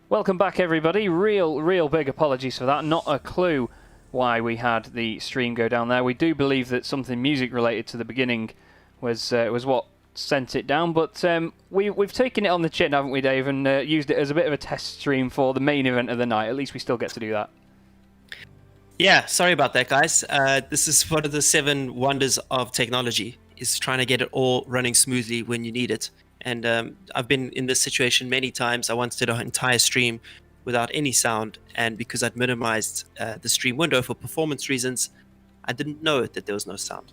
Welcome back, everybody. Real big apologies for that. Not a clue why we had the stream go down there. We do believe that something music related to the beginning was what sent it down, but we've taken it on the chin, haven't we, Dave, and used it as a bit of a test stream for the main event of the night. At least we still get to do that. Yeah, sorry about that, guys. This is one of the 7 wonders of technology, is trying to get it all running smoothly when you need it. And I've been in this situation many times. I once did an entire stream without any sound, and because I'd minimized the stream window for performance reasons, I didn't know that there was no sound.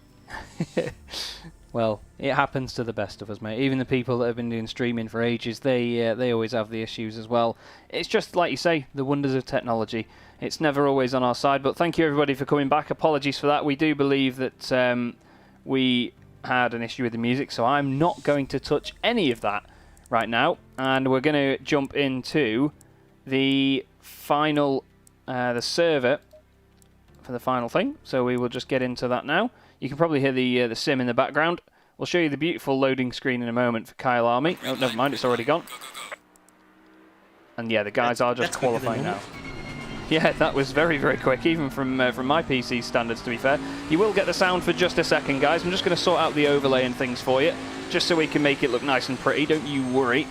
Well, it happens to the best of us, mate. Even the people that have been doing streaming for ages, they always have the issues as well. It's just, like you say, the wonders of technology. It's never always on our side, but thank you, everybody, for coming back. Apologies for that. We do believe that we had an issue with the music, so I'm not going to touch any of that right now, and we're going to jump into the final, the server for the final thing, so we will just get into that now. You can probably hear the sim in the background. We'll show you the beautiful loading screen in a moment for Kyle Army. Oh, never mind, it's already gone. And yeah, the guys are just qualifying now. Yeah, that was very quick, even from my PC standards, to be fair. You will get the sound for just a second, guys. I'm just going to sort out the overlay and things for you, just so we can make it look nice and pretty. Don't you worry.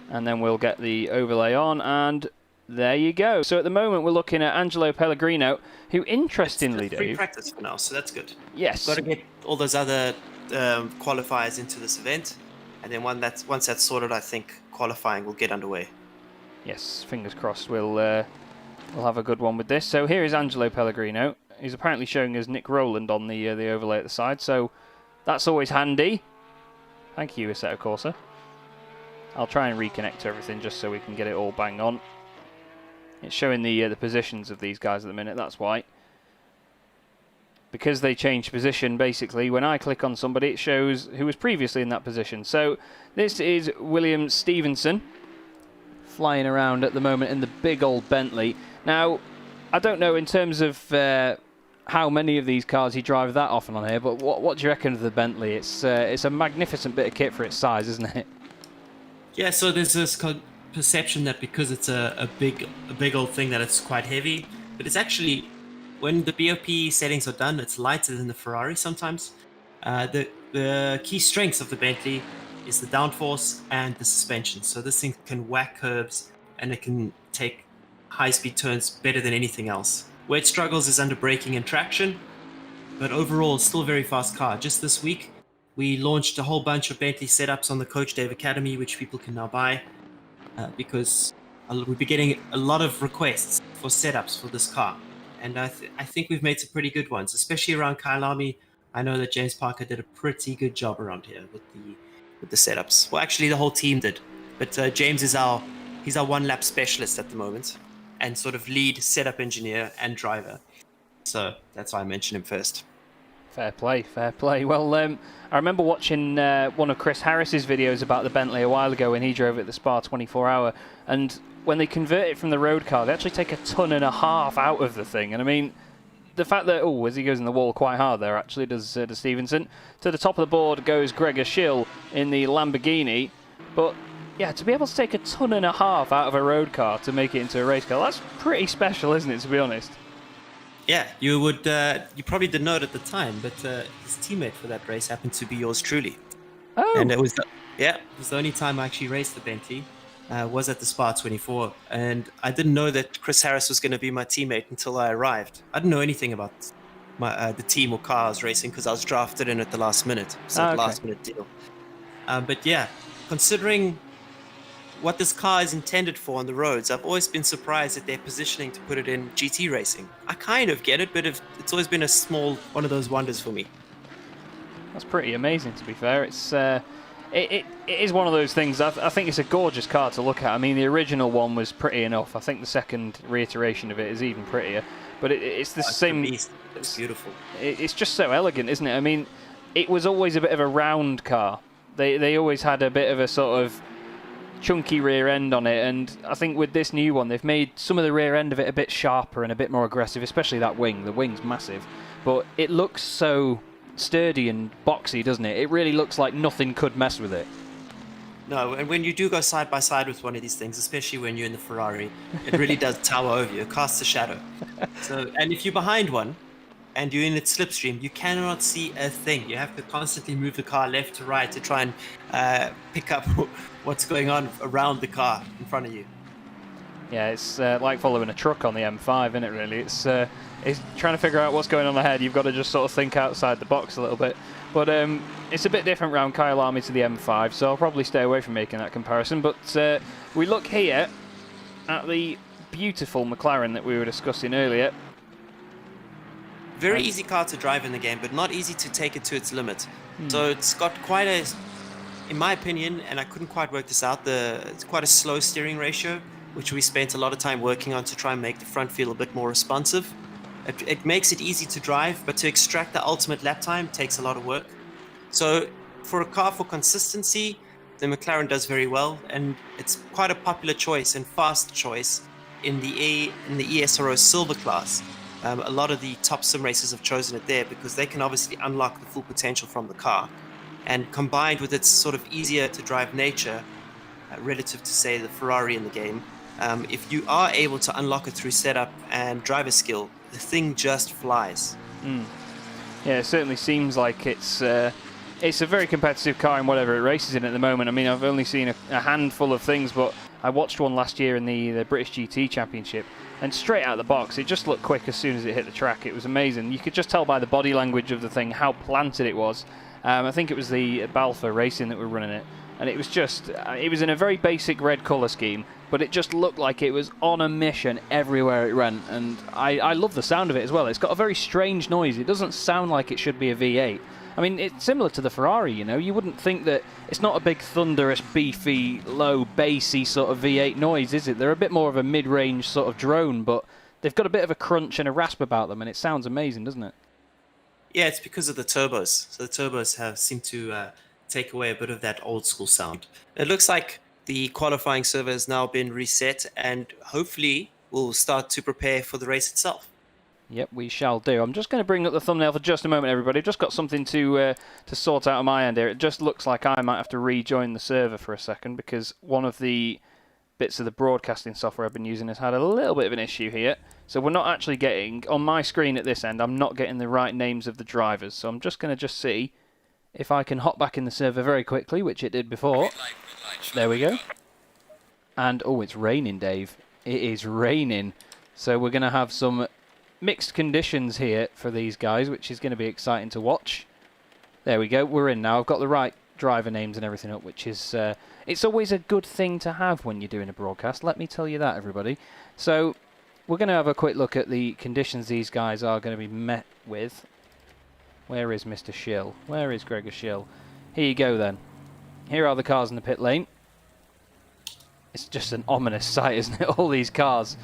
And then we'll get the overlay on, and there you go. So at the moment, we're looking at Angelo Pellegrino, who, interestingly, it's free Dave... practice for now, so that's good. Yes. Got to get all those other qualifiers into this event, and then once that's sorted, I think qualifying will get underway. Yes, fingers crossed we'll have a good one with this. So here is Angelo Pellegrino. He's apparently showing us Nick Rowland on the overlay at the side, so that's always handy. Thank you, Assetto Corsa. I'll try and reconnect to everything just so we can get it all bang on. It's showing the positions of these guys at the minute, that's why. Because they change position, basically, when I click on somebody, it shows who was previously in that position. So this is William Stevenson, flying around at the moment in the big old Bentley. Now, I don't know in terms of how many of these cars he drives that often on here, but what do you reckon of the Bentley? It's a magnificent bit of kit for its size, isn't it? Yeah, so there's this perception that because it's a big old thing that it's quite heavy, but it's actually, when the BOP settings are done, it's lighter than the Ferrari sometimes. The key strengths of the Bentley is the downforce and the suspension. So this thing can whack curbs and it can take high-speed turns better than anything else. Where it struggles is under braking and traction, but overall it's still a very fast car. Just this week, we launched a whole bunch of Bentley setups on the Coach Dave Academy, which people can now buy, because we'll be getting a lot of requests for setups for this car. And I think we've made some pretty good ones, especially around Kyle Army. I know that James Parker did a pretty good job around here with the setups. Well, actually, the whole team did. But James is our one-lap specialist at the moment, and sort of lead setup engineer and driver. So that's why I mentioned him first. Fair play, fair play. Well, I remember watching one of Chris Harris's videos about the Bentley a while ago when he drove it at the Spa 24-hour, and when they convert it from the road car, they actually take 1.5 tons out of the thing. And I mean, the fact that, as he goes in the wall quite hard there, actually, does Stevenson. To the top of the board goes Gregor Schill in the Lamborghini. But, yeah, to be able to take 1.5 tons out of a road car to make it into a race car, that's pretty special, isn't it, to be honest? Yeah, you probably didn't know it at the time, but his teammate for that race happened to be yours truly. Oh. And it was the only time I actually raced the Bentley. Was at the Spa 24, and I didn't know that Chris Harris was going to be my teammate until I arrived. I didn't know anything about the team or car I was racing because I was drafted in at the last minute, so last minute deal. But yeah, considering what this car is intended for on the roads, I've always been surprised at their positioning to put it in GT racing. I kind of get it, but it's always been a small one of those wonders for me. That's pretty amazing, to be fair. It's It is one of those things. I think it's a gorgeous car to look at. I mean, the original one was pretty enough. I think the second reiteration of it is even prettier. But it's the same. It's beautiful. It's just so elegant, isn't it? I mean, it was always a bit of a round car. They always had a bit of a sort of chunky rear end on it, and I think with this new one, they've made some of the rear end of it a bit sharper and a bit more aggressive, especially that wing. The wing's massive, but it looks so sturdy and boxy, doesn't it? It really looks like nothing could mess with it. No, and when you do go side by side with one of these things, especially when you're in the Ferrari, it really does tower over you. It casts a shadow. So, and if you're behind one and you're in its slipstream, you cannot see a thing. You have to constantly move the car left to right to try and pick up what's going on around the car in front of you. Yeah, it's like following a truck on the M5, isn't it, really? It's trying to figure out what's going on ahead. You've got to just sort of think outside the box a little bit. But it's a bit different round Kyle Army to the M5, so I'll probably stay away from making that comparison. But we look here at the beautiful McLaren that we were discussing earlier. Very easy car to drive in the game, but not easy to take it to its limit. So it's got quite a, in my opinion, and I couldn't quite work this out, it's quite a slow steering ratio, which we spent a lot of time working on to try and make the front feel a bit more responsive. It makes it easy to drive, but to extract the ultimate lap time takes a lot of work. So for a car for consistency, the McLaren does very well, and it's quite a popular choice and fast choice in the ESRO Silver class. A lot of the top sim racers have chosen it there because they can obviously unlock the full potential from the car. And combined with its sort of easier to drive nature, relative to, say, the Ferrari in the game, if you are able to unlock it through setup and driver skill, the thing just flies. Yeah, it certainly seems like it's a very competitive car in whatever it races in at the moment. I mean, I've only seen a handful of things, but I watched one last year in the British GT Championship, and straight out of the box, it just looked quick as soon as it hit the track. It was amazing. You could just tell by the body language of the thing how planted it was. I think it was the Balfour Racing that were running it, and it was just, it was in a very basic red colour scheme, but it just looked like it was on a mission everywhere it went, and I love the sound of it as well. It's got a very strange noise. It doesn't sound like it should be a V8. I mean, it's similar to the Ferrari, you know. You wouldn't think that it's not a big thunderous, beefy, low, bassy sort of V8 noise, is it? They're a bit more of a mid-range sort of drone, but they've got a bit of a crunch and a rasp about them, and it sounds amazing, doesn't it? Yeah, it's because of the turbos. So the turbos seem to take away a bit of that old school sound. It looks like the qualifying server has now been reset, and hopefully we'll start to prepare for the race itself. Yep, we shall do. I'm just going to bring up the thumbnail for just a moment, everybody. I've just got something to sort out on my end here. It just looks like I might have to rejoin the server for a second because one of the bits of the broadcasting software I've been using has had a little bit of an issue here. So we're not actually getting, on my screen at this end, I'm not getting the right names of the drivers. So I'm just going to see if I can hop back in the server very quickly, which it did before. There we go. And, oh, it's raining, Dave. It is raining. So we're going to have some mixed conditions here for these guys, which is going to be exciting to watch. There we go, we're in now. I've got the right driver names and everything up, which is it's always a good thing to have when you're doing a broadcast, let me tell you that, everybody. So we're going to have a quick look at the conditions these guys are going to be met with. Where is Mr. Schill? Where is Gregor Schill? Here you go then. Here are the cars in the pit lane. It's just an ominous sight, isn't it? All these cars.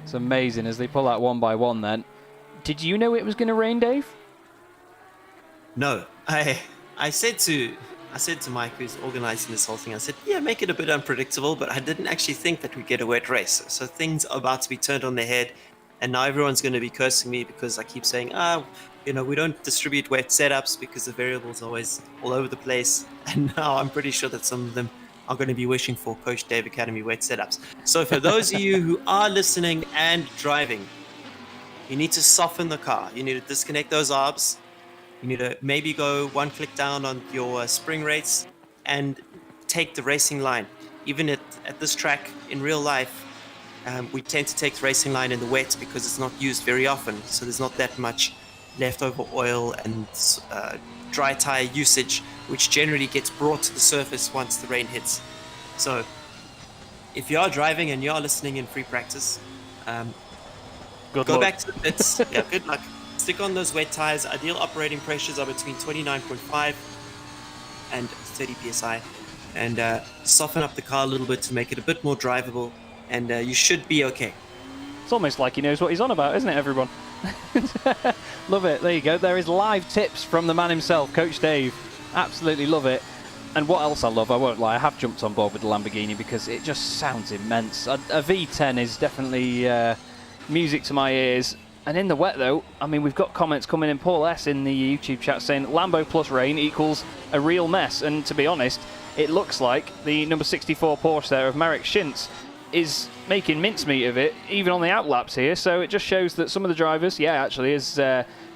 It's amazing as they pull out one by one then. Did you know it was going to rain, Dave? No. I said to Mike, who's organising this whole thing, I said, yeah, make it a bit unpredictable, but I didn't actually think that we'd get a wet race. So things are about to be turned on their head, and now everyone's going to be cursing me because I keep saying, you know, we don't distribute wet setups because the variables are always all over the place. And now I'm pretty sure that some of them are going to be wishing for Coach Dave Academy wet setups. So for those of you who are listening and driving, you need to soften the car. You need to disconnect those arbs. You need to maybe go one click down on your spring rates and take the racing line. Even at this track in real life, we tend to take the racing line in the wet because it's not used very often. So there's not that much leftover oil and dry tire usage, which generally gets brought to the surface once the rain hits. So if you are driving and you are listening in free practice, go back to the pits. Yeah, good luck. Stick on those wet tires. Ideal operating pressures are between 29.5 and 30 psi, and soften up the car a little bit to make it a bit more drivable, and you should be okay. It's almost like he knows what he's on about, isn't it, everyone? Love it. There you go. There is live tips from the man himself, Coach Dave. Absolutely love it. And what else I love, I won't lie, I have jumped on board with the Lamborghini because it just sounds immense. A V10 is definitely music to my ears. And in the wet, though, I mean, we've got comments coming in. Paul S. in the YouTube chat saying Lambo plus rain equals a real mess. And to be honest, it looks like the number 64 Porsche there of Marek Schintz is making mincemeat of it, even on the outlaps here. So it just shows that some of the drivers, actually, as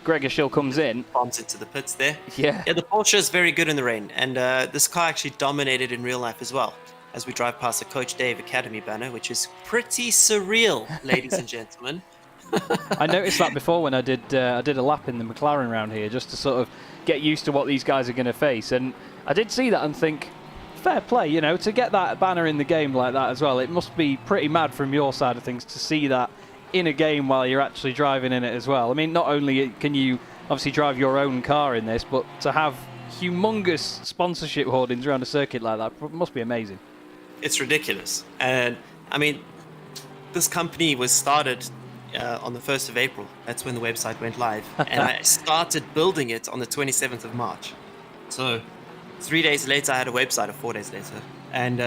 Gregor Schill comes in, bombs into the pits there. Yeah, the Porsche is very good in the rain, and this car actually dominated in real life as well. As we drive past the Coach Dave Academy banner, which is pretty surreal, ladies and gentlemen. I noticed that before when I did a lap in the McLaren round here, just to sort of get used to what these guys are going to face. And I did see that and think, fair play, to get that banner in the game like that as well. It must be pretty mad from your side of things to see that in a game while you're actually driving in it as well. I mean, not only can you obviously drive your own car in this, but to have humongous sponsorship hoardings around a circuit like that must be amazing. It's ridiculous. And I mean, this company was started on the 1st of April. That's when the website went live. And I started building it on the 27th of March. So 3 days later, I had a website, or 4 days later. And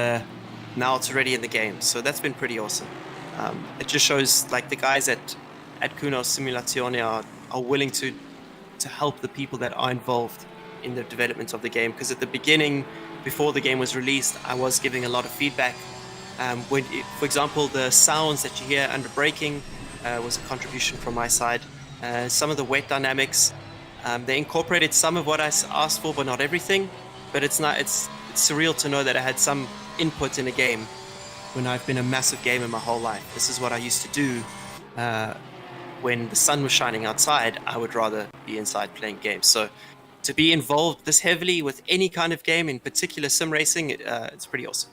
now it's already in the game. So that's been pretty awesome. It just shows like the guys at Kuno Simulazione are willing to help the people that are involved in the development of the game. Because at the beginning, before the game was released, I was giving a lot of feedback. For example, the sounds that you hear under braking was a contribution from my side. Some of the wet dynamics, they incorporated some of what I asked for, but not everything. But it's surreal to know that I had some input in a game when I've been a massive gamer my whole life. This is what I used to do when the sun was shining outside. I would rather be inside playing games. So to be involved this heavily with any kind of game, in particular sim racing, it's pretty awesome.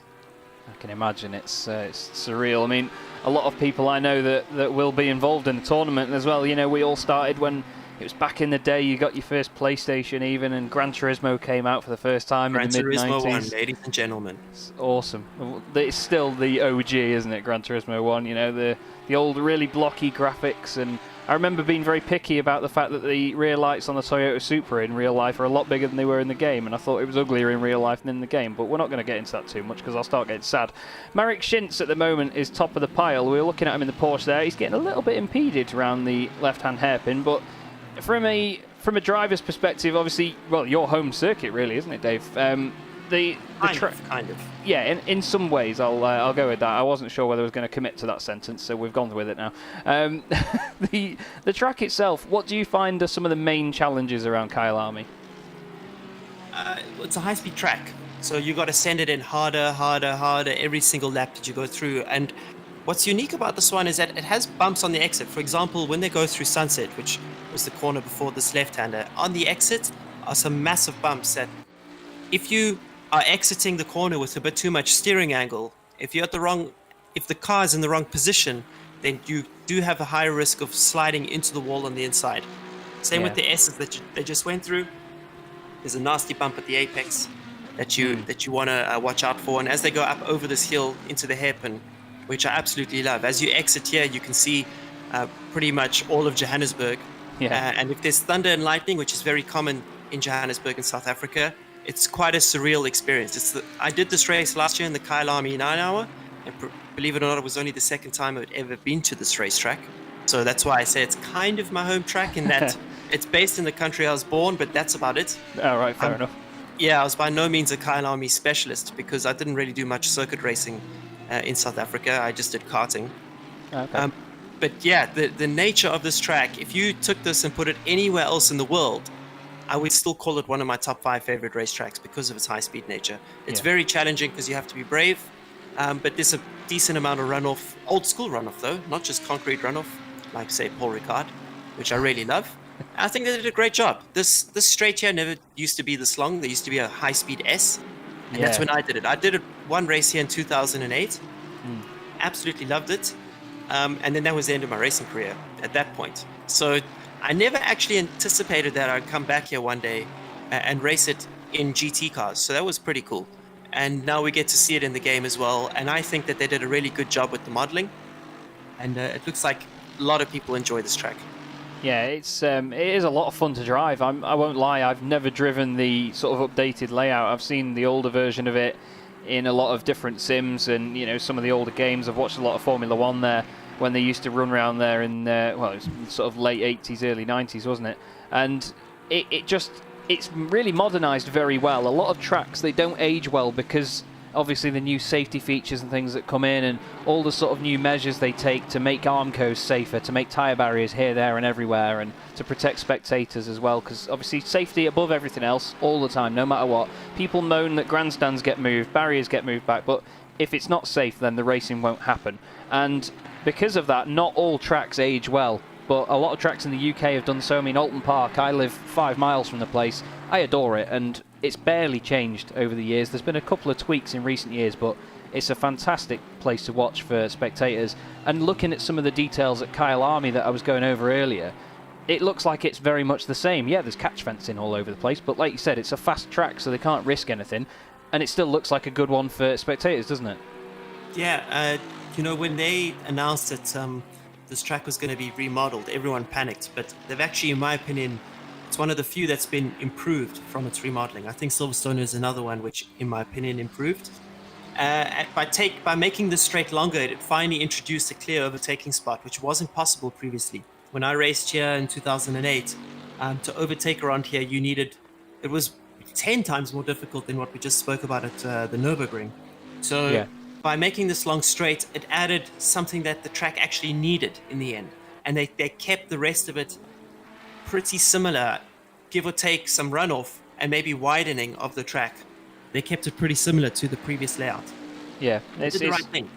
I can imagine it's surreal. I mean, a lot of people I know that will be involved in the tournament as well. We all started when it was back in the day. You got your first PlayStation even, and Gran Turismo came out for the first time in the mid-90s. Gran Turismo 1, ladies and gentlemen. It's awesome. It's still the OG, isn't it, Gran Turismo 1? The old really blocky graphics, and I remember being very picky about the fact that the rear lights on the Toyota Supra in real life are a lot bigger than they were in the game, and I thought it was uglier in real life than in the game, but we're not going to get into that too much because I'll start getting sad. Marek Schintz at the moment is top of the pile. We're looking at him in the Porsche there. He's getting a little bit impeded around the left-hand hairpin, but from a driver's perspective, obviously, well, your home circuit really, isn't it, Dave? Kind of. Yeah, in some ways, I'll go with that. I wasn't sure whether I was going to commit to that sentence, so we've gone with it now. The track itself, what do you find are some of the main challenges around Kyalami? It's a high-speed track, so you got to send it in harder every single lap that you go through. And what's unique about this one is that it has bumps on the exit. For example, when they go through Sunset, which was the corner before this left-hander, on the exit are some massive bumps that if you are exiting the corner with a bit too much steering angle, if the car is in the wrong position, then you do have a higher risk of sliding into the wall on the inside. Same with the S's that they just went through. There's a nasty bump at the apex that you want to watch out for. And as they go up over this hill into the hairpin, which I absolutely love, as you exit here, you can see pretty much all of Johannesburg. And if there's thunder and lightning, which is very common in Johannesburg and South Africa, it's quite a surreal experience. I did this race last year in the Kyalami 9-hour, and believe it or not, it was only the second time I'd ever been to this racetrack. So that's why I say it's kind of my home track in that it's based in the country I was born, but that's about it. All right, fair enough. Yeah, I was by no means a Kyalami specialist because I didn't really do much circuit racing in South Africa. I just did karting. Okay. But yeah, the nature of this track, if you took this and put it anywhere else in the world, I would still call it one of my top 5 favorite racetracks because of its high-speed nature. It's very challenging because you have to be brave, but there's a decent amount of runoff, old-school runoff though, not just concrete runoff, like say Paul Ricard, which I really love. I think they did a great job. This straight here never used to be this long. There used to be a high-speed S, and that's when I did it. I did it one race here in 2008. Absolutely loved it. And then that was the end of my racing career at that point. So I never actually anticipated that I'd come back here one day and race it in GT cars. So that was pretty cool. And now we get to see it in the game as well. And I think that they did a really good job with the modeling. And it looks like a lot of people enjoy this track. Yeah, it is a lot of fun to drive. I won't lie, I've never driven the sort of updated layout. I've seen the older version of it in a lot of different sims and, some of the older games. I've watched a lot of Formula 1 there when they used to run around there in, it was sort of late 80s, early 90s, wasn't it? And it just it's really modernised very well. A lot of tracks, they don't age well because obviously the new safety features and things that come in and all the sort of new measures they take to make Armcos safer, to make tyre barriers here, there and everywhere, and to protect spectators as well, because obviously safety above everything else all the time, no matter what. People moan that grandstands get moved, barriers get moved back, but if it's not safe, then the racing won't happen. And because of that, not all tracks age well, but a lot of tracks in the UK have done so. I mean, Alton Park, I live 5 miles from the place. I adore it, and it's barely changed over the years. There's been a couple of tweaks in recent years, but it's a fantastic place to watch for spectators. And looking at some of the details at Kyle Army that I was going over earlier, it looks like it's very much the same. Yeah, there's catch fencing all over the place, but like you said, it's a fast track, so they can't risk anything. And it still looks like a good one for spectators, doesn't it? Yeah, when they announced that this track was going to be remodeled, everyone panicked. But they've actually, in my opinion, it's one of the few that's been improved from its remodeling. I think Silverstone is another one which, in my opinion, improved. By making the straight longer, it finally introduced a clear overtaking spot, which wasn't possible previously. When I raced here in 2008, to overtake around here, it was 10 times more difficult than what we just spoke about at the Nürburgring. So yeah. By making this long straight, it added something that the track actually needed in the end. And they kept the rest of it pretty similar, give or take some runoff and maybe widening of the track. They kept it pretty similar to the previous layout. Yeah, they did the right thing.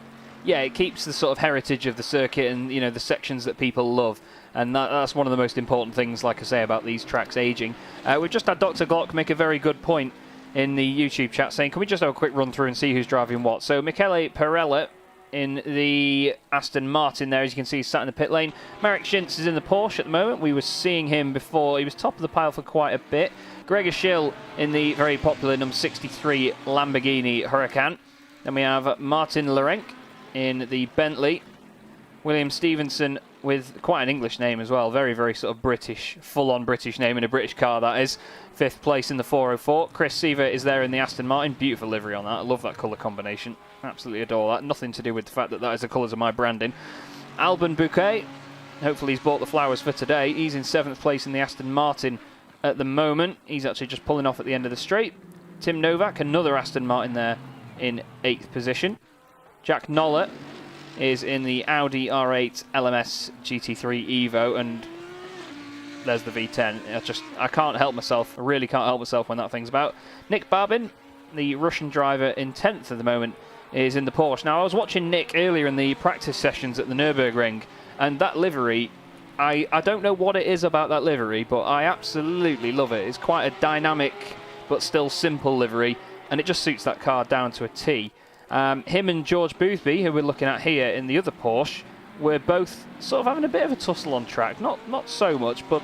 Yeah, it keeps the sort of heritage of the circuit and, the sections that people love. And that's one of the most important things, like I say, about these tracks aging. We've just had Dr. Glock make a very good point in the YouTube chat saying, can we just have a quick run through and see who's driving what? So Michele Perella in the Aston Martin there, as you can see, he's sat in the pit lane. Marek Schintz is in the Porsche at the moment. We were seeing him before. He was top of the pile for quite a bit. Gregor Schill in the very popular number 63 Lamborghini Huracan. Then we have Martin Larenc in the Bentley. William Stevenson with quite an English name as well. Very, very sort of British, full-on British name in a British car, that is. 5th place in the 404. Chris Seaver is there in the Aston Martin. Beautiful livery on that. I love that colour combination. Absolutely adore that. Nothing to do with the fact that is the colours of my branding. Alban Bouquet. Hopefully he's bought the flowers for today. He's in 7th place in the Aston Martin at the moment. He's actually just pulling off at the end of the straight. Tim Novak, another Aston Martin there in 8th position. Jack Noller is in the Audi R8 LMS GT3 Evo, and there's the V10. I can't help myself. I really can't help myself when that thing's about. Nick Babin, the Russian driver in 10th at the moment, is in the Porsche. Now, I was watching Nick earlier in the practice sessions at the Nürburgring, and that livery, I don't know what it is about that livery, but I absolutely love it. It's quite a dynamic but still simple livery, and it just suits that car down to a T. Him and George Boothby, who we're looking at here in the other Porsche, were both sort of having a bit of a tussle on track. Not so much, but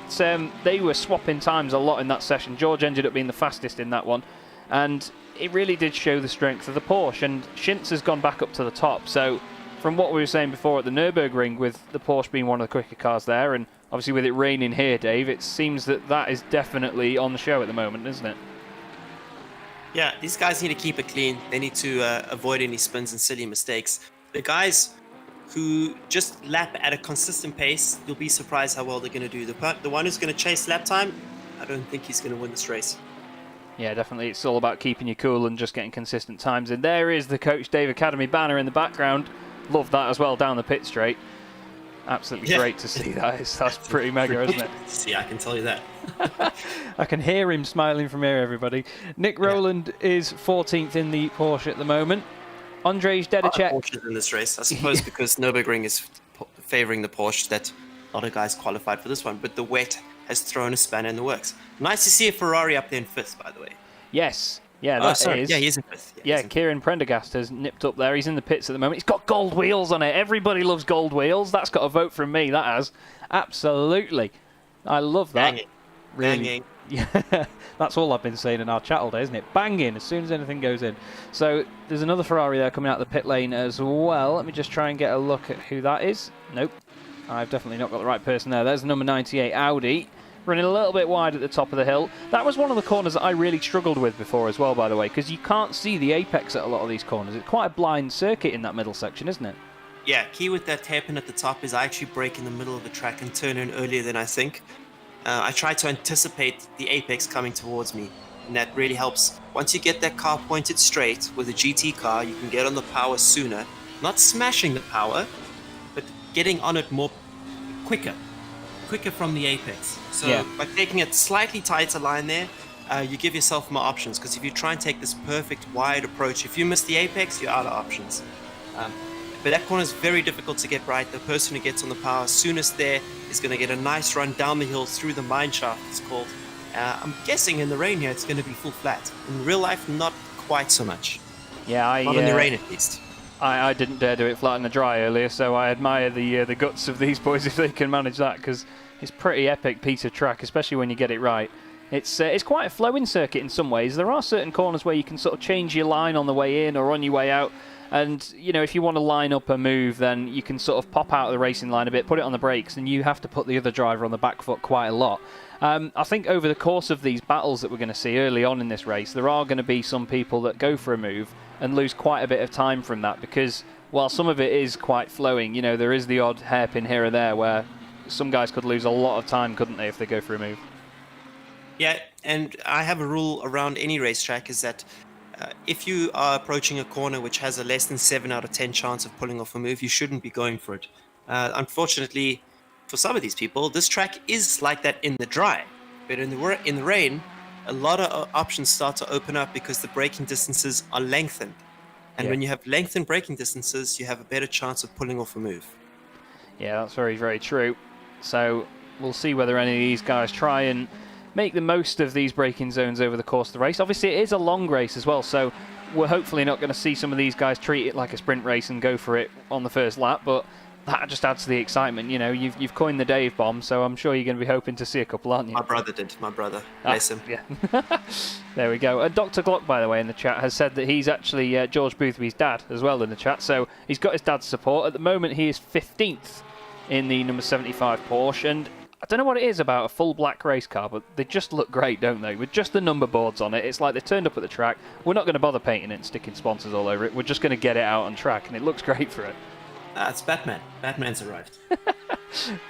they were swapping times a lot in that session. George ended up being the fastest in that one, and it really did show the strength of the Porsche. And Schintz has gone back up to the top. So from what we were saying before at the Nürburgring, with the Porsche being one of the quicker cars there, and obviously with it raining here, Dave, it seems that is definitely on the show at the moment, isn't it? Yeah, these guys need to keep it clean. They need to avoid any spins and silly mistakes. The guys who just lap at a consistent pace, you'll be surprised how well they're going to do. The one who's going to chase lap time, I don't think he's going to win this race. Yeah, definitely. It's all about keeping you cool and just getting consistent times. And there is the Coach Dave Academy banner in the background. Love that as well, down the pit straight. Absolutely great to see that. That's pretty mega, isn't it? See, I can tell you that. I can hear him smiling from here, everybody. Nick Rowland is 14th in the Porsche at the moment. Andrzej Dedicek. Porsche in this race, I suppose, because Nürburgring is favouring the Porsche. That a lot of guys qualified for this one, but the wet has thrown a spanner in the works. Nice to see a Ferrari up there in 5th, by the way. Yes. Yeah, that is. Yeah, he's in 5th. Yeah, Kieran Prendergast has nipped up there. He's in the pits at the moment. He's got gold wheels on it. Everybody loves gold wheels. That's got a vote from me, that has. Absolutely. I love that. Banging. Really. Banging. Yeah, that's all I've been saying in our chat all day, isn't it? Banging as soon as anything goes in. So there's another Ferrari there coming out the pit lane as well. Let me just try and get a look at who that is. Nope. I've definitely not got the right person there. There's the number 98 Audi. Running a little bit wide at the top of the hill. That was one of the corners that I really struggled with before as well, by the way, because you can't see the apex at a lot of these corners. It's quite a blind circuit in that middle section, isn't it? Yeah, key with that hairpin at the top is I actually brake in the middle of the track and turn in earlier than I think. I try to anticipate the apex coming towards me, and that really helps. Once you get that car pointed straight with a GT car, you can get on the power sooner. Not smashing the power, but getting on it quicker from the apex. So by taking a slightly tighter line there, you give yourself more options, because if you try and take this perfect wide approach, if you miss the apex, you're out of options. But that corner is very difficult to get right. The person who gets on the power soonest there is going to get a nice run down the hill through the mine shaft, it's called. I'm guessing in the rain here it's going to be full flat. In real life, not quite so much. Yeah, not in the rain at least. I didn't dare do it flat in the dry earlier, so I admire the guts of these boys if they can manage that, because it's a pretty epic piece of track, especially when you get it right. It's quite a flowing circuit in some ways. There are certain corners where you can sort of change your line on the way in or on your way out, and if you want to line up a move, then you can sort of pop out of the racing line a bit, put it on the brakes, and you have to put the other driver on the back foot quite a lot. I think over the course of these battles that we're going to see early on in this race, there are going to be some people that go for a move and lose quite a bit of time from that, because while some of it is quite flowing, there is the odd hairpin here or there where some guys could lose a lot of time, couldn't they, if they go for a move? Yeah, and I have a rule around any racetrack is that if you are approaching a corner which has a less than 7 out of 10 chance of pulling off a move, you shouldn't be going for it. Unfortunately, for some of these people, this track is like that in the dry. But in the rain, a lot of options start to open up because the braking distances are lengthened. And when you have lengthened braking distances, you have a better chance of pulling off a move. Yeah, that's very, very true. So we'll see whether any of these guys try and make the most of these braking zones over the course of the race. Obviously, it is a long race as well, so we're hopefully not going to see some of these guys treat it like a sprint race and go for it on the first lap, but that just adds to the excitement. You've coined the Dave bomb, so I'm sure you're going to be hoping to see a couple, aren't you? My brother did. Bless him. Yeah. There we go. Dr. Glock, by the way, in the chat has said that he's actually George Boothby's dad as well in the chat, so he's got his dad's support. At the moment, he is 15th in the number 75 Porsche, and I don't know what it is about a full black race car, but they just look great, don't they? With just the number boards on it, it's like they turned up at the track. We're not going to bother painting it and sticking sponsors all over it. We're just going to get it out on track, and it looks great for it. It's Batman. Batman's arrived.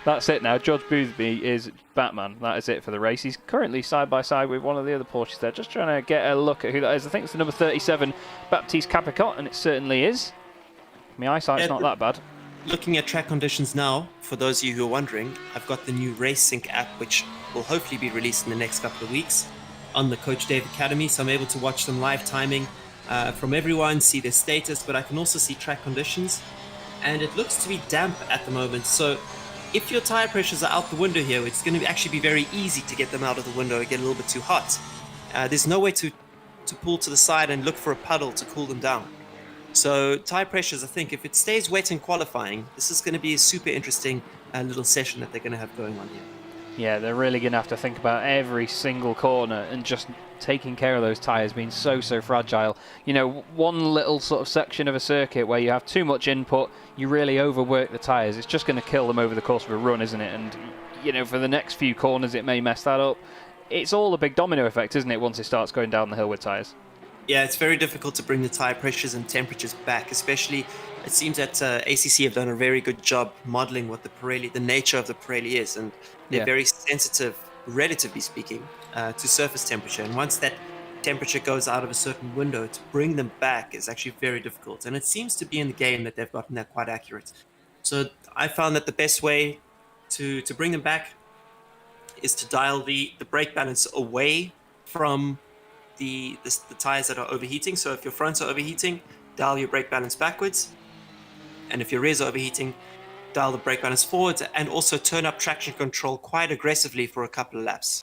That's it now. George Boothby is Batman. That is it for the race. He's currently side by side with one of the other Porsches there. Just trying to get a look at who that is. I think it's the number 37, Baptiste Capricot, and it certainly is. My eyesight's not that bad. Looking at track conditions now, for those of you who are wondering, I've got the new Race Sync app, which will hopefully be released in the next couple of weeks on the Coach Dave Academy, so I'm able to watch them live timing from everyone, see their status, but I can also see track conditions. And it looks to be damp at the moment, so if your tire pressures are out the window here, it's going to actually be very easy to get them out of the window and get a little bit too hot. There's no way to pull to the side and look for a puddle to cool them down. So tire pressures, I think, if it stays wet in qualifying, this is going to be a super interesting little session that they're going to have going on here. Yeah, they're really going to have to think about every single corner and just taking care of those tyres being so fragile. One little sort of section of a circuit where you have too much input, you really overwork the tyres. It's just going to kill them over the course of a run, isn't it? And, for the next few corners, it may mess that up. It's all a big domino effect, isn't it, once it starts going down the hill with tyres? Yeah, it's very difficult to bring the tire pressures and temperatures back, especially it seems that ACC have done a very good job modeling what the nature of the Pirelli is, and they're very sensitive, relatively speaking, to surface temperature. And once that temperature goes out of a certain window, to bring them back is actually very difficult. And it seems to be in the game that they've gotten that quite accurate. So I found that the best way to bring them back is to dial the brake balance away from the tires that are overheating. So if your fronts are overheating, dial your brake balance backwards, and if your rears are overheating, dial the brake balance forwards, and also turn up traction control quite aggressively for a couple of laps.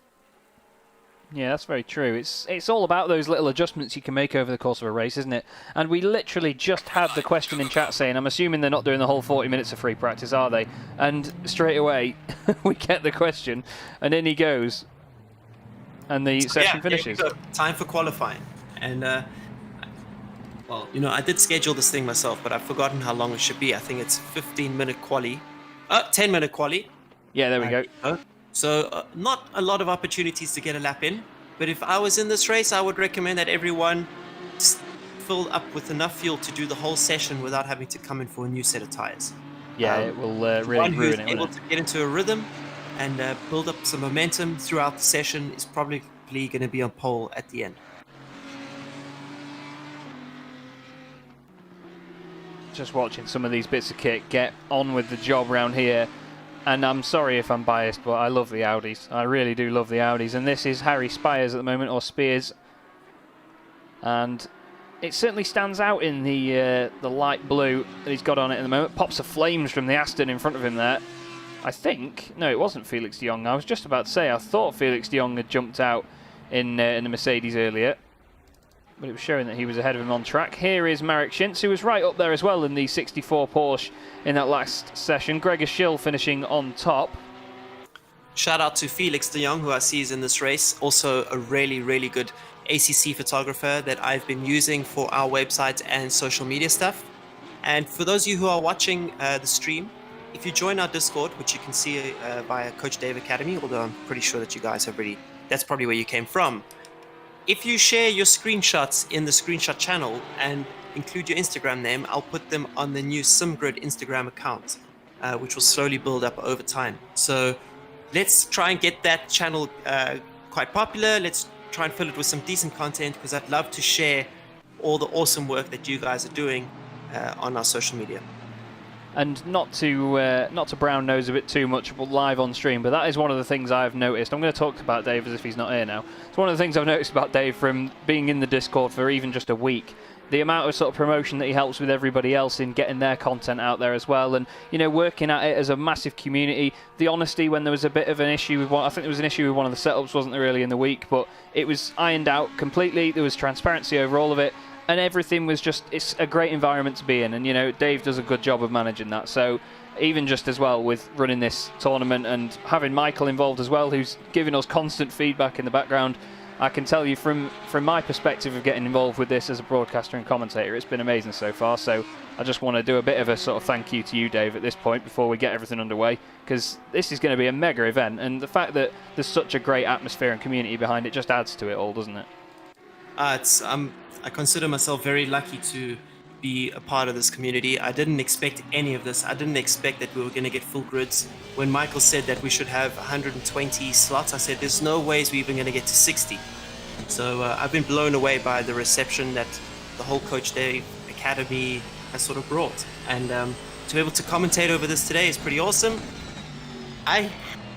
Yeah, that's very true. It's all about those little adjustments you can make over the course of a race, isn't it? And we literally just had the question in chat saying, I'm assuming they're not doing the whole 40 minutes of free practice, are they? And straight away, we get the question, and in he goes. And the session finishes. Time for qualifying. And, I did schedule this thing myself, but I've forgotten how long it should be. I think it's 15-minute quali. 10-minute quali. Yeah, there we go. So not a lot of opportunities to get a lap in. But if I was in this race, I would recommend that everyone fill up with enough fuel to do the whole session without having to come in for a new set of tires. Yeah, it will really ruin it. Able to get into a rhythm and build up some momentum throughout the session is probably going to be on pole at the end. Just watching some of these bits of kit get on with the job round here. And I'm sorry if I'm biased, but I love the Audis. I really do love the Audis. And this is Harry Spires at the moment, or Spears. And it certainly stands out in the light blue that he's got on it at the moment. Pops of flames from the Aston in front of him there. I think... No, it wasn't Felix de Jong. I was just about to say, I thought Felix de Jong had jumped out in the Mercedes earlier. But it was showing that he was ahead of him on track. Here is Marek Schintz, who was right up there as well in the 64 Porsche in that last session. Gregor Schill finishing on top. Shout out to Felix de Jong, who I see is in this race. Also a really, really good ACC photographer that I've been using for our website and social media stuff. And for those of you who are watching the stream, if you join our Discord, which you can see via Coach Dave Academy, although I'm pretty sure that you guys have already, that's probably where you came from. If you share your screenshots in the screenshot channel and include your Instagram name, I'll put them on the new SimGrid Instagram account, which will slowly build up over time. So let's try and get that channel quite popular. Let's try and fill it with some decent content, because I'd love to share all the awesome work that you guys are doing on our social media. And not to brown nose a bit too much live on stream, but that is one of the things I've noticed. I'm going to talk about Dave as if he's not here now. It's one of the things I've noticed about Dave from being in the Discord for even just a week. The amount of sort of promotion that he helps with everybody else in getting their content out there as well, and working at it as a massive community. The honesty when there was a bit of an issue with I think there was an issue with one of the setups, wasn't there, early in the week, but it was ironed out completely. There was transparency over all of it. And everything was just, it's a great environment to be in. And, Dave does a good job of managing that. So even just as well with running this tournament and having Michael involved as well, who's giving us constant feedback in the background, I can tell you from my perspective of getting involved with this as a broadcaster and commentator, it's been amazing so far. So I just want to do a bit of a sort of thank you to you, Dave, at this point before we get everything underway, because this is going to be a mega event. And the fact that there's such a great atmosphere and community behind it just adds to it all, doesn't it? I consider myself very lucky to be a part of this community. I didn't expect any of this. I didn't expect that we were going to get full grids. When Michael said that we should have 120 slots, I said there's no ways we're even going to get to 60. So I've been blown away by the reception that the whole Coach Dave Academy has sort of brought. And to be able to commentate over this today is pretty awesome. I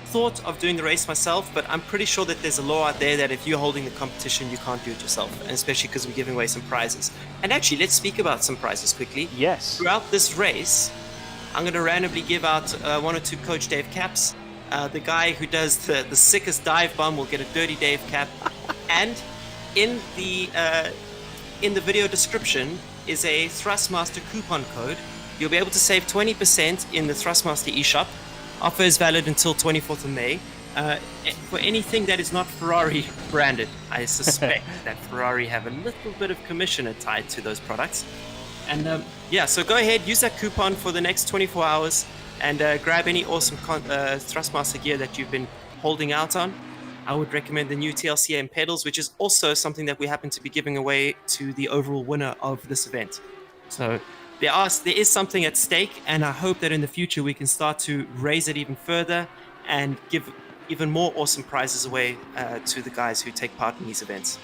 thought of doing the race myself, but I'm pretty sure that there's a law out there that if you're holding the competition, you can't do it yourself, and especially because we're giving away some prizes. And actually, let's speak about some prizes quickly. Yes. Throughout this race, I'm going to randomly give out 1 or 2 Coach Dave caps. The guy who does the sickest dive bomb will get a Dirty Dave cap. And in the video description is a Thrustmaster coupon code. You'll be able to save 20% in the Thrustmaster eShop. Offer is valid until 24th of May. For anything that is not Ferrari branded, I suspect that Ferrari have a little bit of commission tied to those products. And so go ahead, use that coupon for the next 24 hours and grab any awesome Thrustmaster gear that you've been holding out on. I would recommend the new TLCM pedals, which is also something that we happen to be giving away to the overall winner of this event. So there is something at stake, and I hope that in the future we can start to raise it even further and give even more awesome prizes away to the guys who take part in these events.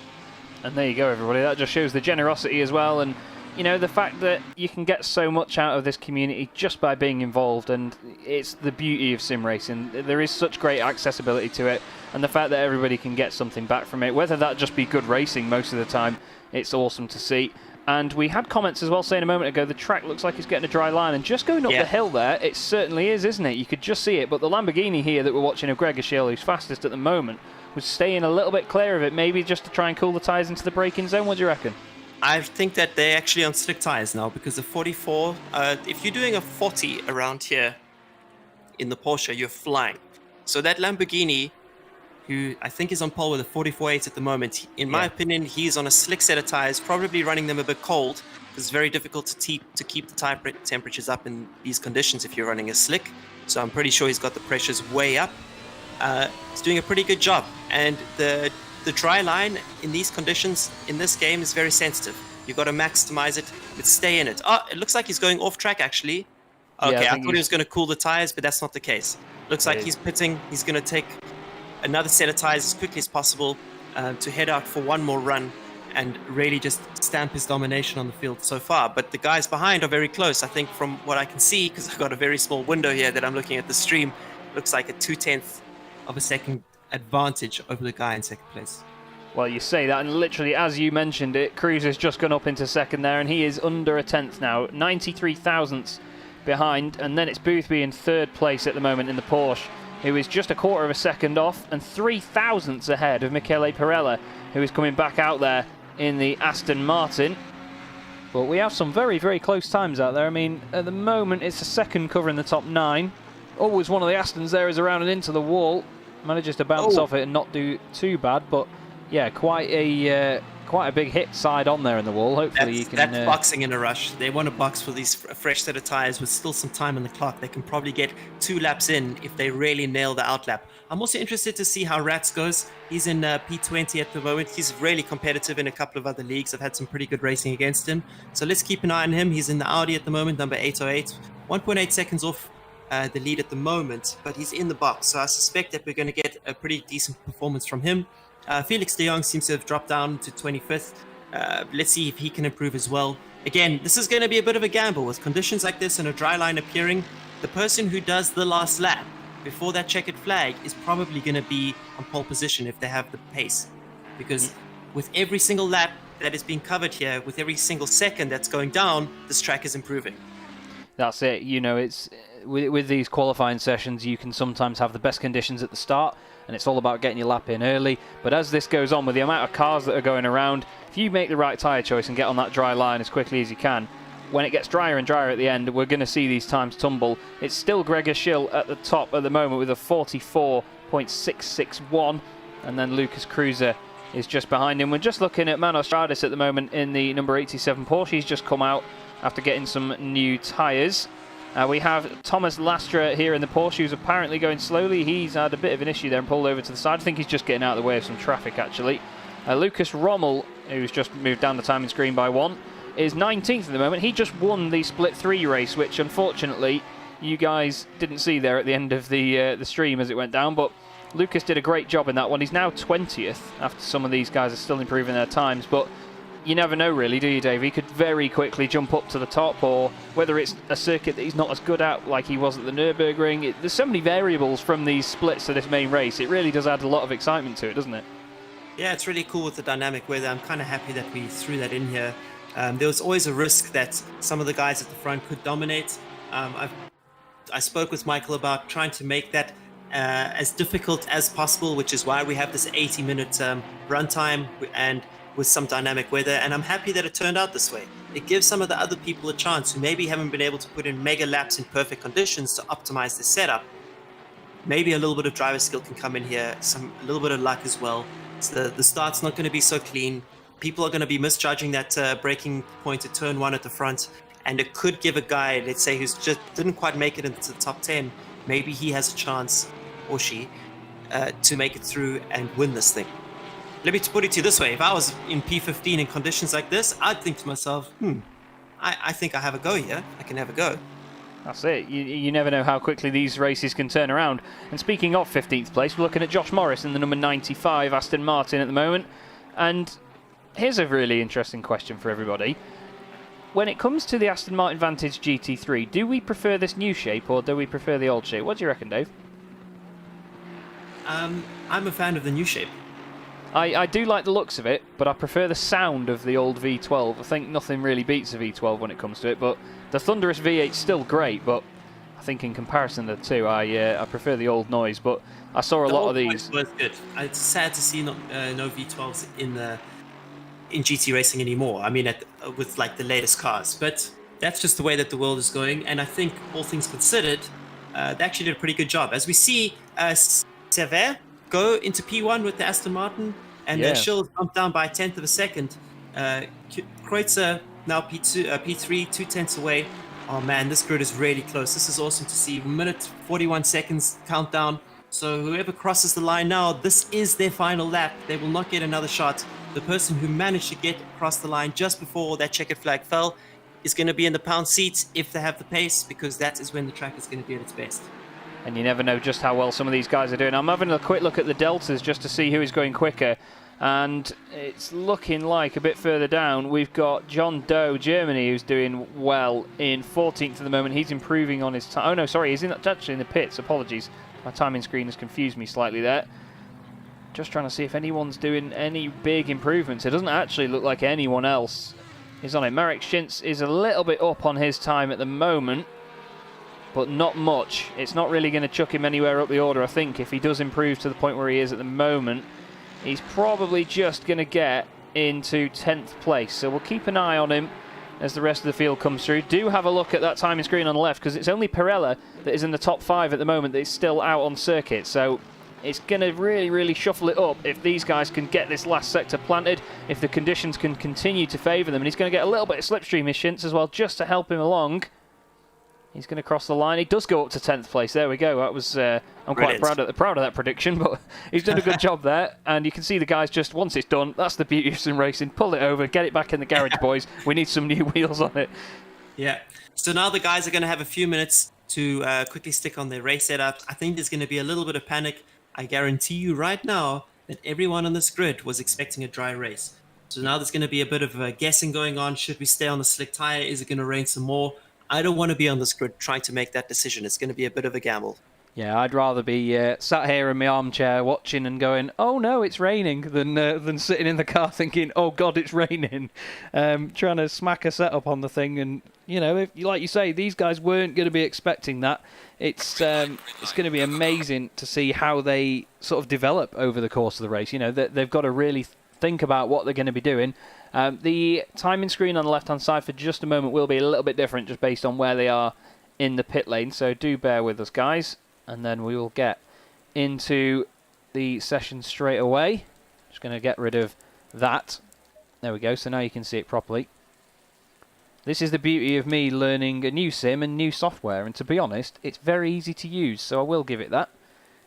And there you go, everybody. That just shows the generosity as well, and the fact that you can get so much out of this community just by being involved, and it's the beauty of sim racing. There is such great accessibility to it, and the fact that everybody can get something back from it, whether that just be good racing most of the time, it's awesome to see. And we had comments as well saying a moment ago, the track looks like it's getting a dry line, and just going up the hill there, it certainly is, isn't it? You could just see it, but the Lamborghini here that we're watching of Gregor Schill, who's fastest at the moment, was staying a little bit clear of it, maybe just to try and cool the tyres into the braking zone. What do you reckon? I think that they're actually on slick tyres now, because the 44, if you're doing a 40 around here in the Porsche, you're flying. So that Lamborghini, who I think is on pole with a 44.8 at the moment, in my opinion, he's on a slick set of tyres, probably running them a bit cold, because it's very difficult to keep the tyre temperatures up in these conditions if you're running a slick. So I'm pretty sure he's got the pressures way up. He's doing a pretty good job. And the dry line in these conditions in this game is very sensitive. You've got to maximize it, but stay in it. Oh, it looks like he's going off track, actually. Okay, Yeah, I thought he was going to cool the tires, but that's not the case. Looks like he's pitting. He's going to take another set of tires as quickly as possible to head out for one more run and really just stamp his domination on the field so far. But the guys behind are very close. I think from what I can see, because I've got a very small window here that I'm looking at the stream, looks like a 0.2 of a second advantage over the guy in second place. Well, you say that, and literally, as you mentioned it, Cruz has just gone up into second there, and he is under a tenth now, 93 thousandths behind, and then it's Boothby in third place at the moment in the Porsche, who is just a quarter of a second off, and 3 thousandths ahead of Michele Pirella, who is coming back out there in the Aston Martin. But we have some very, very close times out there. I mean, at the moment, it's a second covering the top 9. Always one of the Astons there is around and into the wall. Manages to bounce off it and not do too bad, but yeah, quite a big hit side on there in the wall. Hopefully you can... That's boxing in a rush. They want to box for these fresh set of tyres with still some time on the clock. They can probably get 2 laps in if they really nail the outlap. I'm also interested to see how Rats goes. He's in P20 at the moment. He's really competitive in a couple of other leagues. I've had some pretty good racing against him. So let's keep an eye on him. He's in the Audi at the moment, number 808. 1.8 seconds off the lead at the moment, but he's in the box. So I suspect that we're going to get a pretty decent performance from him. Felix de Jong seems to have dropped down to 25th. Let's see if he can improve as well. Again, this is going to be a bit of a gamble with conditions like this and a dry line appearing. The person who does the last lap before that checkered flag is probably going to be on pole position if they have the pace. Because with every single lap that is being covered here, with every single second that's going down, this track is improving. That's it. You know, it's with these qualifying sessions, you can sometimes have the best conditions at the start, and it's all about getting your lap in early. But as this goes on, with the amount of cars that are going around, if you make the right tyre choice and get on that dry line as quickly as you can, when it gets drier and drier at the end, we're going to see these times tumble. It's still Gregor Schill at the top at the moment with a 44.661, and then Lucas Cruiser is just behind him. We're just looking at Manos Stradis at the moment in the number 87 Porsche. He's just come out after getting some new tyres. We have Thomas Lastra here in the Porsche, who's apparently going slowly. He's had a bit of an issue there and pulled over to the side. I think he's just getting out of the way of some traffic, actually. Lucas Rommel, who's just moved down the timing screen by 1, is 19th at the moment. He just won the Split 3 race, which unfortunately you guys didn't see there at the end of the stream as it went down, but Lucas did a great job in that one. He's now 20th after some of these guys are still improving their times, but you never know really, do you, Dave? He could very quickly jump up to the top, or whether it's a circuit that he's not as good at like he was at the Nürburgring. There's so many variables from these splits to this main race. It really does add a lot of excitement to it, doesn't it? Yeah, it's really cool with the dynamic weather. I'm kind of happy that we threw that in here. There was always a risk that some of the guys at the front could dominate. I spoke with Michael about trying to make that as difficult as possible, which is why we have this 80-minute runtime and with some dynamic weather, and I'm happy that it turned out this way. It gives some of the other people a chance who maybe haven't been able to put in mega laps in perfect conditions to optimize the setup. Maybe a little bit of driver skill can come in here, a little bit of luck as well. So the start's not going to be so clean. People are going to be misjudging that braking point at turn 1 at the front, and it could give a guy, let's say, who's just didn't quite make it into the top 10, maybe he has a chance, or she, to make it through and win this thing. Let me put it to you this way. If I was in P15 in conditions like this, I'd think to myself, I think I have a go here. I can have a go. That's it. You never know how quickly these races can turn around. And speaking of 15th place, we're looking at Josh Morris in the number 95 Aston Martin at the moment. And here's a really interesting question for everybody. When it comes to the Aston Martin Vantage GT3, do we prefer this new shape or do we prefer the old shape? What do you reckon, Dave? I'm a fan of the new shape. I do like the looks of it, but I prefer the sound of the old V12. I think nothing really beats a V12 when it comes to it, but the thunderous V8's still great, but I think in comparison to the two, I prefer the old noise, but I saw a lot of these. Was good. It's sad to see no V12s in GT racing anymore. I mean, with like the latest cars, but that's just the way that the world is going, and I think all things considered, they actually did a pretty good job. As we see Sever go into P1 with the Aston Martin, and Schill bumped down by a tenth of a second. Kreutzer now P2, P3, 2/10 away. Oh man, this grid is really close. This is awesome to see. Minute 41 seconds countdown. So whoever crosses the line now, this is their final lap. They will not get another shot. The person who managed to get across the line just before that checkered flag fell is going to be in the pound seat if they have the pace, because that is when the track is going to be at its best. And you never know just how well some of these guys are doing. I'm having a quick look at the deltas just to see who is going quicker. And it's looking like a bit further down, we've got John Doe, Germany, who's doing well in 14th at the moment. He's improving on his time. Oh, no, sorry, he's actually in the pits. Apologies. My timing screen has confused me slightly there. Just trying to see if anyone's doing any big improvements. It doesn't actually look like anyone else is on it. Marek Schintz is a little bit up on his time at the moment, but not much. It's not really going to chuck him anywhere up the order, I think. If he does improve to the point where he is at the moment, he's probably just going to get into 10th place. So we'll keep an eye on him as the rest of the field comes through. Do have a look at that timing screen on the left, because it's only Pirella that is in the top 5 at the moment that is still out on circuit. So it's going to really shuffle it up if these guys can get this last sector planted, if the conditions can continue to favour them. And he's going to get a little bit of slipstream, his Schintz, as well, just to help him along. He's going to cross the line. He does go up to 10th place. There we go. That was I'm Brilliant. quite proud of that prediction, but he's done a good job there. And you can see the guys just, once it's done, that's the beauty of sim racing. Pull it over, get it back in the garage, boys. We need some new wheels on it. Yeah. So now the guys are going to have a few minutes to quickly stick on their race setup. I think there's going to be a little bit of panic. I guarantee you right now that everyone on this grid was expecting a dry race. So now there's going to be a bit of guessing going on. Should we stay on the slick tire? Is it going to rain some more? I don't want to be on this grid trying to make that decision. It's going to be a bit of a gamble. Yeah, I'd rather be sat here in my armchair watching and going, oh no, it's raining, than sitting in the car thinking, oh god, it's raining. Trying to smack a setup on the thing. And, you know, if, like you say, these guys weren't going to be expecting that. It's going to be amazing to see how they sort of develop over the course of the race. You know, they've got to really think about what they're going to be doing. The timing screen on the left-hand side for just a moment will be a little bit different just based on where they are in the pit lane. So do bear with us, guys. And then we will get into the session straight away. Just going to get rid of that. There we go. So now you can see it properly. This is the beauty of me learning a new sim and new software. And to be honest, it's very easy to use. So I will give it that.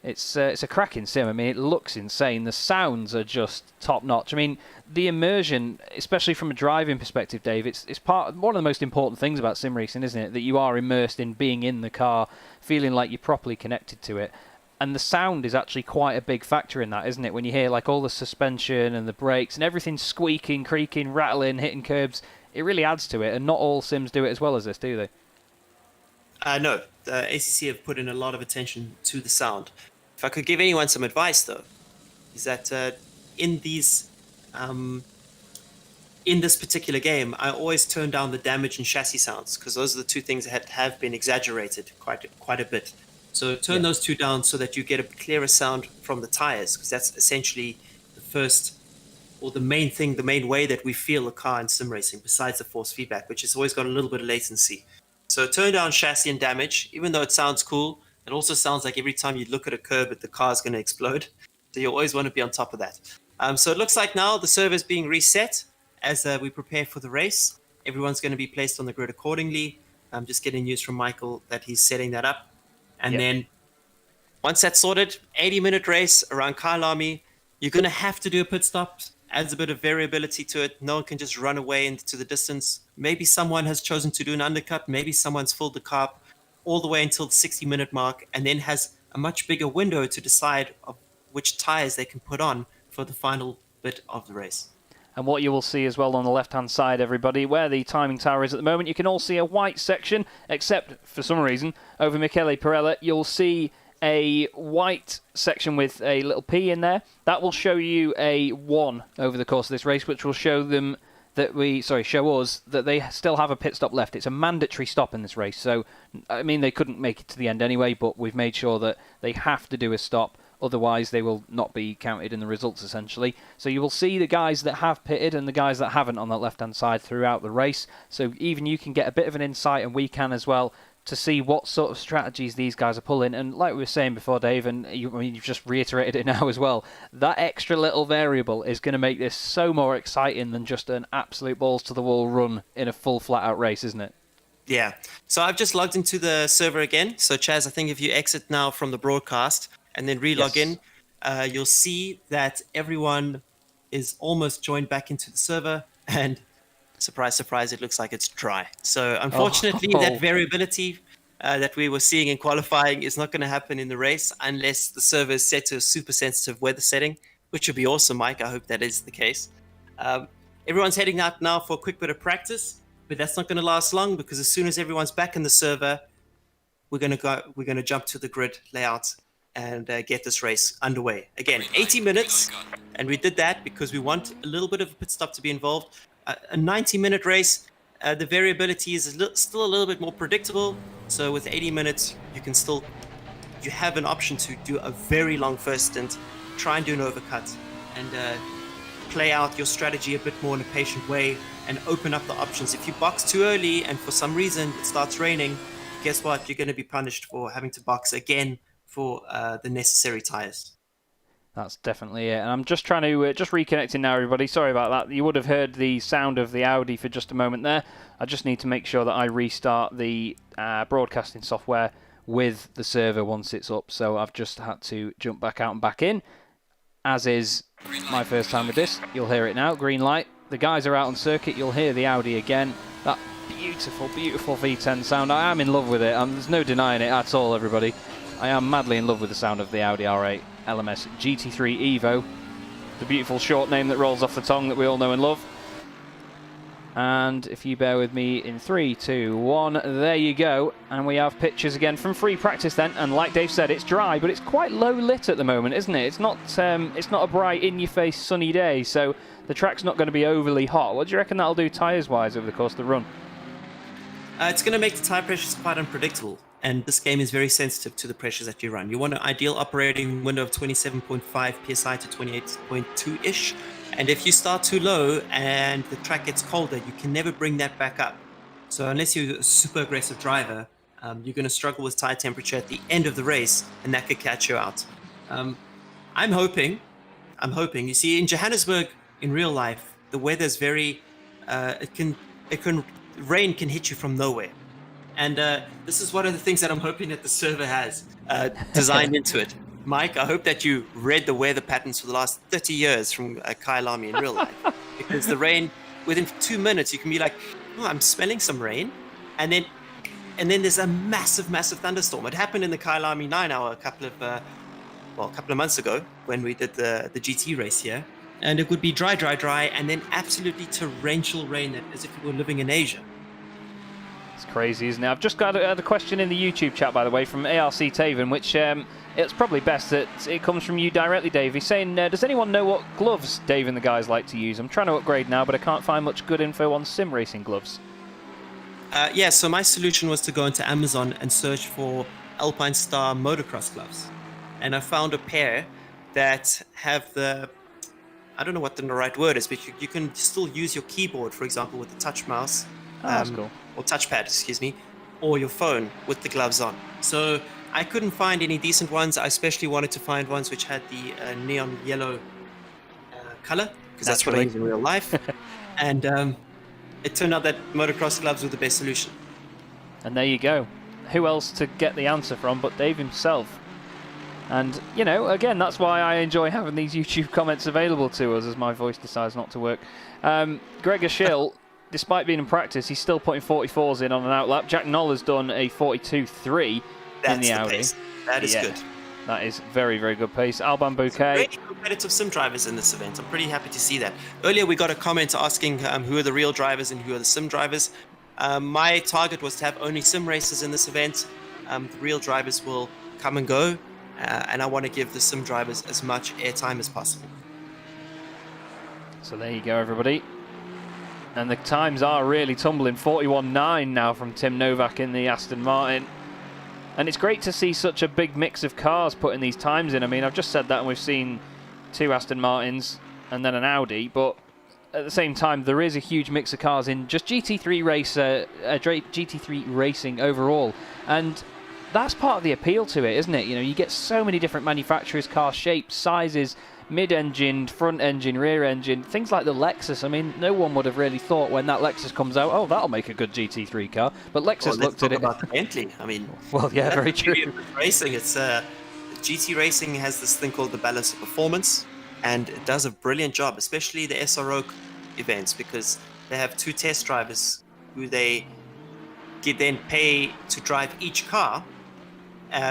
It's a cracking sim. I mean, it looks insane. The sounds are just top-notch. I mean, the immersion, especially from a driving perspective, Dave, it's one of the most important things about sim racing, isn't it? That you are immersed in being in the car, feeling like you're properly connected to it. And the sound is actually quite a big factor in that, isn't it? When you hear like all the suspension and the brakes and everything squeaking, creaking, rattling, hitting curbs, it really adds to it. And not all sims do it as well as this, do they? No, the ACC have put in a lot of attention to the sound. If I could give anyone some advice, though, is that in this particular game, I always turn down the damage and chassis sounds, because those are the two things that have been exaggerated quite a bit. So turn those two down so that you get a clearer sound from the tires, because that's essentially the first or the main thing, the main way that we feel a car in sim racing, besides the force feedback, which has always got a little bit of latency. So turn down chassis and damage, even though it sounds cool. It also sounds like every time you look at a curb, the car is going to explode. So you always want to be on top of that. So it looks like now the server is being reset as we prepare for the race. Everyone's going to be placed on the grid accordingly. I'm just getting news from Michael that he's setting that up. And then once that's sorted, 80-minute race around Kyalami. You're going to have to do a pit stop. Adds a bit of variability to it. No one can just run away into the distance. Maybe someone has chosen to do an undercut. Maybe someone's filled the car up all the way until the 60-minute mark, and then has a much bigger window to decide of which tires they can put on for the final bit of the race. And what you will see as well on the left-hand side, everybody, where the timing tower is at the moment, you can all see a white section, except for some reason, over Michele Pirella, you'll see a white section with a little P in there. That will show you a 1 over the course of this race, which will show them show us that they still have a pit stop left. It's a mandatory stop in this race. So, I mean, they couldn't make it to the end anyway, but we've made sure that they have to do a stop. Otherwise, they will not be counted in the results, essentially. So you will see the guys that have pitted and the guys that haven't on that left-hand side throughout the race. So even you can get a bit of an insight, and we can as well, to see what sort of strategies these guys are pulling. And like we were saying before, Dave, and you've just reiterated it now as well, that extra little variable is going to make this so more exciting than just an absolute balls-to-the-wall run in a full flat-out race, isn't it? Yeah. So I've just logged into the server again. So Chaz, I think if you exit now from the broadcast and then re-log in, you'll see that everyone is almost joined back into the server. And surprise, surprise, it looks like it's dry. So unfortunately, that variability that we were seeing in qualifying is not going to happen in the race unless the server is set to a super sensitive weather setting, which would be awesome, Mike. I hope that is the case. Everyone's heading out now for a quick bit of practice, but that's not going to last long because as soon as everyone's back in the server, we're going to jump to the grid layout and get this race underway. Again, 80 minutes, and we did that because we want a little bit of a pit stop to be involved. A 90-minute race, the variability is still a little bit more predictable. So with 80 minutes, you have an option to do a very long first stint, try and do an overcut, and play out your strategy a bit more in a patient way and open up the options. If you box too early and for some reason it starts raining, guess what? You're going to be punished for having to box again for the necessary tires. That's definitely it. And I'm just trying to, just reconnecting now, everybody. Sorry about that. You would have heard the sound of the Audi for just a moment there. I just need to make sure that I restart the broadcasting software with the server once it's up. So I've just had to jump back out and back in. As is my first time with this. You'll hear it now. Green light. The guys are out on circuit. You'll hear the Audi again. That beautiful, beautiful V10 sound. I am in love with it. There's no denying it at all, everybody. I am madly in love with the sound of the Audi R8 LMS GT3 Evo. The beautiful short name that rolls off the tongue that we all know and love. And if you bear with me in 3, 2, 1, there you go. And we have pictures again from free practice then. And like Dave said, it's dry, but it's quite low lit at the moment, isn't it? It's not a bright, in-your-face, sunny day, so the track's not going to be overly hot. What do you reckon that'll do tyres-wise over the course of the run? It's going to make the tyre pressures quite unpredictable. And this game is very sensitive to the pressures that you run. You want an ideal operating window of 27.5 psi to 28.2-ish. And if you start too low and the track gets colder, you can never bring that back up. So unless you're a super aggressive driver, you're going to struggle with tire temperature at the end of the race, and that could catch you out. I'm hoping. You see, in Johannesburg, in real life, the weather's very. Rain can hit you from nowhere. And this is one of the things that I'm hoping that the server has designed into it. Mike, I hope that you read the weather patterns for the last 30 years from Kyle Lamy in real life. Because the rain, within 2 minutes, you can be like, oh, I'm smelling some rain. And then there's a massive, massive thunderstorm. It happened in the Kyle Lamy 9-hour a couple of months ago when we did the GT race here. And it would be dry, and then absolutely torrential rain as if you were living in Asia. It's crazy, isn't it? I've just got a question in the YouTube chat, by the way, from ARC Taven, which it's probably best that it comes from you directly, Dave. He's saying, does anyone know what gloves Dave and the guys like to use? I'm trying to upgrade now, but I can't find much good info on sim racing gloves. So my solution was to go into Amazon and search for Alpine Star motocross gloves. And I found a pair that have I don't know what the right word is, but you can still use your keyboard, for example, with the touch mouse. That's cool. Or touchpad, excuse me, or your phone with the gloves on. So I couldn't find any decent ones. I especially wanted to find ones which had the neon yellow color, because that's what I use in real life. And it turned out that motocross gloves were the best solution. And there you go. Who else to get the answer from but Dave himself? And, again, that's why I enjoy having these YouTube comments available to us as my voice decides not to work. Gregor Schill, despite being in practice, he's still putting 44s in on an outlap. Jack Noller's done a 42.3 in the Audi. Pace. That is good. That is very, very good pace. Alban Bouquet. Very competitive sim drivers in this event. I'm pretty happy to see that. Earlier we got a comment asking who are the real drivers and who are the sim drivers. My target was to have only sim racers in this event. The real drivers will come and go. And I want to give the sim drivers as much airtime as possible. So there you go, everybody. And the times are really tumbling. 41.9 now from Tim Novak in the Aston Martin. And it's great to see such a big mix of cars putting these times in. I mean, I've just said that and we've seen 2 Aston Martins and then an Audi. But at the same time, there is a huge mix of cars in just GT3 racing overall. And that's part of the appeal to it, isn't it? You get so many different manufacturers, car shapes, sizes, mid-engine, front-engine, rear-engine, things like the Lexus. I mean, no one would have really thought when that Lexus comes out, oh, that'll make a good GT3 car. But Lexus looked at it. About the Bentley. I mean, well, yeah, very true. Racing, it's GT racing has this thing called the balance of performance, and it does a brilliant job, especially the SRO events, because they have 2 test drivers who they then pay to drive each car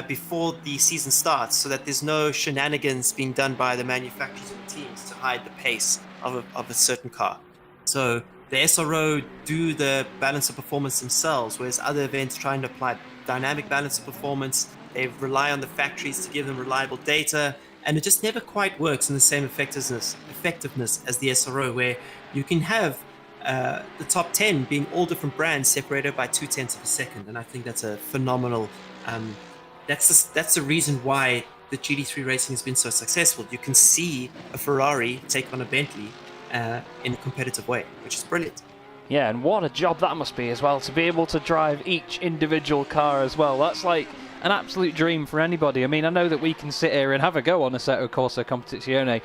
before the season starts, so that there's no shenanigans being done by the manufacturers and teams to hide the pace of a certain car. So the SRO do the balance of performance themselves, whereas other events try and apply dynamic balance of performance. They rely on the factories to give them reliable data, and it just never quite works in the same effectiveness as the SRO, where you can have the top 10 being all different brands separated by 0.2 of a second. And I think that's a phenomenal that's the reason why the GT3 racing has been so successful. You can see a Ferrari take on a Bentley in a competitive way, which is brilliant. Yeah, and what a job that must be as well, to be able to drive each individual car as well. That's like an absolute dream for anybody. I mean, I know that we can sit here and have a go on Assetto Corsa Competizione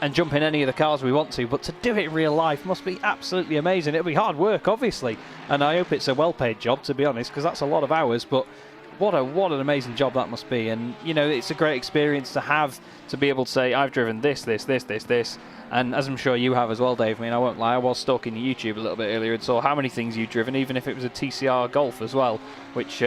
and jump in any of the cars we want to, but to do it in real life must be absolutely amazing. It'll be hard work, obviously, and I hope it's a well-paid job, to be honest, because that's a lot of hours, but what an amazing job that must be. And you know, it's a great experience to have, to be able to say, I've driven this, and as I'm sure you have as well, Dave. I mean, I won't lie, I was stalking your YouTube a little bit earlier and saw how many things you'd driven, even if it was a TCR Golf as well, which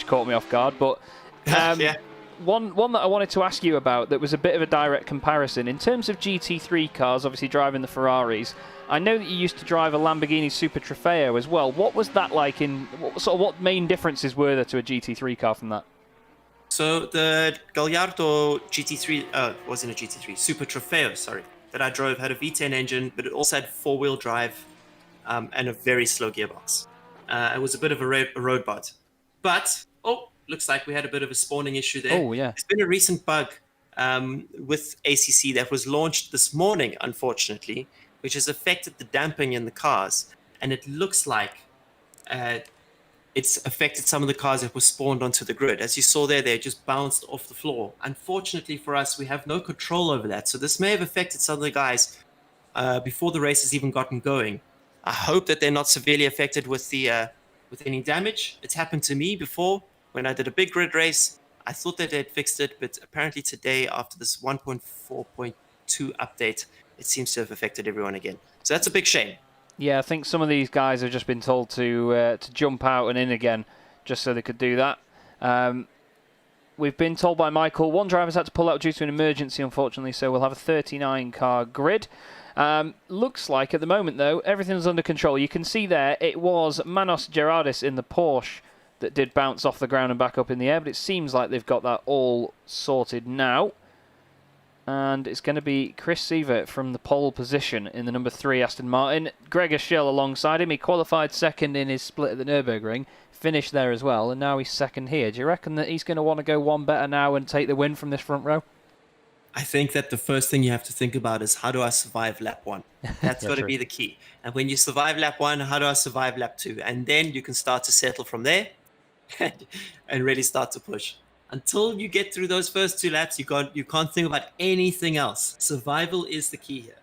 caught me off guard. But Yeah. One that I wanted to ask you about that was a bit of a direct comparison. In terms of GT3 cars, obviously driving the Ferraris, I know that you used to drive a Lamborghini Super Trofeo as well. What was that like? What main differences were there to a GT3 car from that? So the Gallardo GT3, wasn't a GT3, Super Trofeo, sorry, that I drove had a V10 engine, but it also had 4-wheel drive and a very slow gearbox. It was a bit of a road bod. But, looks like we had a bit of a spawning issue there. Oh, yeah. There's been a recent bug with ACC that was launched this morning, unfortunately, which has affected the damping in the cars. And it looks like it's affected some of the cars that were spawned onto the grid. As you saw there, they just bounced off the floor. Unfortunately for us, we have no control over that. So this may have affected some of the guys before the race has even gotten going. I hope that they're not severely affected with any damage. It's happened to me before when I did a big grid race. I thought that they'd fixed it, but apparently today, after this 1.4.2 update, it seems to have affected everyone again. So that's a big shame. Yeah, I think some of these guys have just been told to jump out and in again, just so they could do that. We've been told by Michael, one driver's had to pull out due to an emergency, unfortunately, so we'll have a 39-car grid. Looks like, at the moment, though, everything's under control. You can see there, it was Manos Gerardis in the Porsche that did bounce off the ground and back up in the air, but it seems like they've got that all sorted now. And it's going to be Chris Sievert from the pole position in the number 3 Aston Martin. Gregor Schill alongside him. He qualified second in his split at the Nürburgring, finished there as well, and now he's second here. Do you reckon that he's going to want to go one better now and take the win from this front row? I think that the first thing you have to think about is, how do I survive lap 1? That's got to be the key. And when you survive lap 1, how do I survive lap 2? And then you can start to settle from there and really start to push. Until you get through those first 2 laps, you can't think about anything else. Survival is the key here.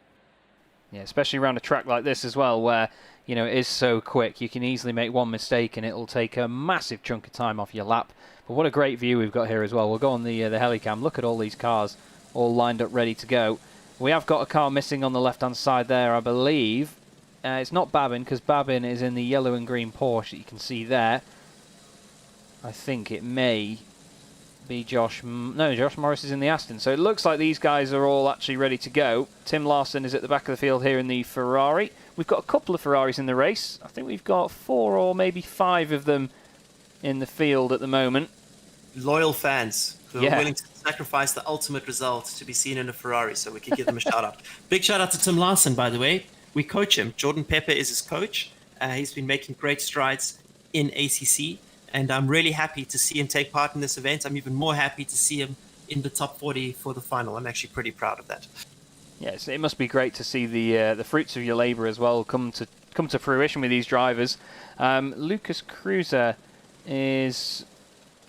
Yeah, especially around a track like this as well, where it is so quick. You can easily make one mistake and it'll take a massive chunk of time off your lap. But what a great view we've got here as well. We'll go on the helicam. Look at all these cars all lined up ready to go. We have got a car missing on the left-hand side there, I believe. It's not Babin, because Babin is in the yellow and green Porsche that you can see there. I think it may be Josh Morris is in the Aston. So it looks like these guys are all actually ready to go. Tim Larson is at the back of the field here in the Ferrari. We've got a couple of Ferraris in the race. I think we've got 4 or maybe 5 of them in the field at the moment. Loyal fans who are willing to sacrifice the ultimate result to be seen in a Ferrari, so we can give them a shout out. Big shout out to Tim Larson, by the way. We coach him. Jordan Pepper is his coach. He's been making great strides in ACC. And I'm really happy to see him take part in this event. I'm even more happy to see him in the top 40 for the final. I'm actually pretty proud of that. Yes, it must be great to see the fruits of your labour as well come to fruition with these drivers. Lucas Cruiser is...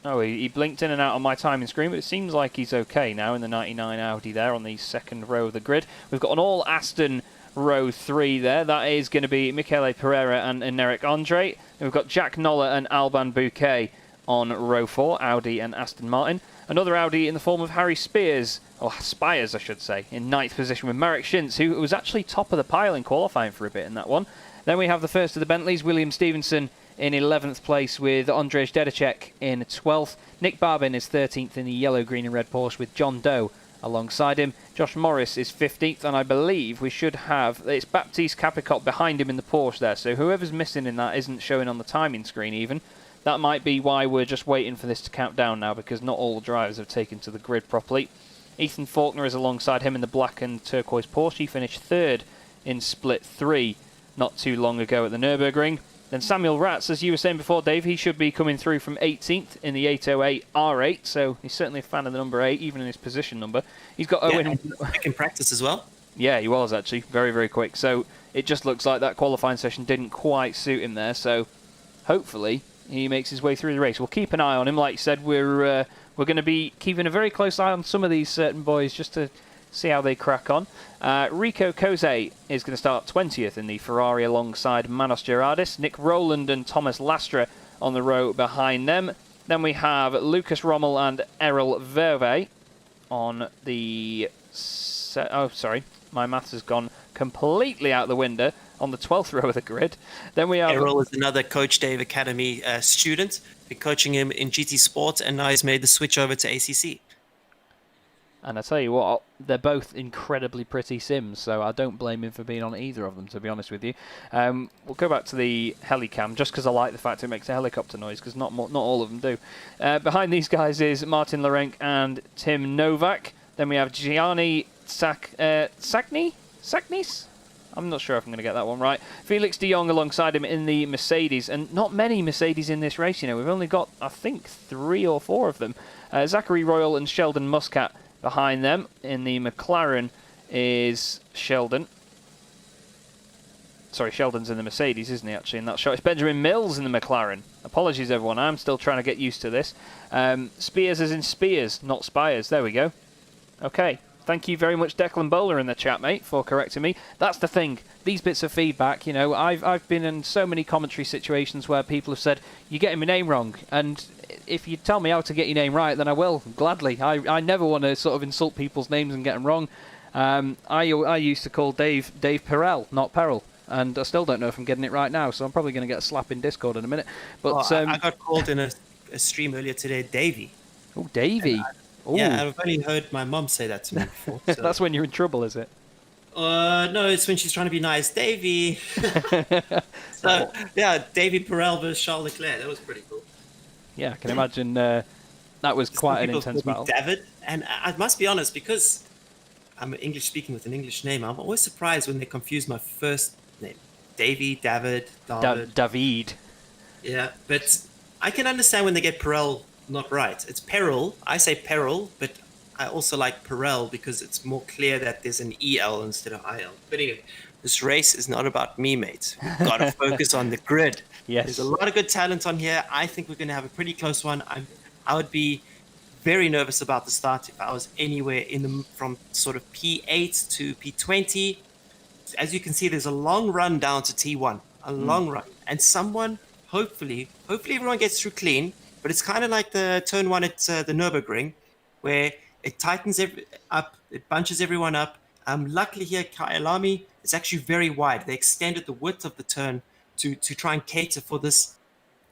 Oh, he blinked in and out on my timing screen, but it seems like he's okay now in the 99 Audi there on the second row of the grid. We've got an all Aston row 3 there. That is going to be Michele Pereira and Eric Andre. And we've got Jack Noller and Alban Bouquet on row 4, Audi and Aston Martin. Another Audi in the form of Harry Spires I should say, in 9th position with Marek Schintz, who was actually top of the pile in qualifying for a bit in that one. Then we have the first of the Bentleys, William Stevenson in 11th place with Andrzej Dedicek in 12th. Nick Barbin is 13th in the yellow, green and red Porsche with John Doe alongside him. Josh Morris is 15th, and I believe we should have, it's Baptiste Capicot behind him in the Porsche there, so whoever's missing in that isn't showing on the timing screen even. That might be why we're just waiting for this to count down now, because not all the drivers have taken to the grid properly. Ethan Faulkner is alongside him in the black and turquoise Porsche. He finished 3rd in Split 3 not too long ago at the Nürburgring. Then Samuel Ratz, as you were saying before, Dave, he should be coming through from 18th in the 808 R8, so he's certainly a fan of the number 8, even in his position number. He's got Owen... quick in practice as well. Yeah, he was actually. Very, very quick. So it just looks like that qualifying session didn't quite suit him there, so hopefully he makes his way through the race. We'll keep an eye on him. Like you said, we're going to be keeping a very close eye on some of these certain boys just to see how they crack on. Rico Cose is going to start 20th in the Ferrari alongside Manos Gerardis. Nick Rowland and Thomas Lastra on the row behind them. Then we have Lucas Rommel and Errol Verve on the... Oh, sorry. My maths has gone completely out the window on the 12th row of the grid. Then we have... Errol is another Coach Dave Academy student. Been coaching him in GT Sport, and now he's made the switch over to ACC. And I tell you what, they're both incredibly pretty sims, so I don't blame him for being on either of them, to be honest with you. We'll go back to the helicam, just because I like the fact it makes a helicopter noise, because not all of them do. Behind these guys is Martin Lorenk and Tim Novak. Then we have Gianni Saknis? I'm not sure if I'm going to get that one right. Felix de Jong alongside him in the Mercedes, and not many Mercedes in this race, you know. We've only got, I think, 3 or 4 of them. Zachary Royal and Sheldon Muscat behind them. In the McLaren is Sheldon. Sorry, Sheldon's in the Mercedes, isn't he, actually, in that shot? It's Benjamin Mills in the McLaren. Apologies, everyone. I'm still trying to get used to this. Spears is in Spears, not Spires. There we go. Okay. Thank you very much, Declan Bowler, in the chat, mate, for correcting me. That's the thing. These bits of feedback, you know, I've been in so many commentary situations where people have said, you're getting my name wrong. And if you tell me how to get your name right, then I will, gladly. I never want to sort of insult people's names and get them wrong. I used to call Dave Perel, not Peril. And I still don't know if I'm getting it right now, so I'm probably going to get a slap in Discord in a minute. But I got called in a stream earlier today, Davey. Oh, Davey. Yeah, I've only heard my mom say that to me before. So. That's when you're in trouble, is it? No, it's when she's trying to be nice. Davey. So, yeah, Davey Perel versus Charles Leclerc. That was pretty cool. Yeah, I can imagine that was quite an intense battle. David, and I must be honest, because I'm English speaking with an English name, I'm always surprised when they confuse my first name. Davey, David. David. Yeah, but I can understand when they get Perel not right. It's Peril. I say Peril, but I also like Perel because it's more clear that there's an EL instead of IL. But anyway, this race is not about me, mates. We've got to focus on the grid. Yes. There's a lot of good talent on here. I think we're going to have a pretty close one. I would be very nervous about the start if I was anywhere from sort of P8 to P20. As you can see, there's a long run down to T1. A long run. And someone, hopefully everyone gets through clean. But it's kind of like the turn 1 at the Nürburgring, where it tightens up, it bunches everyone up. Luckily here, Kyalami is actually very wide. They extended the width of the turn to try and cater for this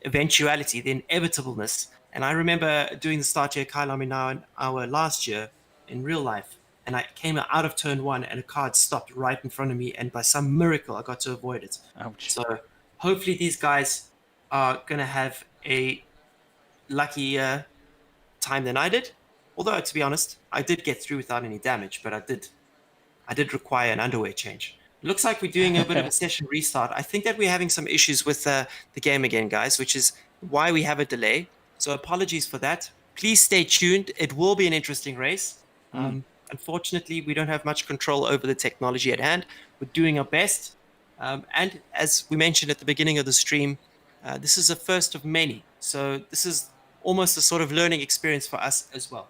eventuality, the inevitableness. And I remember doing the start here at Kyalami now in our last year in real life. And I came out of turn 1 and a car had stopped right in front of me. And by some miracle, I got to avoid it. Ouch. So hopefully these guys are going to have a luckier time than I did. Although, to be honest, I did get through without any damage, but I did require an underwear change. Looks like we're doing a bit of a session restart. I think that we're having some issues with the game again, guys, which is why we have a delay. So apologies for that. Please stay tuned. It will be an interesting race. Unfortunately, we don't have much control over the technology at hand. We're doing our best. And as we mentioned at the beginning of the stream, this is a first of many. So this is almost a sort of learning experience for us as well.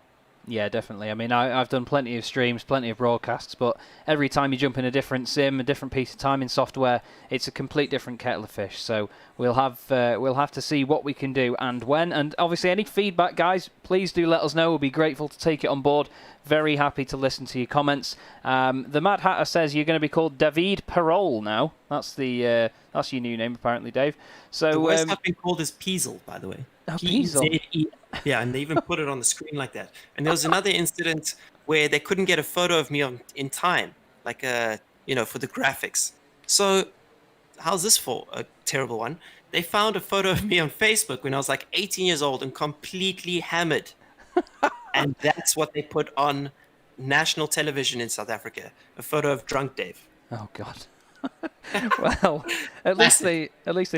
Yeah, definitely. I mean, I've done plenty of streams, plenty of broadcasts, but every time you jump in a different sim, a different piece of timing software, it's a complete different kettle of fish. So we'll have to see what we can do and when. And obviously, any feedback, guys, please do let us know. We'll be grateful to take it on board. Very happy to listen to your comments. The Mad Hatter says you're going to be called David Parole now. That's your new name, apparently, Dave. So the worst I've been called is Peasel, by the way. Oh, Peasel. Yeah, and they even put it on the screen like that. And there was another incident where they couldn't get a photo of me in time, like for the graphics. So how's this for a terrible one? They found a photo of me on Facebook when I was like 18 years old and completely hammered. And that's what they put on national television in South Africa, a photo of drunk Dave. Oh God. Well, at least they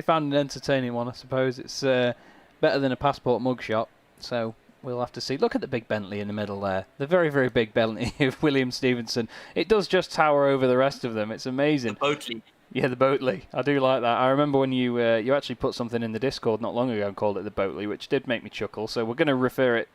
found an entertaining one, I suppose. It's better than a passport mugshot. So we'll have to see. Look at the big Bentley in the middle there. The very, very big Bentley of William Stevenson. It does just tower over the rest of them. It's amazing. The Boatley. Yeah, the Boatley. I do like that. I remember when you actually put something in the Discord not long ago and called it the Boatley, which did make me chuckle. So we're going to refer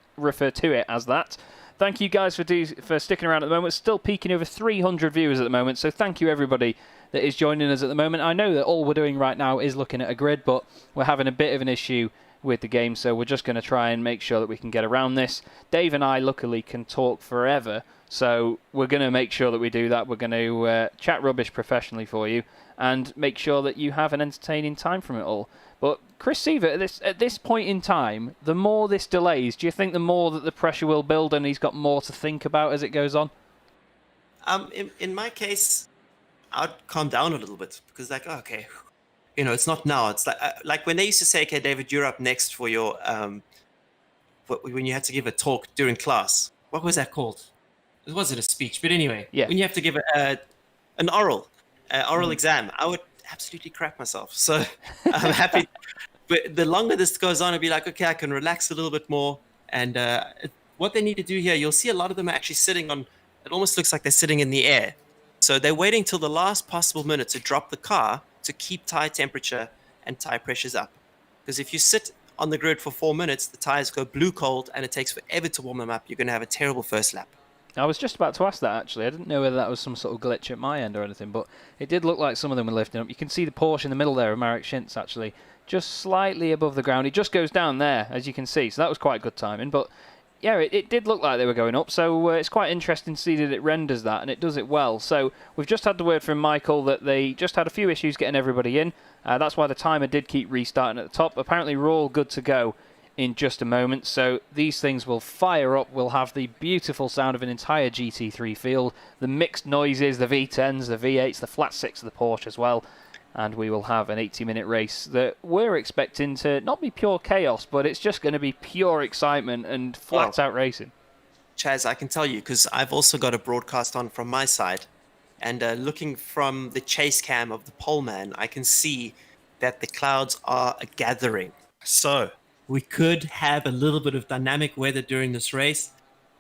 to it as that. Thank you guys for sticking around at the moment. Still peaking over 300 viewers at the moment. So thank you everybody that is joining us at the moment. I know that all we're doing right now is looking at a grid, but we're having a bit of an issue with the game, so we're just going to try and make sure that we can get around this. Dave and I luckily can talk forever, so we're going to make sure that we do that. We're going to chat rubbish professionally for you and make sure that you have an entertaining time from it all. But Chris Seaver, at this point in time, the more this delays, do you think the more that the pressure will build and he's got more to think about as it goes on? In my case, I'd calm down a little bit because okay, it's not now. It's like when they used to say, okay, David, you're up next for your when you had to give a talk during class. What was that called? It wasn't a speech, but anyway, yeah. When you have to give an oral exam, I would absolutely crap myself. So I'm happy. But the longer this goes on, I'll be like, okay, I can relax a little bit more. And what they need to do here, you'll see a lot of them are actually sitting on. It almost looks like they're sitting in the air. So they're waiting till the last possible minute to drop the car to keep tire temperature and tire pressures up. Because if you sit on the grid for 4 minutes, the tires go blue cold and it takes forever to warm them up. You're going to have a terrible first lap. I was just about to ask that, actually. I didn't know whether that was some sort of glitch at my end or anything, but it did look like some of them were lifting up. You can see the Porsche in the middle there of Marek Schintz, actually, just slightly above the ground. It just goes down there, as you can see, so that was quite good timing. But yeah, it did look like they were going up, so it's quite interesting to see that it renders that, and it does it well. So we've just had the word from Michael that they just had a few issues getting everybody in. That's why the timer did keep restarting at the top. Apparently we're all good to go in just a moment, so these things will fire up. We'll have the beautiful sound of an entire GT3 field, the mixed noises, the V10s, the V8s, the flat six of the Porsche as well, and we will have an 80-minute race that we're expecting to not be pure chaos, but it's just going to be pure excitement and flat-out racing. Chaz, I can tell you, because I've also got a broadcast on from my side, and looking from the chase cam of the pole man, I can see that the clouds are gathering. So we could have a little bit of dynamic weather during this race.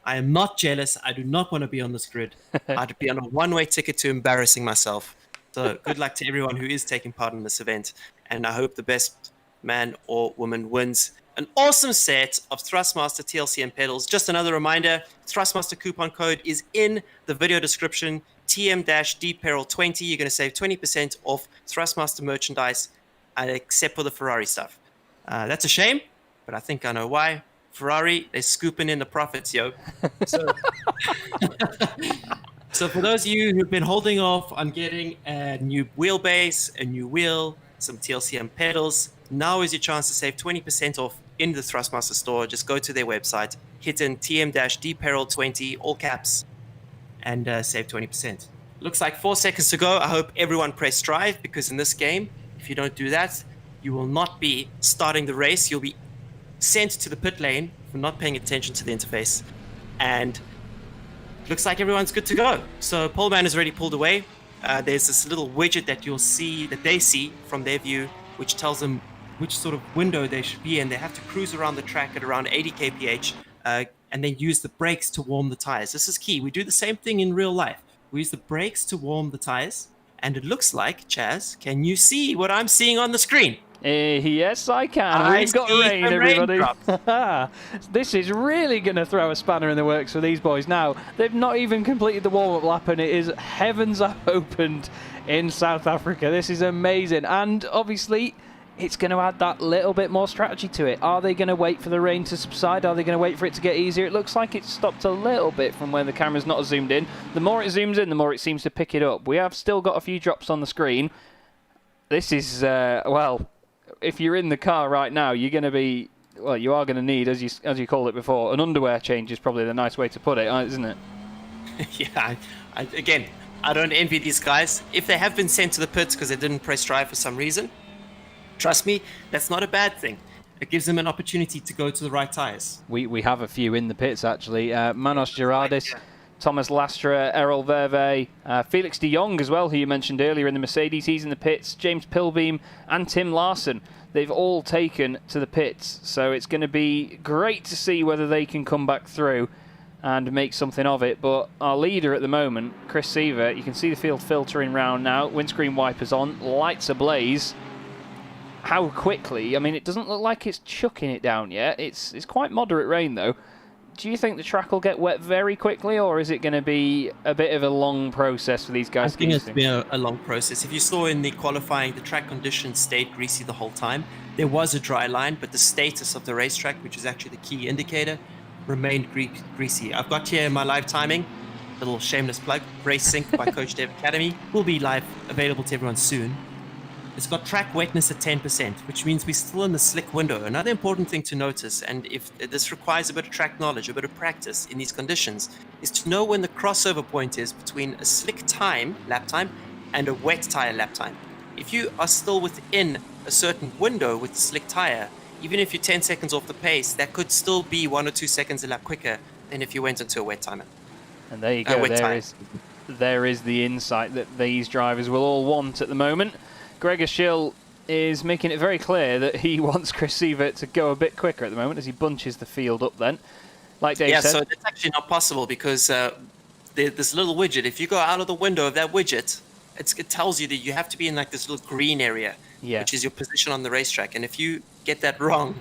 I am not jealous. I do not want to be on this grid. I'd be on a one-way ticket to embarrassing myself. So good luck to everyone who is taking part in this event. And I hope the best man or woman wins an awesome set of Thrustmaster TLCM pedals. Just another reminder, Thrustmaster coupon code is in the video description, TM-DPeril20. You're going to save 20% off Thrustmaster merchandise, except for the Ferrari stuff. That's a shame, but I think I know why. Ferrari, they're scooping in the profits, yo. So for those of you who've been holding off on getting a new wheelbase, a new wheel, some TLCM pedals, now is your chance to save 20% off in the Thrustmaster store. Just go to their website, hit in TM-DPeril20, all caps, and save 20%. Looks like 4 seconds to go. I hope everyone pressed drive, because in this game, if you don't do that, you will not be starting the race. You'll be sent to the pit lane for not paying attention to the interface. And looks like everyone's good to go. So Poleman has already pulled away. There's this little widget that you'll see, that they see from their view, which tells them which sort of window they should be in. They have to cruise around the track at around 80 kph and then use the brakes to warm the tires. This is key. We do the same thing in real life. We use the brakes to warm the tires. And it looks like, Chaz, can you see what I'm seeing on the screen? Yes, I can. I We've got see rain, some everybody. This is really going to throw a spanner in the works for these boys now. They've not even completed the warm-up lap, and it is heavens are opened in South Africa. This is amazing. And obviously, it's going to add that little bit more strategy to it. Are they going to wait for the rain to subside? Are they going to wait for it to get easier? It looks like it's stopped a little bit from where the camera's not zoomed in. The more it zooms in, the more it seems to pick it up. We have still got a few drops on the screen. This is, well, if you're in the car right now, you're going to be, well, you are going to need, as you called it before, an underwear change is probably the nice way to put it, isn't it? Yeah, again, I don't envy these guys. If they have been sent to the pits because they didn't press drive for some reason, trust me, that's not a bad thing. It gives them an opportunity to go to the right tyres. We have a few in the pits, actually. Manos Gerardis, Thomas Lastra, Errol Verve, Felix de Jong as well, who you mentioned earlier in the Mercedes. He's in the pits. James Pilbeam and Tim Larson. They've all taken to the pits. So it's going to be great to see whether they can come back through and make something of it. But our leader at the moment, Chris Seaver, you can see the field filtering round now. Windscreen wipers on, lights ablaze. How quickly? I mean, it doesn't look like it's chucking it down yet. It's quite moderate rain, though. Do you think the track will get wet very quickly, or is it going to be a bit of a long process for these guys? I think it's been a long process. If you saw in the qualifying, the track conditions stayed greasy the whole time. There was a dry line, but the status of the racetrack, which is actually the key indicator, remained greasy. I've got here my live timing, little shameless plug, Race Sync by Coach Dev Academy. Will be live, available to everyone soon. It's got track wetness at 10%, which means we're still in the slick window. Another important thing to notice, and if this requires a bit of track knowledge, a bit of practice in these conditions, is to know when the crossover point is between a slick time, lap time, and a wet tire lap time. If you are still within a certain window with the slick tire, even if you're 10 seconds off the pace, that could still be 1 or 2 seconds a lap quicker than if you went into a wet timer. And there you go. There is the insight that these drivers will all want at the moment. Gregor Schill is making it very clear that he wants Chris Seaver to go a bit quicker at the moment as he bunches the field up then. Like Dave said. Yeah, so it's actually not possible because this little widget, if you go out of the window of that widget, it tells you that you have to be in like this little green area, which is your position on the racetrack. And if you get that wrong,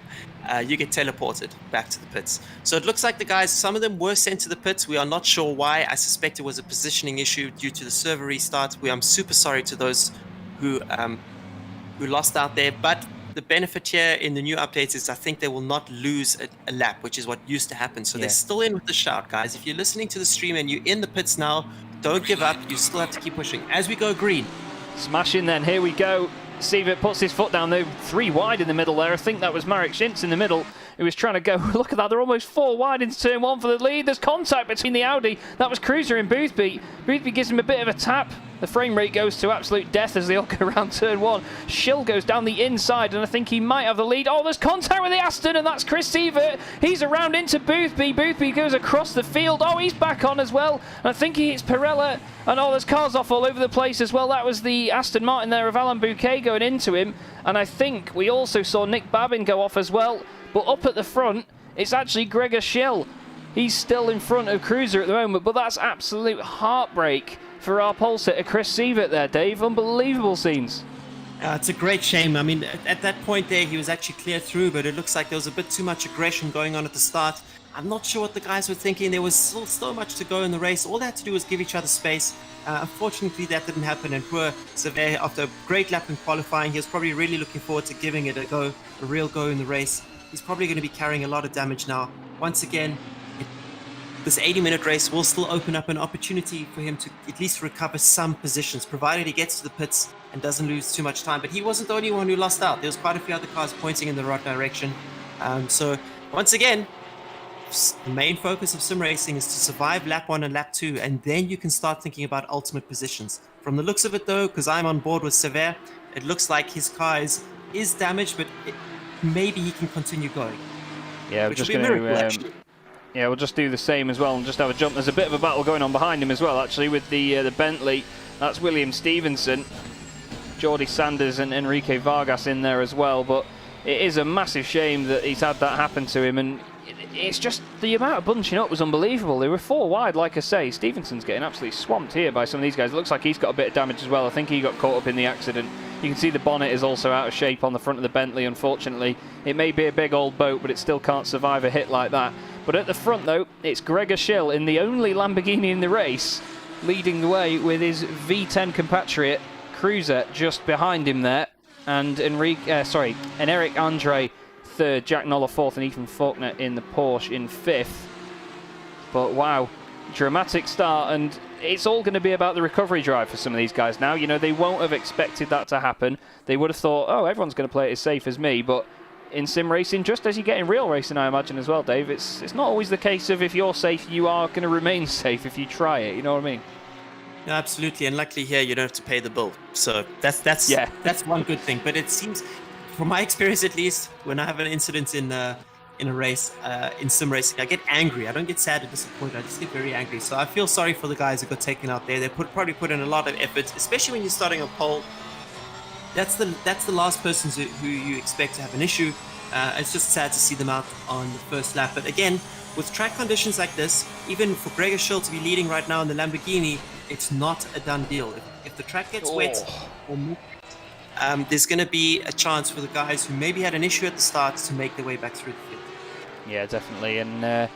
you get teleported back to the pits. So it looks like the guys, some of them were sent to the pits. We are not sure why. I suspect it was a positioning issue due to the server restart. I'm super sorry to those who lost out there, but the benefit here in the new updates is I think they will not lose a lap, which is what used to happen. So they're still in with the shout, guys. If you're listening to the stream and you're in the pits now, don't give up. You still have to keep pushing. As we go green. Smash in then. Here we go. Seaver puts his foot down. They're 3 wide in the middle there. I think that was Marek Schintz in the middle who was trying to go. Look at that. They're almost 4 wide into turn 1 for the lead. There's contact between the Audi. That was Cruiser and Boothby. Boothby gives him a bit of a tap. The frame rate goes to absolute death as they all go around turn 1. Schill goes down the inside, and I think he might have the lead. Oh, there's contact with the Aston, and that's Chris Seaver. He's around into Boothby. Boothby goes across the field. Oh, he's back on as well. And I think he hits Perella. And oh, there's cars off all over the place as well. That was the Aston Martin there of Alan Bouquet going into him. And I think we also saw Nick Babin go off as well. But up at the front, it's actually Gregor Schill. He's still in front of Cruiser at the moment, but that's absolute heartbreak for our pole sitter Chris Seaver there, Dave. Unbelievable scenes. It's a great shame. I mean, at that point there, he was actually cleared through, but it looks like there was a bit too much aggression going on at the start. I'm not sure what the guys were thinking. There was still so much to go in the race. All they had to do was give each other space. Unfortunately, that didn't happen, and poor Sever, after a great lap in qualifying, he was probably really looking forward to giving it a real go in the race. He's probably going to be carrying a lot of damage now. Once again, this 80-minute race will still open up an opportunity for him to at least recover some positions, provided he gets to the pits and doesn't lose too much time. But he wasn't the only one who lost out. There was quite a few other cars pointing in the right direction. So once again, the main focus of sim racing is to survive lap 1 and lap 2, and then you can start thinking about ultimate positions. From the looks of it, though, because I'm on board with Sever, it looks like his car is damaged, but maybe he can continue going. Yeah, we're just going to. Yeah, we'll just do the same as well and just have a jump. There's a bit of a battle going on behind him as well, actually, with the Bentley. That's William Stevenson, Jordi Sanders and Enrique Vargas in there as well. But it is a massive shame that he's had that happen to him. And it's just the amount of bunching up was unbelievable. They were 4 wide, like I say. Stevenson's getting absolutely swamped here by some of these guys. It looks like he's got a bit of damage as well. I think he got caught up in the accident. You can see the bonnet is also out of shape on the front of the Bentley, unfortunately. It may be a big old boat, but it still can't survive a hit like that. But at the front, though, it's Gregor Schill in the only Lamborghini in the race, leading the way with his V10 compatriot, Cruiser, just behind him there. And Eric Andre third, Jack Noller fourth, and Ethan Faulkner in the Porsche in fifth. But wow, dramatic start, and it's all going to be about the recovery drive for some of these guys now. You know, they won't have expected that to happen. They would have thought, oh, everyone's going to play it as safe as me. But in sim racing, just as you get in real racing, I imagine as well, Dave, it's not always the case of if you're safe, you are going to remain safe if you try it. You know what I mean? No, absolutely, and luckily here you don't have to pay the bill. So that's one good thing. But it seems, from my experience at least, when I have an incident in a race, in sim racing, I get angry. I don't get sad or disappointed. I just get very angry. So I feel sorry for the guys who got taken out there. They probably put in a lot of effort, especially when you're starting a pole. That's the last person who you expect to have an issue. It's just sad to see them out on the first lap. But again, with track conditions like this, even for Gregor Schill to be leading right now in the Lamborghini, it's not a done deal. If the track gets wet or more, there's going to be a chance for the guys who maybe had an issue at the start to make their way back through the field. Yeah, definitely, and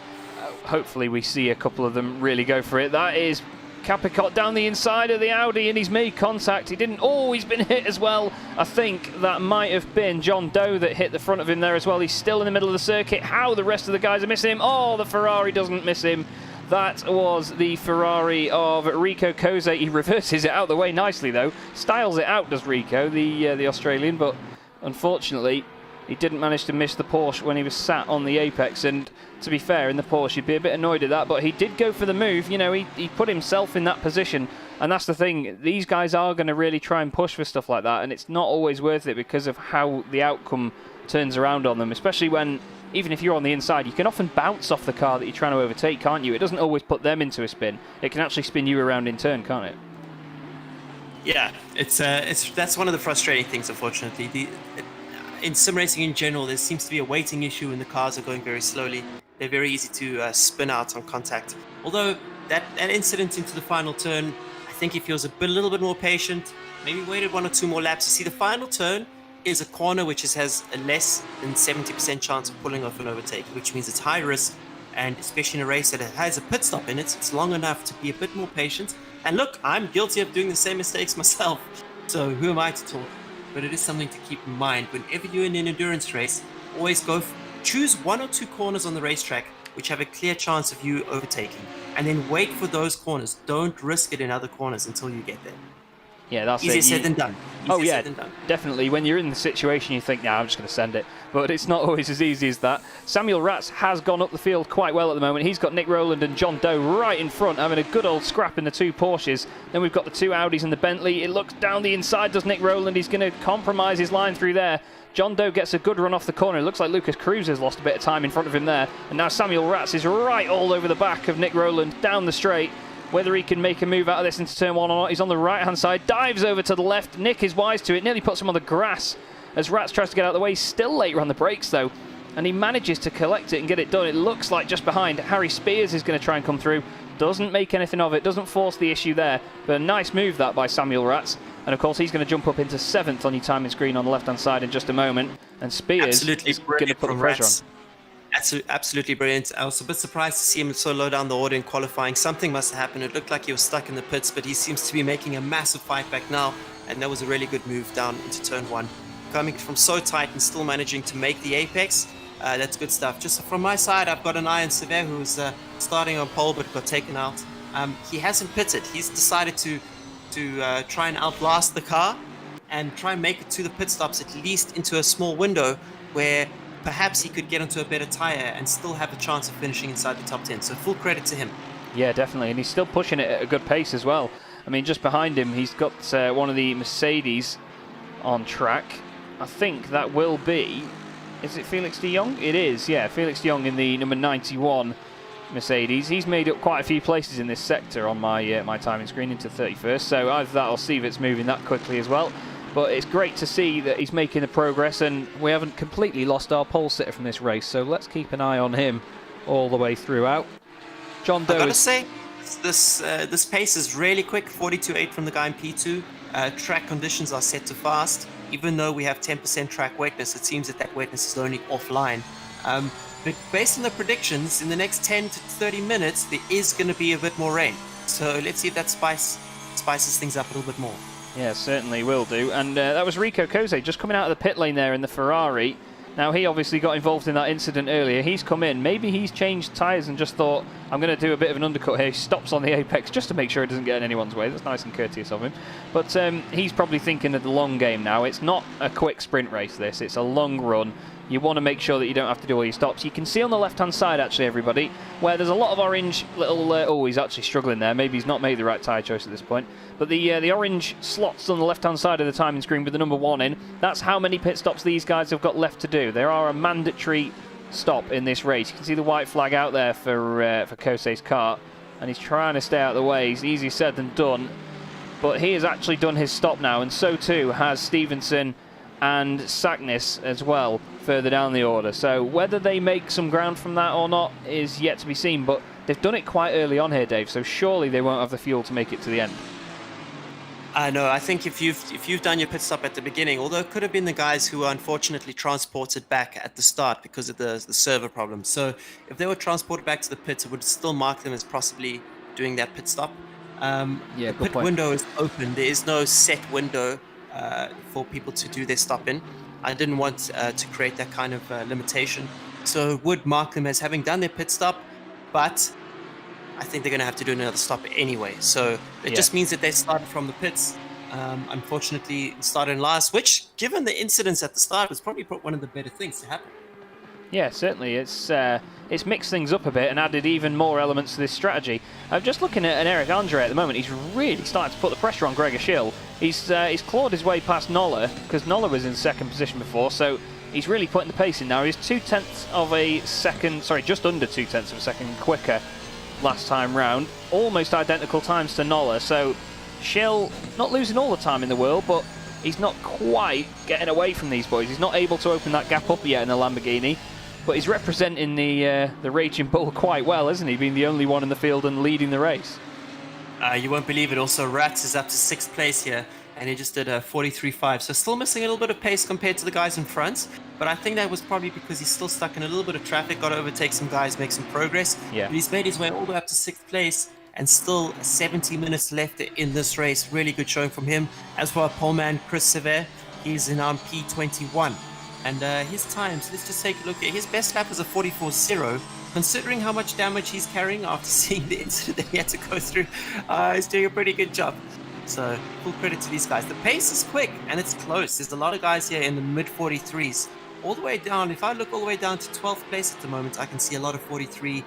hopefully we see a couple of them really go for it. That is Capicot down the inside of the Audi, and he's made contact. He didn't always been hit as well. I think that might have been John Doe that hit the front of him there as well. He's still in the middle of the circuit. How the rest of the guys are missing him. Oh, the Ferrari doesn't miss him. That was the Ferrari of Rico Cose. He reverses it out of the way nicely, though. Styles it out, does Rico, the Australian, but unfortunately, he didn't manage to miss the Porsche when he was sat on the apex. And to be fair, in the Porsche, you'd be a bit annoyed at that, but he did go for the move. You know, he put himself in that position, and that's the thing. These guys are going to really try and push for stuff like that, and it's not always worth it because of how the outcome turns around on them, especially when, even if you're on the inside, you can often bounce off the car that you're trying to overtake, can't you? It doesn't always put them into a spin. It can actually spin you around in turn, can't it? Yeah, that's one of the frustrating things, unfortunately. In sim racing in general, there seems to be a weighting issue when the cars are going very slowly. They're very easy to spin out on contact. Although that incident into the final turn, I think if he was a little bit more patient, maybe waited 1 or 2 more laps. You see, the final turn is a corner which has a less than 70% chance of pulling off an overtake, which means it's high risk, and especially in a race that has a pit stop in it, it's long enough to be a bit more patient. And look, I'm guilty of doing the same mistakes myself, so who am I to talk? But it is something to keep in mind. Whenever you're in an endurance race, always choose 1 or 2 corners on the racetrack which have a clear chance of you overtaking, and then wait for those corners. Don't risk it in other corners until you get there. Yeah, that's easier said than done. Easier said than done. Definitely. When you're in the situation, you think, nah, I'm just going to send it. But it's not always as easy as that. Samuel Ratz has gone up the field quite well at the moment. He's got Nick Rowland and John Doe right in front, having a good old scrap in the 2 Porsches. Then we've got the 2 Audis and the Bentley. It looks down the inside, does Nick Rowland. He's going to compromise his line through there. John Doe gets a good run off the corner. It looks like Lucas Cruz has lost a bit of time in front of him there. And now Samuel Ratz is right all over the back of Nick Rowland down the straight. Whether he can make a move out of this into turn 1 or not, he's on the right-hand side, dives over to the left. Nick is wise to it, nearly puts him on the grass as Ratz tries to get out of the way. He's still later on the brakes, though, and he manages to collect it and get it done. It looks like just behind, Harry Spears is going to try and come through. Doesn't make anything of it, doesn't force the issue there, but a nice move that by Samuel Ratz. And of course, he's going to jump up into 7th on your timing screen on the left-hand side in just a moment. And Spears is going to put the pressure on. Absolutely brilliant. I was a bit surprised to see him so low down the order in qualifying. Something must have happened. It looked like he was stuck in the pits, but he seems to be making a massive fight back now, and that was a really good move down into turn 1. Coming from so tight and still managing to make the apex, that's good stuff. Just from my side, I've got an eye on Sever, who's starting on pole but got taken out. He hasn't pitted. He's decided to try and outlast the car and try and make it to the pit stops, at least into a small window where perhaps he could get onto a better tyre and still have a chance of finishing inside the top 10. So full credit to him. Yeah, definitely. And he's still pushing it at a good pace as well. I mean, just behind him, he's got one of the Mercedes on track. I think that will be... Is it Felix de Jong? It is, yeah. Felix de Jong in the number 91 Mercedes. He's made up quite a few places in this sector on my timing screen into 31st. So either that or Sievert's moving that quickly as well. But it's great to see that he's making the progress, and we haven't completely lost our pole sitter from this race, so let's keep an eye on him all the way throughout. John Doe. I gotta say, this pace is really quick. 42.8 from the guy in P2. Track conditions are set to fast. Even though we have 10% track wetness, it seems that wetness is only offline. But based on the predictions, in the next 10 to 30 minutes, there is going to be a bit more rain. So let's see if that spices things up a little bit more. Yeah, certainly will do. And that was Rico Kose just coming out of the pit lane there in the Ferrari. Now, he obviously got involved in that incident earlier. He's come in. Maybe he's changed tyres and just thought, I'm going to do a bit of an undercut here. He stops on the apex just to make sure it doesn't get in anyone's way. That's nice and courteous of him. But he's probably thinking of the long game now. It's not a quick sprint race, this. It's a long run. You want to make sure that you don't have to do all your stops. You can see on the left-hand side, actually, everybody, where there's a lot of orange little... oh, he's actually struggling there. Maybe he's not made the right tyre choice at this point. But the orange slots on the left-hand side of the timing screen with the number 1 in, that's how many pit stops these guys have got left to do. There are a mandatory stop in this race. You can see the white flag out there for Kose's car, and he's trying to stay out of the way. It's easier said than done. But he has actually done his stop now, and so too has Stevenson and Saknis as well, further down the order. So whether they make some ground from that or not is yet to be seen, but they've done it quite early on here, Dave, so surely they won't have the fuel to make it to the end. I know. I think if you've done your pit stop at the beginning, although it could have been the guys who were unfortunately transported back at the start because of the server problem. So if they were transported back to the pits, it would still mark them as possibly doing that pit stop. The pit window is open. There is no set window for people to do their stop in. I didn't want to create that kind of limitation, so it would mark them as having done their pit stop, but I think they're going to have to do another stop anyway. So it just means that they started from the pits. Unfortunately, started last, which, given the incidents at the start, was probably one of the better things to happen. Yeah, certainly. It's mixed things up a bit and added even more elements to this strategy. I'm just looking at an Eric Andre at the moment. He's really starting to put the pressure on Gregor Schill. He's clawed his way past Noller, because Noller was in second position before, so he's really putting the pace in now. He's 0.2 of a second, sorry, just under 0.2 of a second quicker last time round. Almost identical times to Noller, so Schill not losing all the time in the world, but he's not quite getting away from these boys. He's not able to open that gap up yet in the Lamborghini. But he's representing the Raging Bull quite well, isn't he? Being the only one in the field and leading the race. You won't believe it. Also, Rats is up to 6th place here, and he just did a 43.5. So still missing a little bit of pace compared to the guys in front. But I think that was probably because he's still stuck in a little bit of traffic. Got to overtake some guys, make some progress. Yeah. But he's made his way all the way up to 6th place, and still 70 minutes left in this race. Really good showing from him. As for our pole man, Chris Sever, he's in P21. And his times, let's just take a look at his best lap is a 44.0. Considering how much damage he's carrying after seeing the incident that he had to go through, he's doing a pretty good job. So full credit to these guys. The pace is quick and it's close. There's a lot of guys here in the mid 43s. All the way down, if I look all the way down to 12th place at the moment, I can see a lot of 43,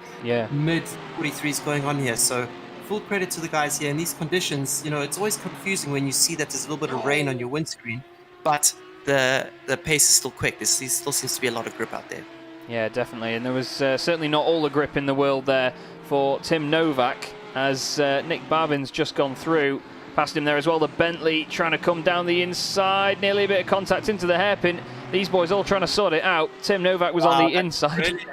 mid 43s going on here. So full credit to the guys here. In these conditions, you know, it's always confusing when you see that there's a little bit of rain on your windscreen, but the pace is still quick. There still seems to be a lot of grip out there. Yeah, definitely. And there was certainly not all the grip in the world there for Tim Novak, as Nick Babin's just gone through. Past him there as well, the Bentley trying to come down the inside. Nearly a bit of contact into the hairpin. These boys all trying to sort it out. Tim Novak was on the inside. Really...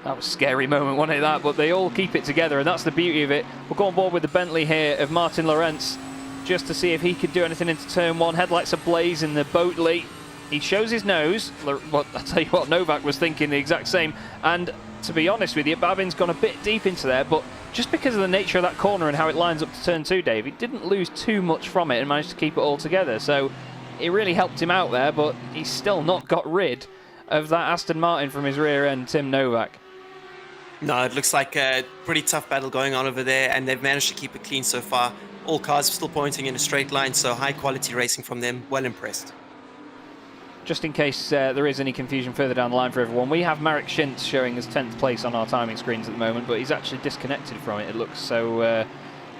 That was a scary moment, wasn't it, that? But they all keep it together, and that's the beauty of it. We'll go on board with the Bentley here of Martin Lorenz, just to see if he could do anything into turn 1. Headlights ablaze in the Boatley. He shows his nose. Well, I'll tell you what, Novak was thinking the exact same. And to be honest with you, Babin's gone a bit deep into there, but just because of the nature of that corner and how it lines up to turn 2, Dave, he didn't lose too much from it and managed to keep it all together. So it really helped him out there, but he's still not got rid of that Aston Martin from his rear end, Tim Novak. No, it looks like a pretty tough battle going on over there, and they've managed to keep it clean so far. All cars still pointing in a straight line, so high quality racing from them. Well impressed. Just in case there is any confusion further down the line for everyone, we have Marek Schintz showing as 10th place on our timing screens at the moment, but he's actually disconnected from it, it looks. So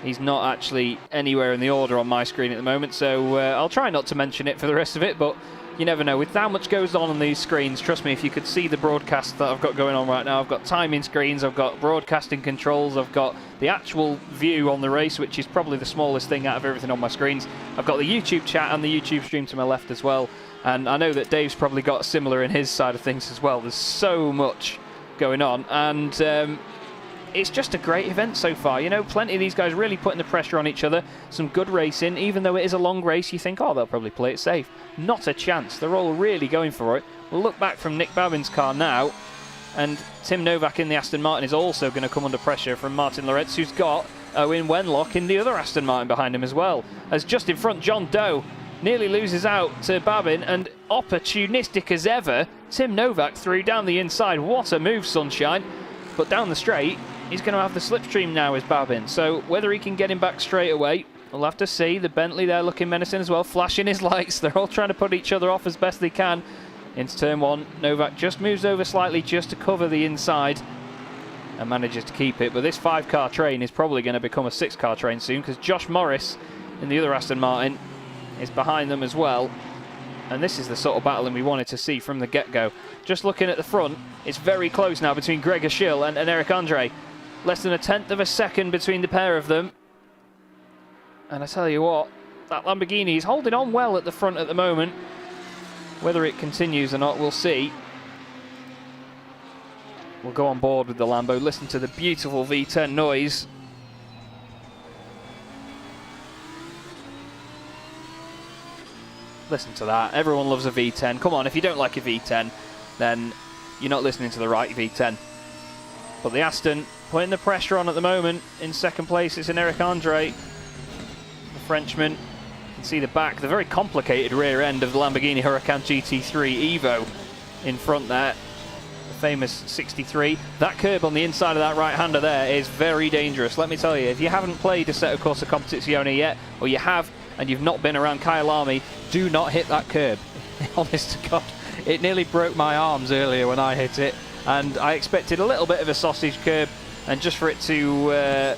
he's not actually anywhere in the order on my screen at the moment, so I'll try not to mention it for the rest of it, but you never know. With how much goes on these screens, trust me, if you could see the broadcast that I've got going on right now, I've got timing screens, I've got broadcasting controls, I've got the actual view on the race, which is probably the smallest thing out of everything on my screens. I've got the YouTube chat and the YouTube stream to my left as well. And I know that Dave's probably got similar in his side of things as well. There's so much going on, and it's just a great event so far. You know, plenty of these guys really putting the pressure on each other. Some good racing. Even though it is a long race, you think, oh, they'll probably play it safe. Not a chance. They're all really going for it. We'll look back from Nick Babin's car now, and Tim Novak in the Aston Martin is also going to come under pressure from Martin Loretz, who's got Owen Wenlock in the other Aston Martin behind him as well. As just in front, John Doe nearly loses out to Babin, and opportunistic as ever, Tim Novak threw down the inside. What a move, Sunshine. But down the straight, he's going to have the slipstream now as Babin. So whether he can get him back straight away, we'll have to see. The Bentley there looking menacing as well, flashing his lights. They're all trying to put each other off as best they can. Into turn one, Novak just moves over slightly just to cover the inside and manages to keep it. But this 5-car train is probably going to become a 6-car train soon, because Josh Morris in the other Aston Martin is behind them as well. And this is the sort of battling we wanted to see from the get-go. Just looking at the front, it's very close now between Gregor Schill and Eric Andre. Less than a tenth of a second between the pair of them. And I tell you what, that Lamborghini is holding on well at the front at the moment. Whether it continues or not, we'll see. We'll go on board with the Lambo, listen to the beautiful V10 noise. Listen to that. Everyone loves a V10. Come on, if you don't like a V10, then you're not listening to the right V10. But the Aston putting the pressure on at the moment. In second place, it's an Eric Andre, the Frenchman. You can see the back, the very complicated rear end of the Lamborghini Huracan GT3 Evo in front there. The famous 63. That curb on the inside of that right-hander there is very dangerous. Let me tell you, if you haven't played Assetto Corsa Competizione yet, or you have, and you've not been around Kyalami, do not hit that curb. Honest to God, it nearly broke my arms earlier when I hit it, and I expected a little bit of a sausage curb, and just for it to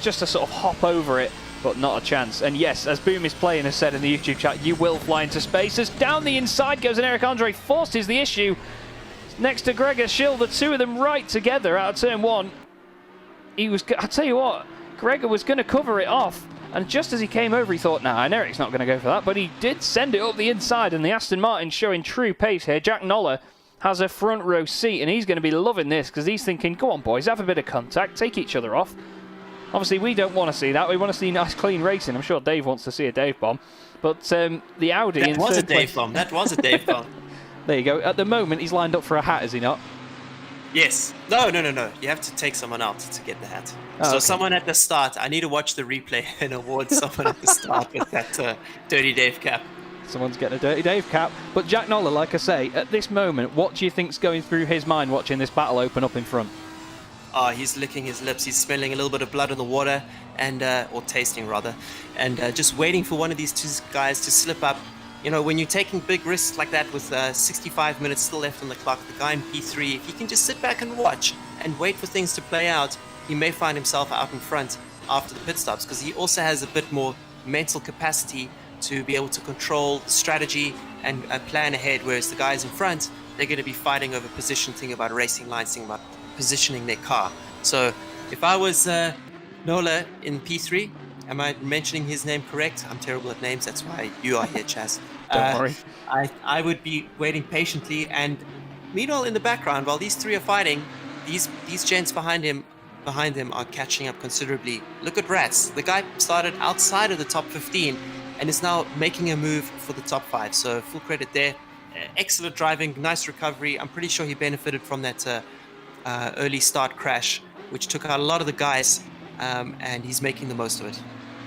just to sort of hop over it, but not a chance. And yes, as Boom is playing has said in the YouTube chat, you will fly into space. As down the inside goes, and Eric Andre forces the issue next to Gregor Schill, the two of them right together out of turn one. He was, I tell you what, Gregor was going to cover it off. And just as he came over, he thought, nah, and Eric's not going to go for that. But he did send it up the inside, and the Aston Martin showing true pace here. Jack Noller has a front row seat, and he's going to be loving this, because he's thinking, go on, boys, have a bit of contact, take each other off. Obviously, we don't want to see that. We want to see nice, clean racing. I'm sure Dave wants to see a Dave bomb. But the Audi in third place... That was a Dave bomb. That was a Dave bomb. There you go. At the moment, he's lined up for a hat, is he not? Yes. No. You have to take someone out to get the hat. Oh, so okay. Someone at the start. I need to watch the replay and award someone at the start with that Dirty Dave cap. Someone's getting a Dirty Dave cap. But Jack Noller, like I say, at this moment, what do you think's going through his mind watching this battle open up in front? Oh, he's licking his lips. He's smelling a little bit of blood in the water, and or tasting rather, and just waiting for one of these two guys to slip up. You know, when you're taking big risks like that with 65 minutes still left on the clock, the guy in P3, if he can just sit back and watch and wait for things to play out, he may find himself out in front after the pit stops, because he also has a bit more mental capacity to be able to control the strategy and plan ahead, whereas the guys in front, they're going to be fighting over position, thinking about racing lines, thinking about positioning their car. So if I was Nola in P3, am I mentioning his name correct? I'm terrible at names, that's why you are here, Chaz. Don't worry. I would be waiting patiently, and meanwhile in the background, while these three are fighting, these gents behind him are catching up considerably. Look at Rats. The guy started outside of the top 15 and is now making a move for the top 5. So full credit there. Excellent driving, nice recovery. I'm pretty sure he benefited from that early start crash, which took out a lot of the guys, and he's making the most of it.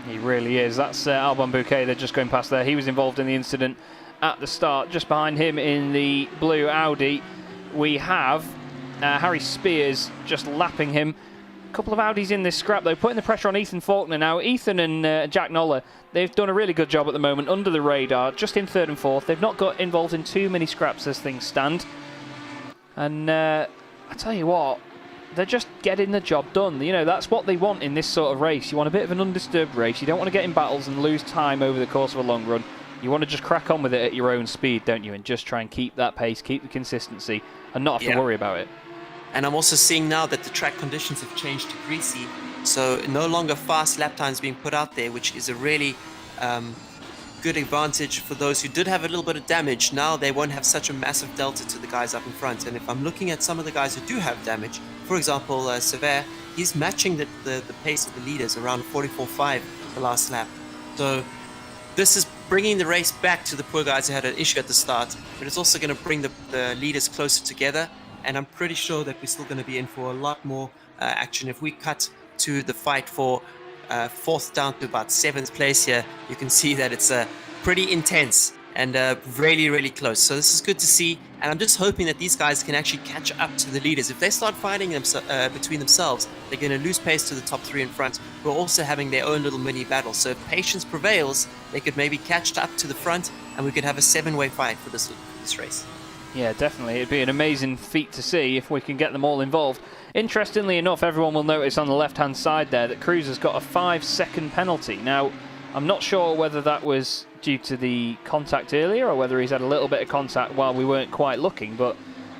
He really is. That's Alban Bouquet. They're just going past there. He was involved in the incident at the start. Just behind him in the blue Audi, we have Harry Spears just lapping him. A couple of Audis in this scrap, though, putting the pressure on Ethan Faulkner now. Ethan and Jack Noller, they've done a really good job at the moment, under the radar, just in third and fourth. They've not got involved in too many scraps as things stand. And I tell you what, they're just getting the job done. You know, that's what they want in this sort of race. You want a bit of an undisturbed race. You don't want to get in battles and lose time over the course of a long run. You want to just crack on with it at your own speed, don't you? And just try and keep that pace, keep the consistency, and not have to worry about it. And I'm also seeing now that the track conditions have changed to greasy, so no longer fast lap times being put out there, which is a really good advantage for those who did have a little bit of damage. Now they won't have such a massive delta to the guys up in front. And if I'm looking at some of the guys who do have damage, for example, Sever, he's matching the pace of the leaders around 44.5 the last lap. So this is bringing the race back to the poor guys who had an issue at the start, but it's also going to bring the leaders closer together. And I'm pretty sure that we're still going to be in for a lot more action. If we cut to the fight for 4th down to about 7th place here, you can see that it's pretty intense and really, really close. So this is good to see. And I'm just hoping that these guys can actually catch up to the leaders. If they start fighting between themselves, they're going to lose pace to the top 3 in front, who are also having their own little mini battle. So if patience prevails, they could maybe catch up to the front, and we could have a 7-way fight for this race. Yeah, definitely. It'd be an amazing feat to see if we can get them all involved. Interestingly enough, everyone will notice on the left-hand side there that Cruz has got a 5-second penalty. Now, I'm not sure whether that was due to the contact earlier or whether he's had a little bit of contact while we weren't quite looking, but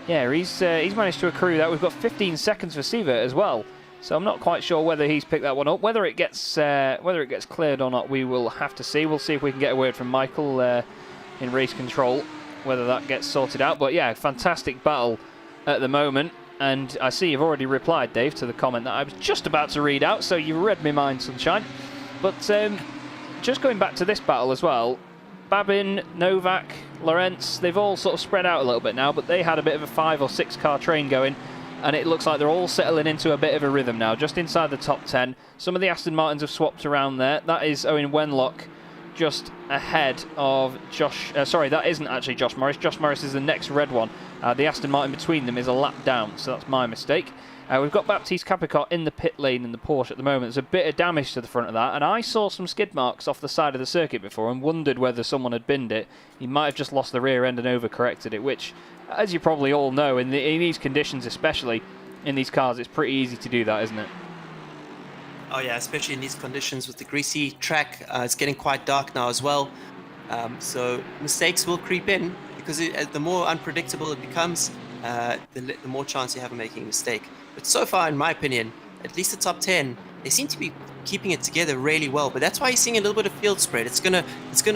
yeah, he's managed to accrue that. We've got 15 seconds for Sievert as well, so I'm not quite sure whether he's picked that one up. Whether it gets cleared or not, we will have to see. We'll see if we can get a word from Michael in race control, whether that gets sorted out. But yeah, fantastic battle at the moment. And I see you've already replied, Dave, to the comment that I was just about to read out, so you read me mind, sunshine. But just going back to this battle as well, Babin, Novak, Lorenz, they've all sort of spread out a little bit now, but they had a bit of a 5 or 6 car train going, and it looks like they're all settling into a bit of a rhythm now, just inside the top 10. Some of the Aston Martins have swapped around there. That is Owen Wenlock just ahead of Josh. Sorry, that isn't actually Josh Morris. Josh Morris is the next red one. The Aston Martin between them is a lap down, so that's my mistake. We've got Baptiste Capricot in the pit lane in the Porsche at the moment. There's a bit of damage to the front of that, and I saw some skid marks off the side of the circuit before and wondered whether someone had binned it. He might have just lost the rear end and overcorrected it, which, as you probably all know, in these conditions, especially in these cars, it's pretty easy to do that, isn't it? Oh yeah, especially in these conditions with the greasy track. It's getting quite dark now as well. So mistakes will creep in, because the more unpredictable it becomes, the more chance you have of making a mistake. But so far, in my opinion, at least the top 10, they seem to be keeping it together really well. But that's why you're seeing a little bit of field spread. It's gonna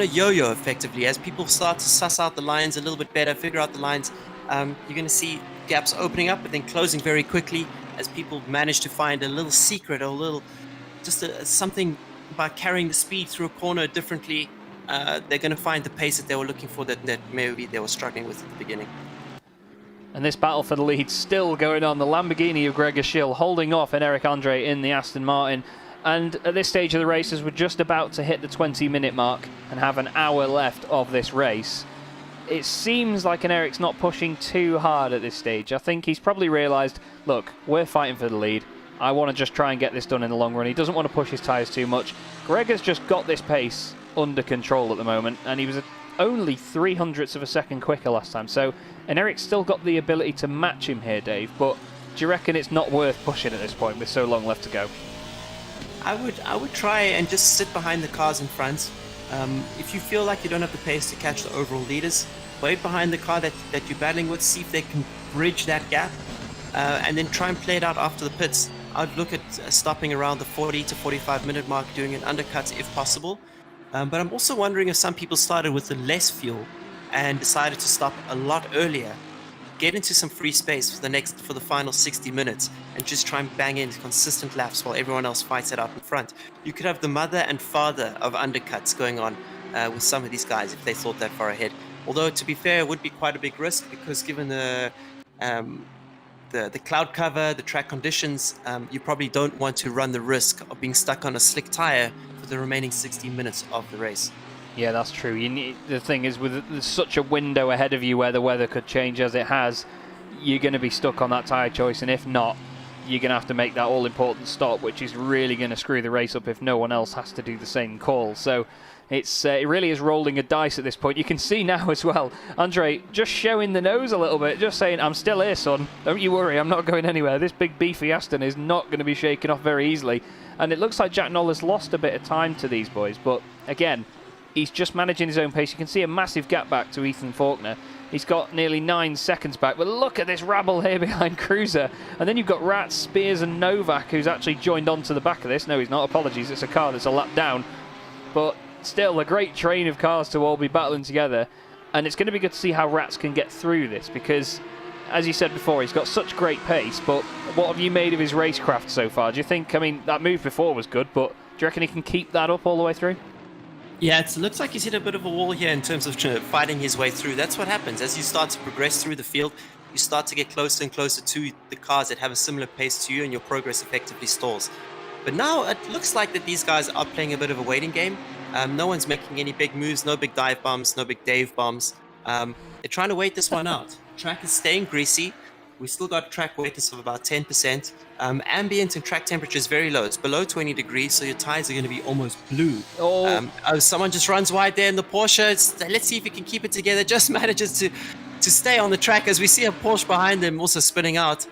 yo-yo effectively as people start to suss out the lines a little bit better, figure out the lines. You're going to see gaps opening up but then closing very quickly as people manage to find a little secret or a little something by carrying the speed through a corner differently. They're going to find the pace that they were looking for that maybe they were struggling with at the beginning. And this battle for the lead still going on. The Lamborghini of Gregor Schill holding off and Eric Andre in the Aston Martin. And at this stage of the race, as we're just about to hit the 20-minute mark and have an hour left of this race, it seems like Eric's not pushing too hard at this stage. I think he's probably realised, look, we're fighting for the lead. I want to just try and get this done in the long run. He doesn't want to push his tyres too much. Gregor's just got this pace under control at the moment, and he was only 0.03 of a second quicker last time. So, and Eric's still got the ability to match him here, Dave, but do you reckon it's not worth pushing at this point with so long left to go? I would try and just sit behind the cars in front. If you feel like you don't have the pace to catch the overall leaders, wait behind the car that you're battling with, see if they can bridge that gap, and then try and play it out after the pits. I'd look at stopping around the 40 to 45 minute mark, doing an undercut if possible. But I'm also wondering if some people started with the less fuel and decided to stop a lot earlier, get into some free space for the final 60 minutes and just try and bang in consistent laps while everyone else fights it out in front. You could have the mother and father of undercuts going on with some of these guys if they thought that far ahead. Although, to be fair, it would be quite a big risk because given the cloud cover, the track conditions, you probably don't want to run the risk of being stuck on a slick tire for the remaining 60 minutes of the race. Yeah, that's true. The thing is, with such a window ahead of you where the weather could change as it has, you're going to be stuck on that tyre choice, and if not, you're going to have to make that all-important stop, which is really going to screw the race up if no one else has to do the same call. So it really is rolling a dice at this point. You can see now as well, Andre just showing the nose a little bit, just saying, I'm still here, son. Don't you worry, I'm not going anywhere. This big beefy Aston is not going to be shaken off very easily. And it looks like Jack Noller's lost a bit of time to these boys, but again, he's just managing his own pace. You can see a massive gap back to Ethan Faulkner. He's got nearly 9 seconds back, but look at this rabble here behind Cruiser. And then you've got Rats, Spears and Novak, who's actually joined onto the back of this. No, he's not, apologies, it's a car that's a lap down. But still, a great train of cars to all be battling together. And it's going to be good to see how Rats can get through this, because, as you said before, he's got such great pace, but what have you made of his racecraft so far? Do you think, I mean, that move before was good, but do you reckon he can keep that up all the way through? Yeah, it looks like he's hit a bit of a wall here in terms of fighting his way through. That's what happens. As you start to progress through the field, you start to get closer and closer to the cars that have a similar pace to you, and your progress effectively stalls. But now it looks like that these guys are playing a bit of a waiting game. No one's making any big moves, no big dive bombs, no big Dave bombs. They're trying to wait this one out. Track is staying greasy. We still got track weightness of about 10%. Ambient and track temperature is very low. It's below 20 degrees, so your tires are going to be almost blue. Someone just runs wide there in the Porsche. Let's see if he can keep it together. Just manages to stay on the track, as we see a Porsche behind him also spinning out.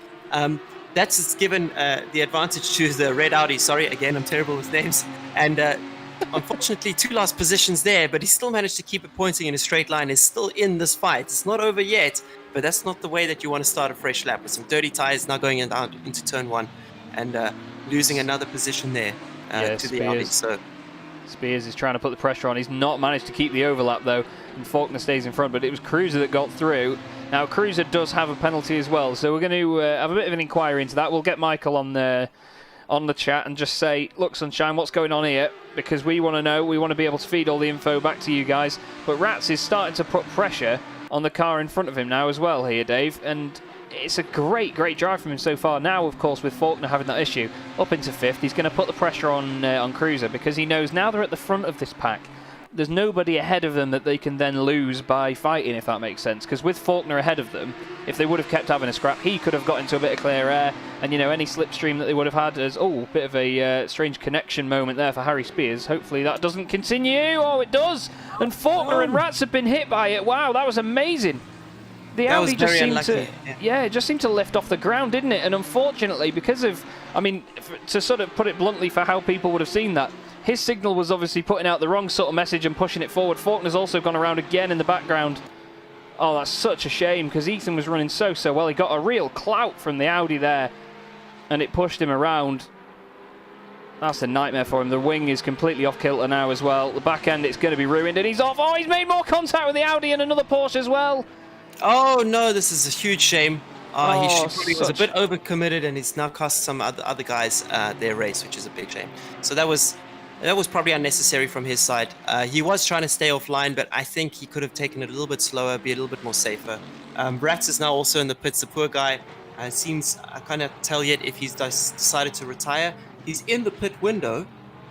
That's given the advantage to the red Audi. Sorry, again, I'm terrible with names. And unfortunately, 2 lost positions there, but he still managed to keep it pointing in a straight line. He's still in this fight. It's not over yet, but that's not the way that you want to start a fresh lap, with some dirty tires now going down into turn 1 and losing another position there to the Audi. So Spears is trying to put the pressure on. He's not managed to keep the overlap, though, and Faulkner stays in front, but it was Cruiser that got through. Now, Cruiser does have a penalty as well, so we're going to have a bit of an inquiry into that. We'll get Michael on the chat and just say, look, Sunshine, what's going on here? Because we want to know, we want to be able to feed all the info back to you guys. But Rats is starting to put pressure on the car in front of him now as well here, Dave. And it's a great drive from him so far. Now, of course, with Faulkner having that issue, up into 5th, he's going to put the pressure on Cruiser, because he knows now they're at the front of this pack. There's nobody ahead of them that they can then lose by fighting, if that makes sense. Because with Faulkner ahead of them, if they would have kept having a scrap, he could have got into a bit of clear air. And, you know, any slipstream that they would have had as, bit of a strange connection moment there for Harry Spears. Hopefully that doesn't continue. Oh, it does. And Faulkner and Rats have been hit by it. Wow, that was amazing. The Audi just seemed to, it just seemed to lift off the ground, didn't it? And unfortunately, because of, I mean, to sort of put it bluntly for how people would have seen that, his signal was obviously putting out the wrong sort of message and pushing it forward. Faulkner's also gone around again in the background. Oh, that's such a shame, because Ethan was running so well. He got a real clout from the Audi there, and it pushed him around. That's a nightmare for him. The wing is completely off kilter now as well. The back end, it's going to be ruined, and he's off. Oh, he's made more contact with the Audi and another Porsche as well. Oh, no, this is a huge shame. He was a bit overcommitted, and he's now cost some other guys their race, which is a big shame. So that was probably unnecessary from his side. He was trying to stay offline, but I think he could have taken it a little bit slower, be a little bit more safer. Rats is now also in the pits. The poor guy seems, I can't tell yet if he's decided to retire. He's in the pit window,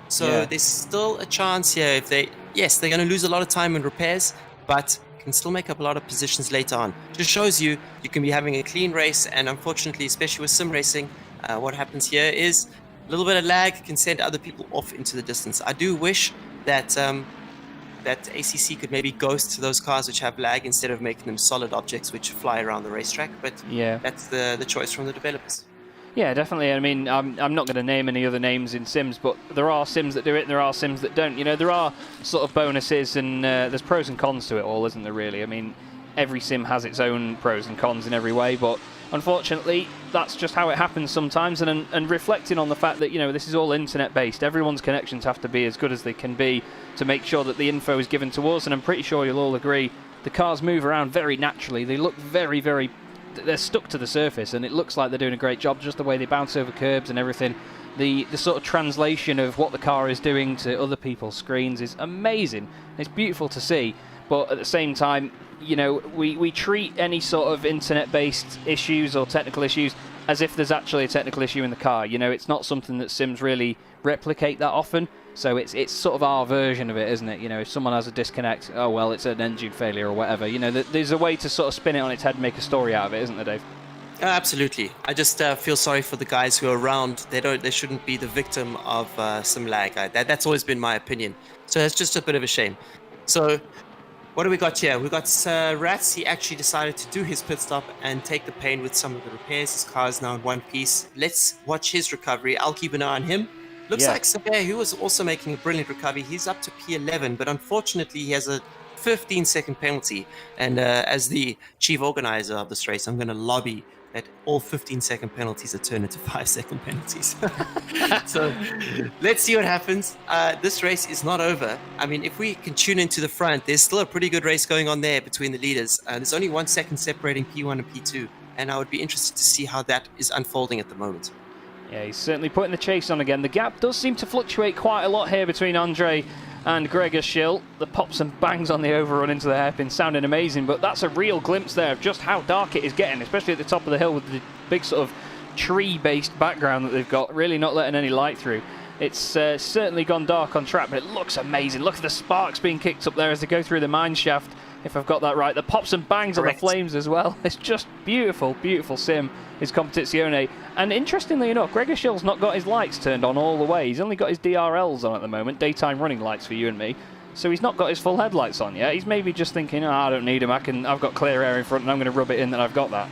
so there's still a chance here. They're going to lose a lot of time in repairs, but can still make up a lot of positions later on. Just shows you can be having a clean race, and unfortunately, especially with sim racing, what happens here is a little bit of lag can send other people off into the distance. I do wish that that ACC could maybe ghost those cars which have lag instead of making them solid objects which fly around the racetrack, but that's the choice from the developers. Yeah, definitely. I mean, I'm not going to name any other names in sims, but there are sims that do it and there are sims that don't. You know, there are sort of bonuses and there's pros and cons to it all, isn't there, really? I mean, every sim has its own pros and cons in every way, but unfortunately, that's just how it happens sometimes. And reflecting on the fact that, you know, this is all internet-based, everyone's connections have to be as good as they can be to make sure that the info is given to us, and I'm pretty sure you'll all agree, the cars move around very naturally. They look very, very... They're stuck to the surface, and it looks like they're doing a great job, just the way they bounce over curbs and everything. The sort of translation of what the car is doing to other people's screens is amazing. It's beautiful to see, but at the same time, you know, we treat any sort of internet-based issues or technical issues as if there's actually a technical issue in the car. You know, it's not something that sims really replicate that often, so it's sort of our version of it, isn't it? You know, if someone has a disconnect, oh well, it's an engine failure or whatever. You know, there's a way to sort of spin it on its head and make a story out of it, isn't there, Dave? Absolutely. I just feel sorry for the guys who are around. They shouldn't be the victim of some lag. That's always been my opinion. So it's just a bit of a shame. So what do we got here? We got Rats. He actually decided to do his pit stop and take the pain with some of the repairs. His car is now in one piece. Let's watch his recovery. I'll keep an eye on him. Looks like Sabir, who was also making a brilliant recovery, he's up to P11, but unfortunately he has a 15-second penalty. And as the chief organizer of this race, I'm going to lobby that all 15-second penalties are turned into 5-second penalties. So let's see what happens. This race is not over. I mean, if we can tune into the front, there's still a pretty good race going on there between the leaders. There's only 1 second separating P1 and P2, and I would be interested to see how that is unfolding at the moment. Yeah, he's certainly putting the chase on again. The gap does seem to fluctuate quite a lot here between Andre and Gregor Schill. The pops and bangs on the overrun into the hairpin sounding amazing, but that's a real glimpse there of just how dark it is getting, especially at the top of the hill with the big sort of tree-based background that they've got, really not letting any light through. It's certainly gone dark on track, but it looks amazing. Look at the sparks being kicked up there as they go through the mine shaft, if I've got that right. The pops and bangs on the flames as well. It's just beautiful, beautiful sim, is Competizione. And interestingly enough, Gregor Schill's not got his lights turned on all the way. He's only got his DRLs on at the moment, daytime running lights for you and me. So he's not got his full headlights on yet. He's maybe just thinking, oh, I don't need them. I've got clear air in front and I'm going to rub it in that I've got that.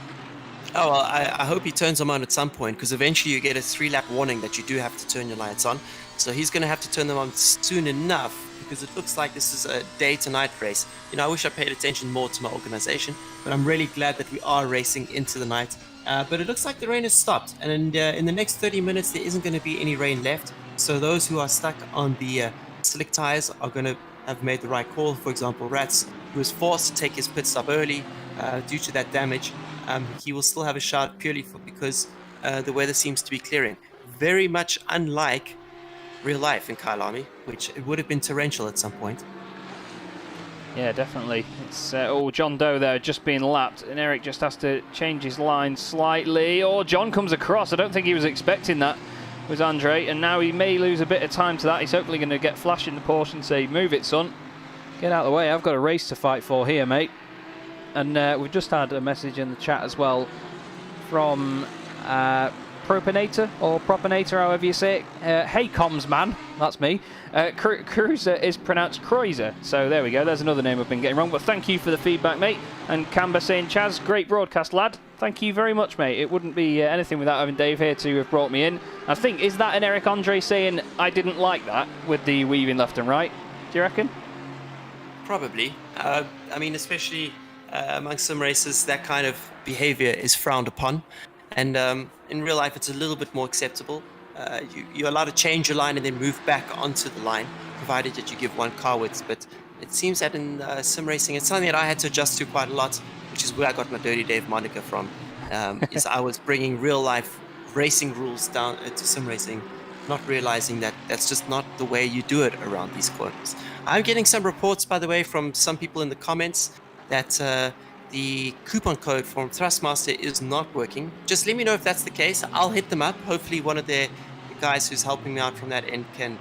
Oh, well, I hope he turns them on at some point, because eventually you get a 3-lap warning that you do have to turn your lights on. So he's going to have to turn them on soon enough, because it looks like this is a day-to-night race. You know, I wish I paid attention more to my organization, but I'm really glad that we are racing into the night. But it looks like the rain has stopped, and in the next 30 minutes there isn't going to be any rain left. So those who are stuck on the slick tires are going to have made the right call. For example, Rats, who was forced to take his pit stop early due to that damage, he will still have a shot purely because the weather seems to be clearing. Very much unlike real life in Kyalami, which it would have been torrential at some point. Yeah, definitely. It's John Doe there just being lapped, and Eric just has to change his line slightly. John comes across. I don't think he was expecting that. It was Andre, and now he may lose a bit of time to that. He's hopefully going to get Flash in the Porsche and say, "Move it, son. Get out of the way. I've got a race to fight for here, mate." And we've just had a message in the chat as well from Propinator, or Propinator, however you say it. Hey, comms man, that's me. Cruiser is pronounced Kreuzer, so there we go. There's another name I've been getting wrong, but thank you for the feedback, mate. And Camber saying, Chaz, great broadcast, lad. Thank you very much, mate. It wouldn't be anything without having Dave here to have brought me in. I think, is that an Eric Andre saying, I didn't like that, with the weaving left and right? Do you reckon? Probably. I mean, especially among some races, that kind of behavior is frowned upon. And in real life, it's a little bit more acceptable. You're allowed to change your line and then move back onto the line, provided that you give one car width. But it seems that in sim racing, it's something that I had to adjust to quite a lot, which is where I got my Dirty Dave moniker from. Is I was bringing real life racing rules down to sim racing, not realizing that that's just not the way you do it around these corners. I'm getting some reports, by the way, from some people in the comments that the coupon code from Thrustmaster is not working. Just let me know if that's the case. I'll hit them up. Hopefully one of the guys who's helping me out from that end can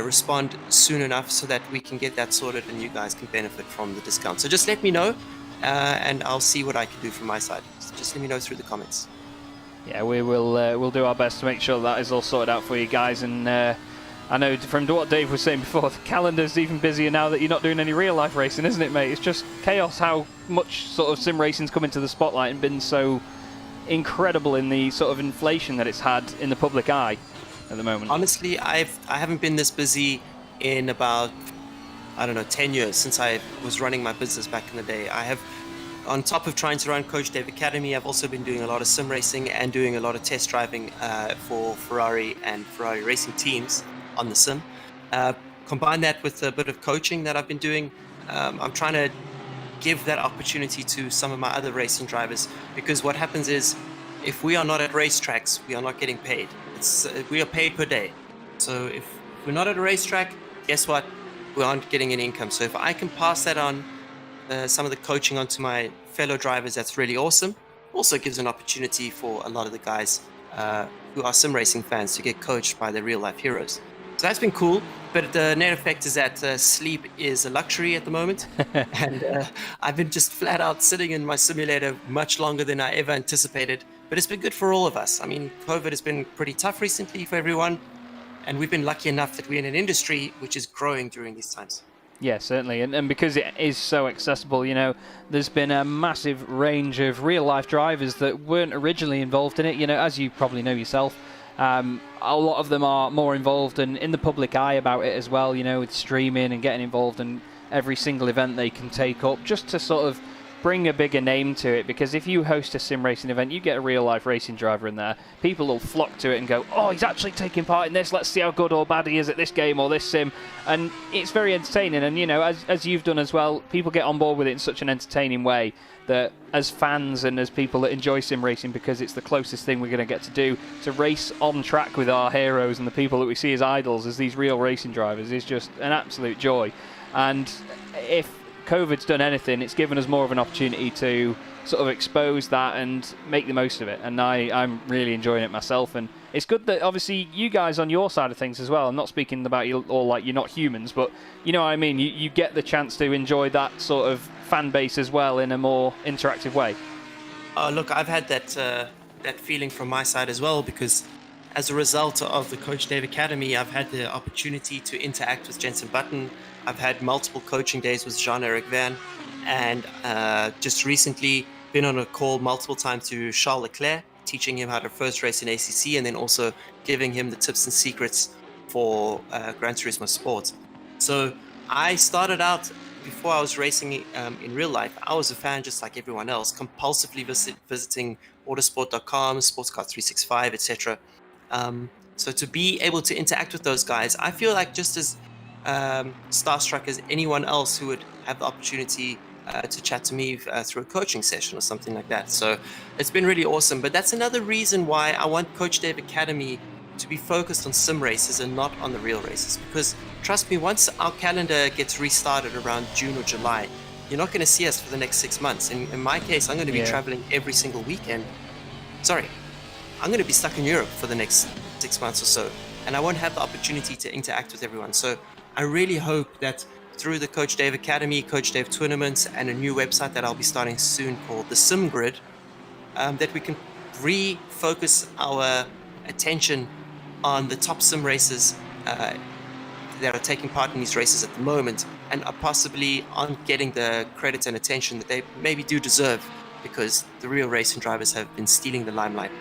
respond soon enough so that we can get that sorted and you guys can benefit from the discount. So just let me know and I'll see what I can do from my side. So just let me know through the comments. Yeah, we will we'll do our best to make sure that is all sorted out for you guys. And I know from what Dave was saying before, the calendar's even busier now that you're not doing any real life racing, isn't it, mate? It's just chaos how much sort of sim racing's come into the spotlight and been so incredible in the sort of inflation that it's had in the public eye at the moment. Honestly, I haven't been this busy in about, I don't know, 10 years since I was running my business back in the day. I have, on top of trying to run Coach Dave Academy, I've also been doing a lot of sim racing and doing a lot of test driving for Ferrari and Ferrari racing teams on the sim. Combine that with a bit of coaching that I've been doing. I'm trying to give that opportunity to some of my other racing drivers, because what happens is if we are not at racetracks, we are not getting paid. We are paid per day. So if we're not at a racetrack, guess what? We aren't getting any income. So if I can pass that on, some of the coaching onto my fellow drivers, that's really awesome. Also gives an opportunity for a lot of the guys who are sim racing fans to get coached by their real life heroes. So that's been cool, but the net effect is that sleep is a luxury at the moment. And I've been just flat out sitting in my simulator much longer than I ever anticipated. But it's been good for all of us. I mean, COVID has been pretty tough recently for everyone. And we've been lucky enough that we're in an industry which is growing during these times. Yeah, certainly. And because it is so accessible, you know, there's been a massive range of real-life drivers that weren't originally involved in it. You know, as you probably know yourself, A lot of them are more involved and in the public eye about it as well, you know, with streaming and getting involved in every single event they can take up, just to sort of bring a bigger name to it. Because if you host a sim racing event, you get a real life racing driver in there, people will flock to it and go, oh, he's actually taking part in this, let's see how good or bad he is at this game or this sim. And it's very entertaining, and you know, as you've done as well, people get on board with it in such an entertaining way that as fans and as people that enjoy sim racing, because it's the closest thing we're going to get to do to race on track with our heroes and the people that we see as idols, as these real racing drivers, is just an absolute joy. And if COVID's done anything, it's given us more of an opportunity to sort of expose that and make the most of it, and I'm really enjoying it myself. And it's good that obviously you guys on your side of things as well, I'm not speaking about you all like you're not humans, but you know what I mean, you get the chance to enjoy that sort of fan base as well in a more interactive way. Look, I've had that feeling from my side as well, because as a result of the Coach Dave Academy, I've had the opportunity to interact with Jensen Button. I've had multiple coaching days with Jean-Eric Verne, and just recently been on a call multiple times to Charles Leclerc, teaching him how to first race in ACC, and then also giving him the tips and secrets for Gran Turismo Sport. So I started out, before I was racing in real life, I was a fan just like everyone else, compulsively visiting autosport.com, Sportscar 365, etc. So to be able to interact with those guys, I feel like just as starstruck as anyone else who would have the opportunity to chat to me through a coaching session or something like that. So it's been really awesome. But that's another reason why I want Coach Dave Academy to be focused on sim races and not on the real races. Because trust me, once our calendar gets restarted around June or July, you're not going to see us for the next 6 months. And in my case, I'm going to be traveling every single weekend. Sorry, I'm going to be stuck in Europe for the next 6 months or so. And I won't have the opportunity to interact with everyone. So I really hope that through the Coach Dave Academy, Coach Dave tournaments, and a new website that I'll be starting soon called the Sim Grid, that we can refocus our attention on the top sim races that are taking part in these races at the moment, and are possibly aren't getting the credit and attention that they maybe do deserve, because the real racing drivers have been stealing the limelight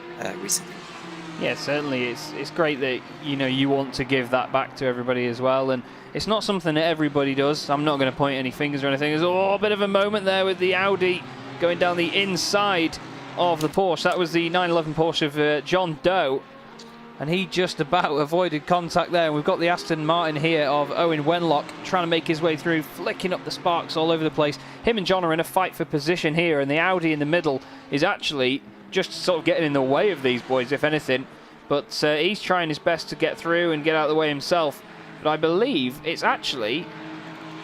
recently. Yeah, certainly. It's great that you want to give that back to everybody as well, and it's not something that everybody does. I'm not going to point any fingers or anything. There's a bit of a moment there with the Audi going down the inside of the Porsche. That was the 911 Porsche of John Doe, and he just about avoided contact there. And we've got the Aston Martin here of Owen Wenlock trying to make his way through, flicking up the sparks all over the place. Him and John are in a fight for position here, and the Audi in the middle is actually just sort of getting in the way of these boys, if anything. But he's trying his best to get through and get out of the way himself. But I believe it's actually...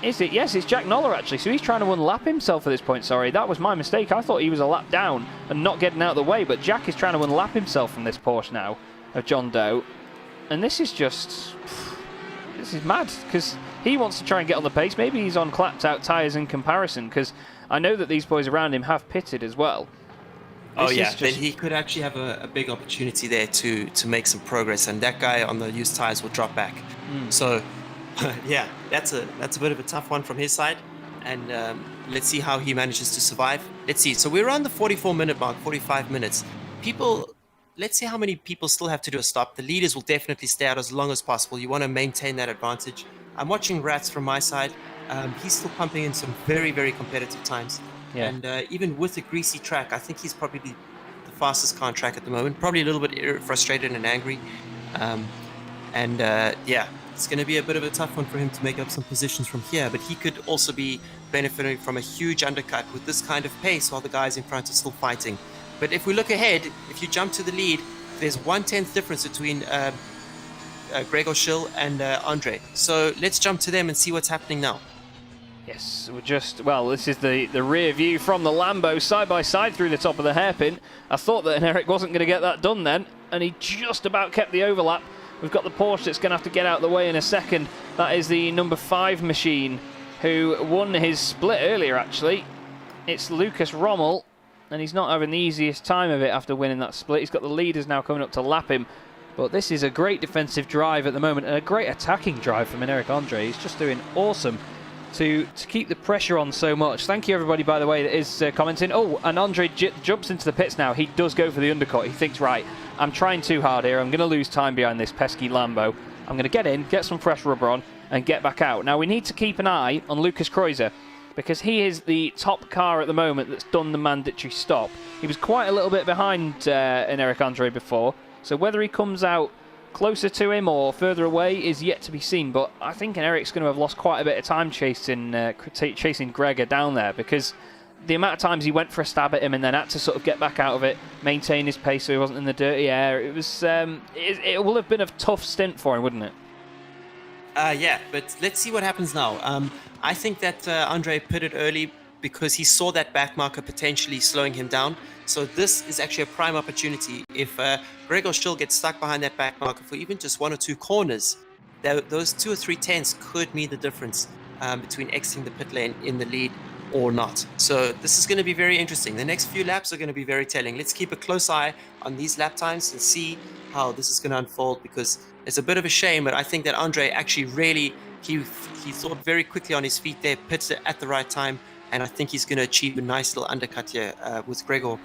Is it? Yes, it's Jack Noller, actually. So he's trying to unlap himself at this point. Sorry, that was my mistake. I thought he was a lap down and not getting out of the way. But Jack is trying to unlap himself from this Porsche now of John Doe. And this is just... This is mad, because he wants to try and get on the pace. Maybe he's on clapped-out tyres in comparison, because I know that these boys around him have pitted as well. Then he could actually have a big opportunity there to make some progress, and that guy on the used tires will drop back. So, yeah, that's a bit of a tough one from his side, and let's see how he manages to survive. Let's see. So we're on the 44-minute mark, 45 minutes. Let's see how many people still have to do a stop. The leaders will definitely stay out as long as possible. You want to maintain that advantage. I'm watching Rats from my side. He's still pumping in some very, very competitive times. Yeah. And even with a greasy track, I think he's probably the fastest car on track at the moment. Probably a little bit frustrated and angry. It's going to be a bit of a tough one for him to make up some positions from here. But he could also be benefiting from a huge undercut with this kind of pace while the guys in front are still fighting. But if we look ahead, if you jump to the lead, there's 1/10 difference between Gregor Schill and Andre. So let's jump to them and see what's happening now. Yes, this is the rear view from the Lambo, side by side through the top of the hairpin. I thought that Eric wasn't going to get that done then, and he just about kept the overlap. We've got the Porsche that's going to have to get out of the way in a second. That is the number 5 machine, who won his split earlier, actually. It's Lucas Rommel, and he's not having the easiest time of it after winning that split. He's got the leaders now coming up to lap him. But this is a great defensive drive at the moment, and a great attacking drive from Eric Andre. He's just doing awesome to keep the pressure on so much. Thank you everybody, by the way, that is commenting. Oh, and Andre jumps into the pits now. He does go for the undercut. He thinks, right, I'm trying too hard here. I'm going to lose time behind this pesky Lambo. I'm going to get in, get some fresh rubber on, and get back out. Now, we need to keep an eye on Lucas Kreuzer, because he is the top car at the moment that's done the mandatory stop. He was quite a little bit behind in Eric Andre before, so whether he comes out closer to him or further away is yet to be seen, but I think Eric's going to have lost quite a bit of time chasing Gregor down there, because the amount of times he went for a stab at him and then had to sort of get back out of it, maintain his pace so he wasn't in the dirty air, it was it will have been a tough stint for him, wouldn't it? Yeah, but let's see what happens now. I think that Andre pitted early because he saw that back marker potentially slowing him down. So this is actually a prime opportunity. If Gregor Schill gets stuck behind that back marker for even just 1 or 2 corners, those 2 or 3 tenths could mean the difference between exiting the pit lane in the lead or not. So this is going to be very interesting. The next few laps are going to be very telling. Let's keep a close eye on these lap times and see how this is going to unfold, because it's a bit of a shame, but I think that Andre actually really, he thought very quickly on his feet there, pitted at the right time, and I think he's going to achieve a nice little undercut here with Gregor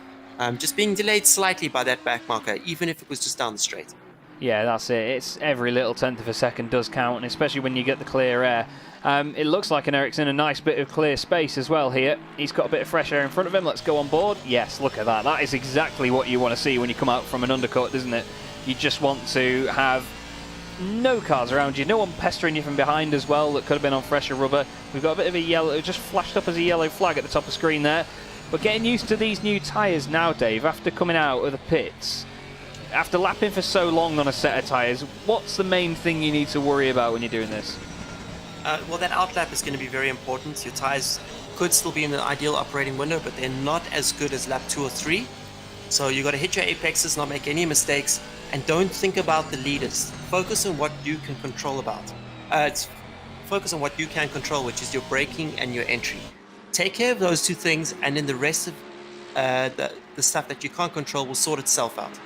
just being delayed slightly by that back marker, even if it was just down the straight. Yeah, that's it. It's every little tenth of a second does count, and especially when you get the clear air. It looks like an Eric's in a nice bit of clear space as well here. He's got a bit of fresh air in front of him. Let's go on board. Yes, look at that. That is exactly what you want to see when you come out from an undercut, isn't it? You just want to have no cars around you, no one pestering you from behind as well that could have been on fresher rubber. We've got a bit of a yellow, it just flashed up as a yellow flag at the top of the screen there. But getting used to these new tyres now, Dave, after coming out of the pits, after lapping for so long on a set of tyres, what's the main thing you need to worry about when you're doing this? Well, that outlap is going to be very important. Your tyres could still be in the ideal operating window, but they're not as good as lap 2 or 3. So you got to hit your apexes, not make any mistakes, and don't think about the leaders. Focus on what you can control focus on what you can control, which is your braking and your entry. Take care of those 2 things, and then the rest of the stuff that you can't control will sort itself out.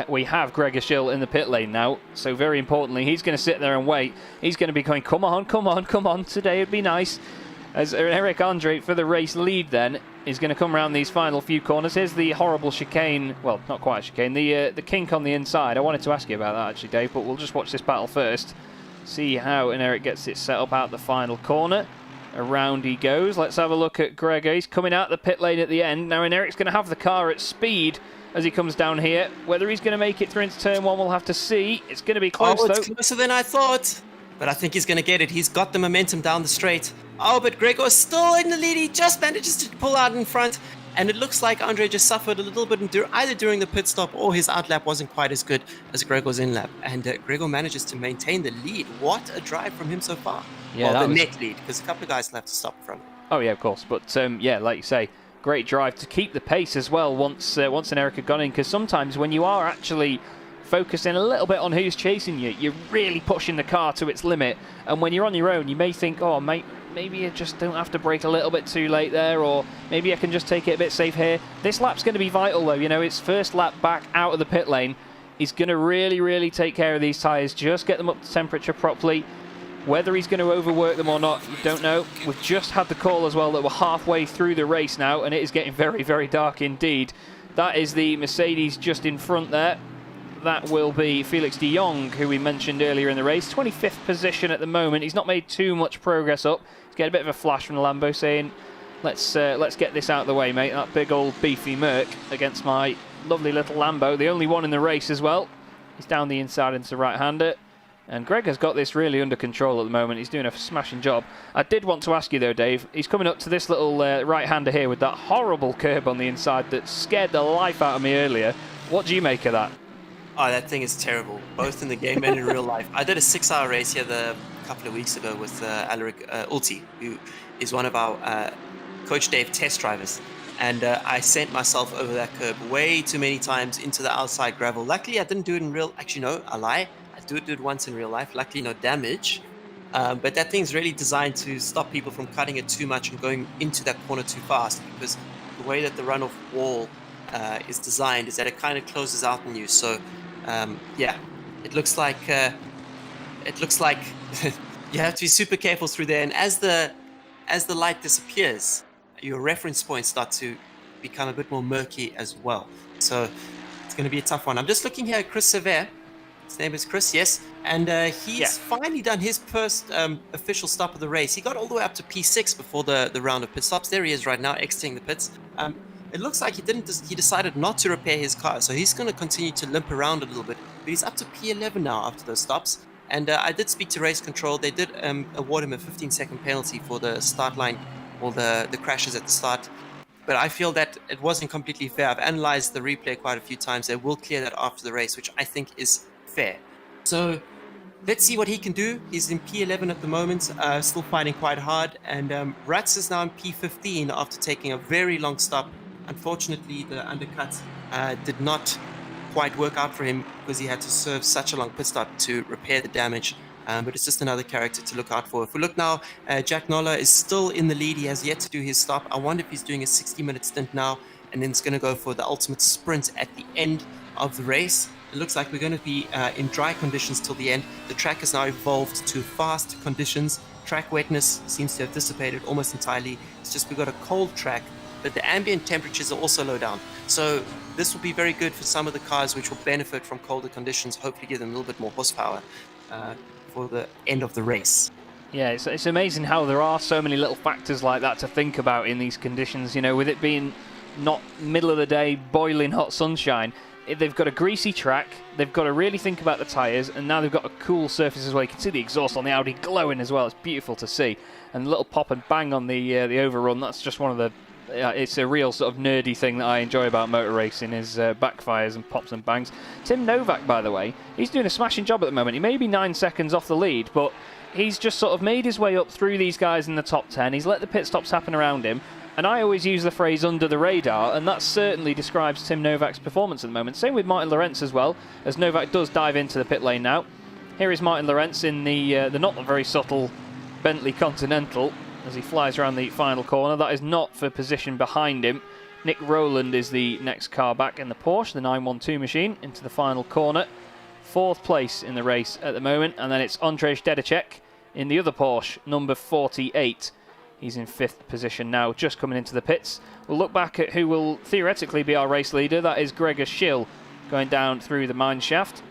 We have Gregor Schill in the pit lane now, so very importantly, he's going to sit there and wait. He's going to be going, come on, come on, come on, today would be nice. As Eric Andre, for the race lead then, is going to come around these final few corners. Here's the horrible chicane, well, not quite a chicane, the kink on the inside. I wanted to ask you about that actually, Dave, but we'll just watch this battle first. See how Eric gets it set up out the final corner. Around he goes. Let's have a look at Gregor. He's coming out the pit lane at the end. Now, Eric's going to have the car at speed as he comes down here. Whether he's going to make it through into turn 1, we'll have to see. It's going to be close, though. It's closer than I thought. But I think he's going to get it. He's got the momentum down the straight. Oh, but Gregor's still in the lead. He just manages to pull out in front. And it looks like Andre just suffered a little bit either during the pit stop or his outlap wasn't quite as good as Gregor's in-lap. And Gregor manages to maintain the lead. What a drive from him so far. Yeah, well, the net lead, because a couple of guys left to stop from him. Oh, yeah, of course. But, yeah, like you say, great drive to keep the pace as well once an Eric had gone in. Because sometimes when you are actually focusing a little bit on who's chasing you, you're really pushing the car to its limit. And when you're on your own, you may think, oh, mate, maybe you just don't have to brake a little bit too late there, or maybe I can just take it a bit safe here. This lap's going to be vital, though. You know, its first lap back out of the pit lane is going to really, really take care of these tyres, just get them up to temperature properly. Whether he's going to overwork them or not, you don't know. We've just had the call as well that we're halfway through the race now, and it is getting very, very dark indeed. That is the Mercedes just in front there. That will be Felix de Jong, who we mentioned earlier in the race. 25th position at the moment. He's not made too much progress up. He's getting a bit of a flash from the Lambo saying, let's get this out of the way, mate. That big old beefy Merc against my lovely little Lambo. The only one in the race as well. He's down the inside into the right-hander. And Greg has got this really under control at the moment. He's doing a smashing job. I did want to ask you, though, Dave. He's coming up to this little right-hander here with that horrible curb on the inside that scared the life out of me earlier. What do you make of that? Oh, that thing is terrible, both in the game and in real life. I did a 6-hour race here a couple of weeks ago with Alaric Ulti, who is one of our Coach Dave test drivers. And I sent myself over that curb way too many times into the outside gravel. Luckily, I didn't do it in real... Actually, no, I lie. I did it once in real life. Luckily, no damage. But that thing's really designed to stop people from cutting it too much and going into that corner too fast, because the way that the runoff wall is designed is that it kind of closes out on you. So, yeah, it looks like You have to be super careful through there, and as the light disappears, your reference points start to become a bit more murky as well. So it's going to be a tough one. I'm just looking here at Chris Sever. His name is Chris, yes. And he's finally done his first official stop of the race. He got all the way up to P6 before the round of pit stops. There he is right now, exiting the pits. It looks like he decided not to repair his car, so he's going to continue to limp around a little bit. But he's up to P11 now after those stops. And I did speak to race control. They did award him a 15-second penalty for the start line, or the crashes at the start. But I feel that it wasn't completely fair. I've analyzed the replay quite a few times. They will clear that after the race, which I think is fair. So let's see what he can do. He's in P11 at the moment, still fighting quite hard. And Rats is now in P15 after taking a very long stop. Unfortunately, the undercut did not quite work out for him because he had to serve such a long pit stop to repair the damage. But it's just another character to look out for. If we look now, Jack Noller is still in the lead. He has yet to do his stop. I wonder if he's doing a 60-minute stint now, and then it's going to go for the ultimate sprint at the end of the race. It looks like we're going to be in dry conditions till the end. The track has now evolved to fast conditions. Track wetness seems to have dissipated almost entirely. It's just we've got a cold track, but the ambient temperatures are also low down. So this will be very good for some of the cars which will benefit from colder conditions, hopefully give them a little bit more horsepower for the end of the race. Yeah, it's amazing how there are so many little factors like that to think about in these conditions. You know, with it being not middle of the day, boiling hot sunshine, they've got a greasy track, they've got to really think about the tyres, and now they've got a cool surface as well. You can see the exhaust on the Audi glowing as well. It's beautiful to see. And a little pop and bang on the overrun, that's just one of the... it's a real sort of nerdy thing that I enjoy about motor racing, is backfires and pops and bangs. Tim Novak, by the way, he's doing a smashing job at the moment. He may be 9 seconds off the lead, but he's just sort of made his way up through these guys in the top 10. He's let the pit stops happen around him. And I always use the phrase under the radar, and that certainly describes Tim Novak's performance at the moment. Same with Martin Lorenz as well, as Novak does dive into the pit lane now. Here is Martin Lorenz in the not very subtle Bentley Continental as he flies around the final corner. That is not for position behind him. Nick Rowland is the next car back in the Porsche, the 912 machine, into the final corner. 4th place in the race at the moment, and then it's Ondrej Dedicek in the other Porsche, number 48. He's in 5th position now, just coming into the pits. We'll look back at who will theoretically be our race leader. That is Gregor Schill going down through the mine shaft.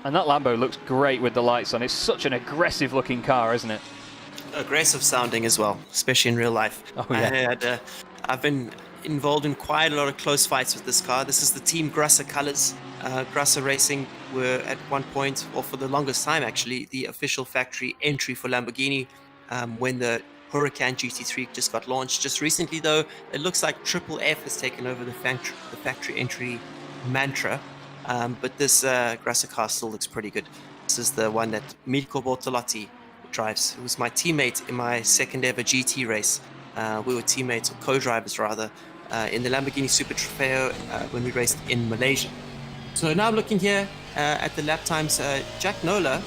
And that Lambo looks great with the lights on. It's such an aggressive looking car, isn't it? Aggressive sounding as well, especially in real life. Oh, yeah. I've been involved in quite a lot of close fights with this car. This is the Team Grasser colors. Grasser Racing were at one point, or for the longest time actually, the official factory entry for Lamborghini when the Huracan GT3 just got launched. Just recently though, it looks like Triple F has taken over the factory entry mantra. But this Grasser car still looks pretty good. This is the one that Mirko Bortolotti drives. It was my teammate in my second ever GT race. We were teammates, or co-drivers rather, in the Lamborghini Super Trofeo when we raced in Malaysia. So now I'm looking here at the lap times. Jack Noller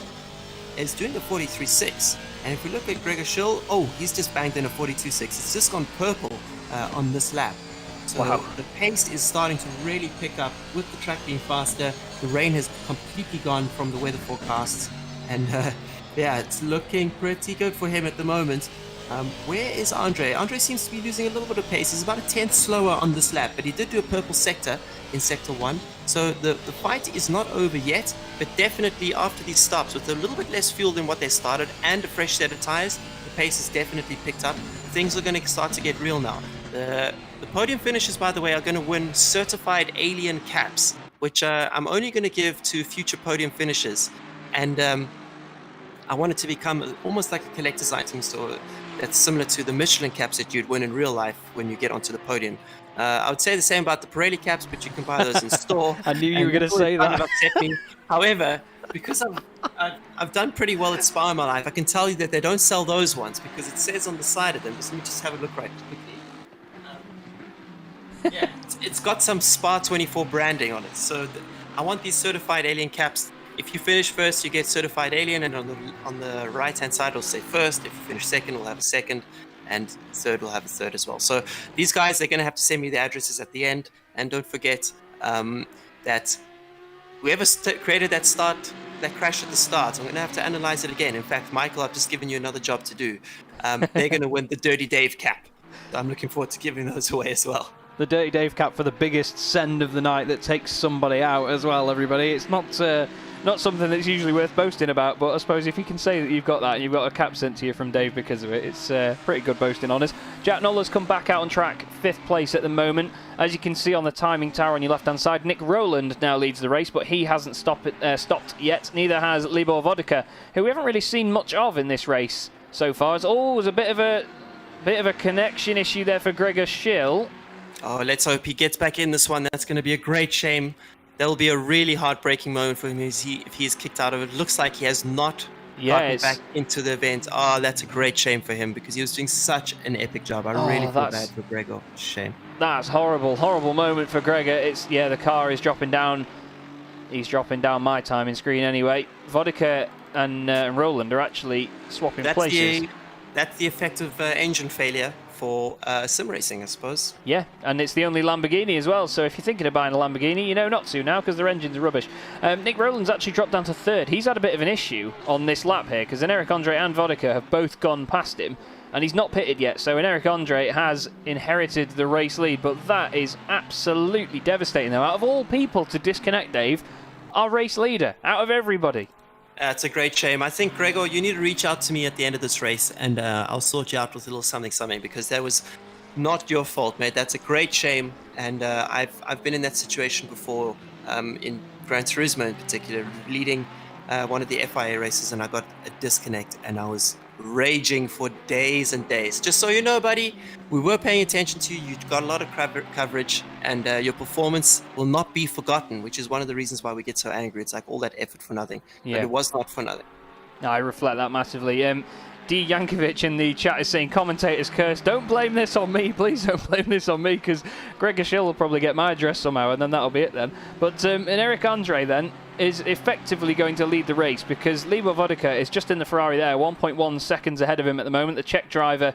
is doing a 43.6. And if we look at Gregor Schill, he's just banged in a 42.6. It's just gone purple on this lap. So wow. The pace is starting to really pick up with the track being faster. The rain has completely gone from the weather forecasts. And it's looking pretty good for him at the moment. Where is Andre? Andre seems to be losing a little bit of pace. He's about a tenth slower on this lap, but he did do a purple sector in Sector 1. So the fight is not over yet, but definitely after these stops, with a little bit less fuel than what they started and a fresh set of tires, the pace has definitely picked up. Things are going to start to get real now. The podium finishes, by the way, are going to win certified alien caps, which I'm only going to give to future podium finishers. And I want it to become almost like a collector's item store that's similar to the Michelin caps that you'd win in real life when you get onto the podium. I would say the same about the Pirelli caps, but you can buy those in store. I knew you were going to say that. Upset me. However, because I've done pretty well at Spa in my life, I can tell you that they don't sell those ones because it says on the side of them. Let me just have a look right quickly. It's got some Spa 24 branding on it. So I want these certified alien caps. If you finish first, you get certified alien, and on the right-hand side, it'll say first. If you finish second, we'll have a second, and third, we'll have a third as well. So these guys, they're going to have to send me the addresses at the end, and don't forget that whoever created that start that crash at the start. I'm going to have to analyze it again. In fact, Michael, I've just given you another job to do. They're going to win the Dirty Dave cap. So I'm looking forward to giving those away as well. The Dirty Dave cap for the biggest send of the night that takes somebody out as well, everybody. It's not something that's usually worth boasting about, but I suppose if you can say that you've got that and you've got a cap sent to you from Dave because of it, it's pretty good boasting honours. Jack Noller's come back out on track, 5th place at the moment. As you can see on the timing tower on your left-hand side, Nick Rowland now leads the race, but he hasn't stopped yet. Neither has Libor Vodika, who we haven't really seen much of in this race so far. It's always a bit of a connection issue there for Gregor Schill. Oh, let's hope he gets back in this one. That's going to be a great shame. That'll be a really heartbreaking moment for him if he is kicked out of it. Looks like he has not gotten back into the event. Oh, that's a great shame for him because he was doing such an epic job. I really feel bad for Gregor. Shame. That's horrible moment for Gregor. The car is dropping down. He's dropping down my timing screen anyway. Vodika and Rowland are actually swapping places. That's the effect of engine failure for sim racing, I suppose. Yeah, and it's the only Lamborghini as well, so if you're thinking of buying a Lamborghini, you know not to now because their engine's rubbish. Nick Rowland's actually dropped down to 3rd. He's had a bit of an issue on this lap here because Eric Andre and Vodika have both gone past him, and he's not pitted yet, so Eric Andre has inherited the race lead, but that is absolutely devastating though. Out of all people to disconnect, Dave, our race leader, out of everybody. It's a great shame. I think, Gregor, you need to reach out to me at the end of this race and I'll sort you out with a little something because that was not your fault, mate. That's a great shame. And I've been in that situation before in Gran Turismo in particular, leading one of the FIA races, and I got a disconnect and I was raging for days and days. Just so you know, buddy, we were paying attention to you. You got a lot of coverage, and your performance will not be forgotten, which is one of the reasons why we get so angry. It's like all that effort for nothing. Yeah. But it was not for nothing. No, I reflect that massively. D. Yankovic in the chat is saying, commentators curse. Don't blame this on me. Please don't blame this on me, because Gregor Schill will probably get my address somehow, and then that'll be it then. But and Eric Andre then is effectively going to lead the race because Libor Vodika is just in the Ferrari there, 1.1 seconds ahead of him at the moment. The Czech driver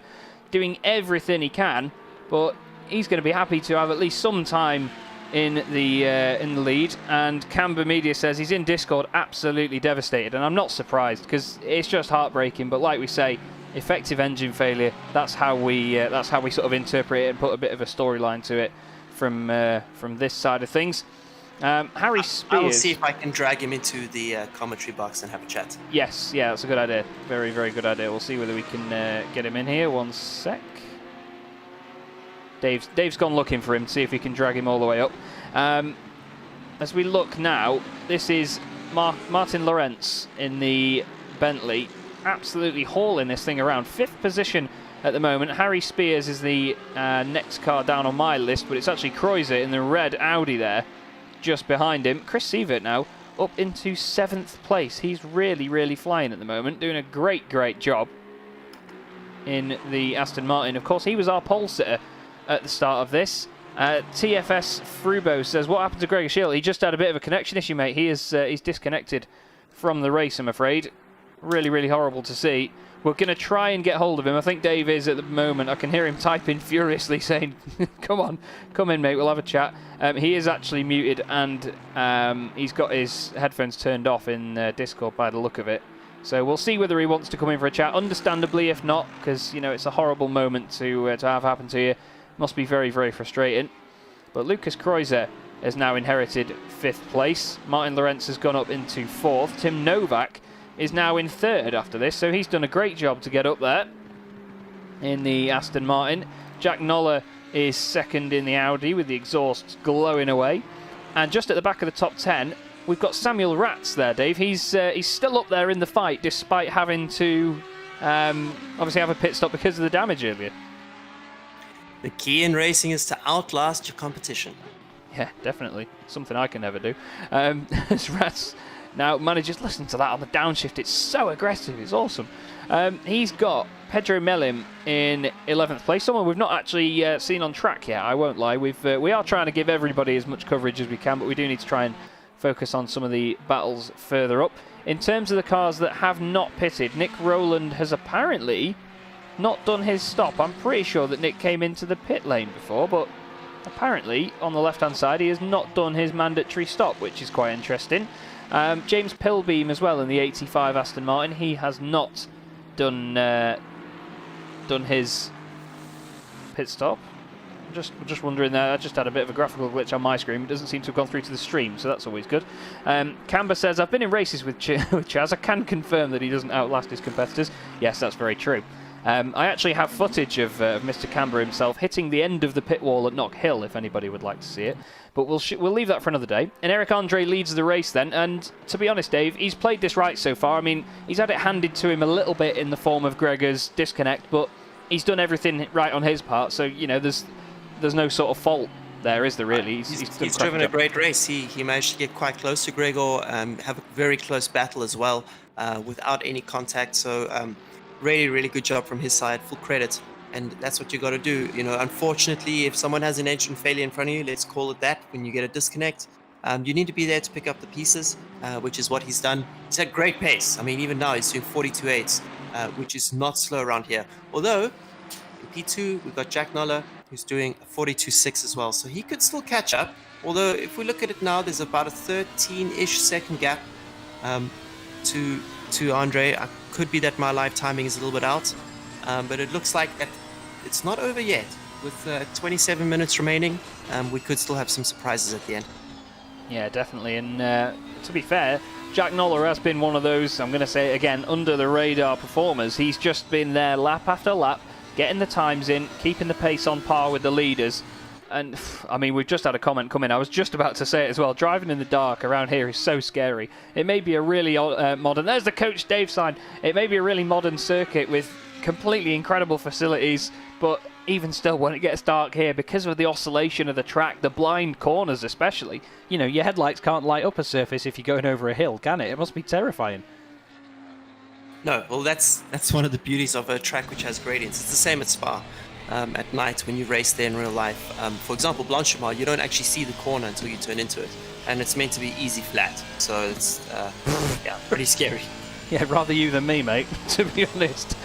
doing everything he can, but he's going to be happy to have at least some time in the lead. And Camber Media says he's in Discord absolutely devastated, and I'm not surprised because it's just heartbreaking. But like we say, effective engine failure. That's how we sort of interpret it and put a bit of a storyline to it from this side of things. Harry Spears. I will see if I can drag him into the commentary box and have a chat. Yes, yeah, that's a good idea. Very, very good idea. We'll see whether we can get him in here. One sec. Dave's gone looking for him to see if he can drag him all the way up. As we look now, this is Martin Lorenz in the Bentley, absolutely hauling this thing around. 5th position at the moment. Harry Spears is the next car down on my list, but it's actually Kreuzer in the red Audi there, just behind him. Chris Sievert now up into 7th place. He's really, really flying at the moment, doing a great, great job in the Aston Martin. Of course, he was our pole sitter at the start of this. TFS Frubo says, what happened to Gregor Schill? He just had a bit of a connection issue, mate. He's disconnected from the race, I'm afraid. Really, really horrible to see. We're going to try and get hold of him. I think Dave is at the moment. I can hear him typing furiously saying, come on, come in, mate, we'll have a chat. He is actually muted, and he's got his headphones turned off in Discord by the look of it. So we'll see whether he wants to come in for a chat. Understandably, if not, because, you know, it's a horrible moment to have happen to you. Must be very, very frustrating. But Lucas Kreuzer has now inherited 5th place. Martin Lorenz has gone up into 4th. Tim Novak is now in 3rd after this, so he's done a great job to get up there in the Aston Martin. Jack Noller is 2nd in the Audi with the exhausts glowing away. And just at the back of the top 10, we've got Samuel Ratz there, Dave. He's still up there in the fight despite having to obviously have a pit stop because of the damage earlier. The key in racing is to outlast your competition. Yeah, definitely. Something I can never do. As Ratz now manages, listen to that on the downshift. It's so aggressive. It's awesome. He's got Pedro Melim in 11th place. Someone we've not actually seen on track yet, I won't lie. We are trying to give everybody as much coverage as we can, but we do need to try and focus on some of the battles further up. In terms of the cars that have not pitted, Nick Rowland has apparently not done his stop. I'm pretty sure that Nick came into the pit lane before, but apparently on the left-hand side he has not done his mandatory stop, which is quite interesting. James Pilbeam as well in the 85 Aston Martin. He has not done his pit stop. Just wondering there. I just had a bit of a graphical glitch on my screen. It doesn't seem to have gone through to the stream, so that's always good. Camber says, I've been in races with Chaz. I can confirm that he doesn't outlast his competitors. Yes, that's very true. I actually have footage of Mr. Camber himself hitting the end of the pit wall at Knock Hill, if anybody would like to see it. But we'll leave that for another day. And Eric Andre leads the race then. And to be honest, Dave, he's played this right so far. I mean, he's had it handed to him a little bit in the form of Gregor's disconnect, but he's done everything right on his part. So, you know, there's no sort of fault there, is there really? He's driven a great race. He managed to get quite close to Gregor, have a very close battle as well, without any contact. So really good job from his side, full credit. And that's what you got to do. You know, unfortunately, if someone has an engine failure in front of you, let's call it that, when you get a disconnect, you need to be there to pick up the pieces, which is what he's done. He's had great pace. I mean, even now he's doing 42.8, which is not slow around here. Although, in P2, we've got Jack Noller, who's doing a 42.6 as well. So he could still catch up. Although, if we look at it now, there's about a 13-ish second gap to Andre. Could be that my live timing is a little bit out. But it looks like that it's not over yet. With 27 minutes remaining, we could still have some surprises at the end. Yeah, definitely. And to be fair, Jack Noller has been one of those, I'm going to say it again, under-the-radar performers. He's just been there lap after lap, getting the times in, keeping the pace on par with the leaders. And, I mean, we've just had a comment come in. I was just about to say it as well. Driving in the dark around here is so scary. It may be a really modern... There's the Coach Dave sign. It may be a really modern circuit with completely incredible facilities, but even still, when it gets dark here, because of the oscillation of the track, the blind corners especially, you know, your headlights can't light up a surface if you're going over a hill, can it? It must be terrifying. No, well, that's one of the beauties of a track which has gradients. It's the same at Spa. At night when you race there in real life. For example, Blanchimont, you don't actually see the corner until you turn into it, and it's meant to be easy flat, so it's yeah, pretty scary. Yeah, rather you than me, mate, to be honest.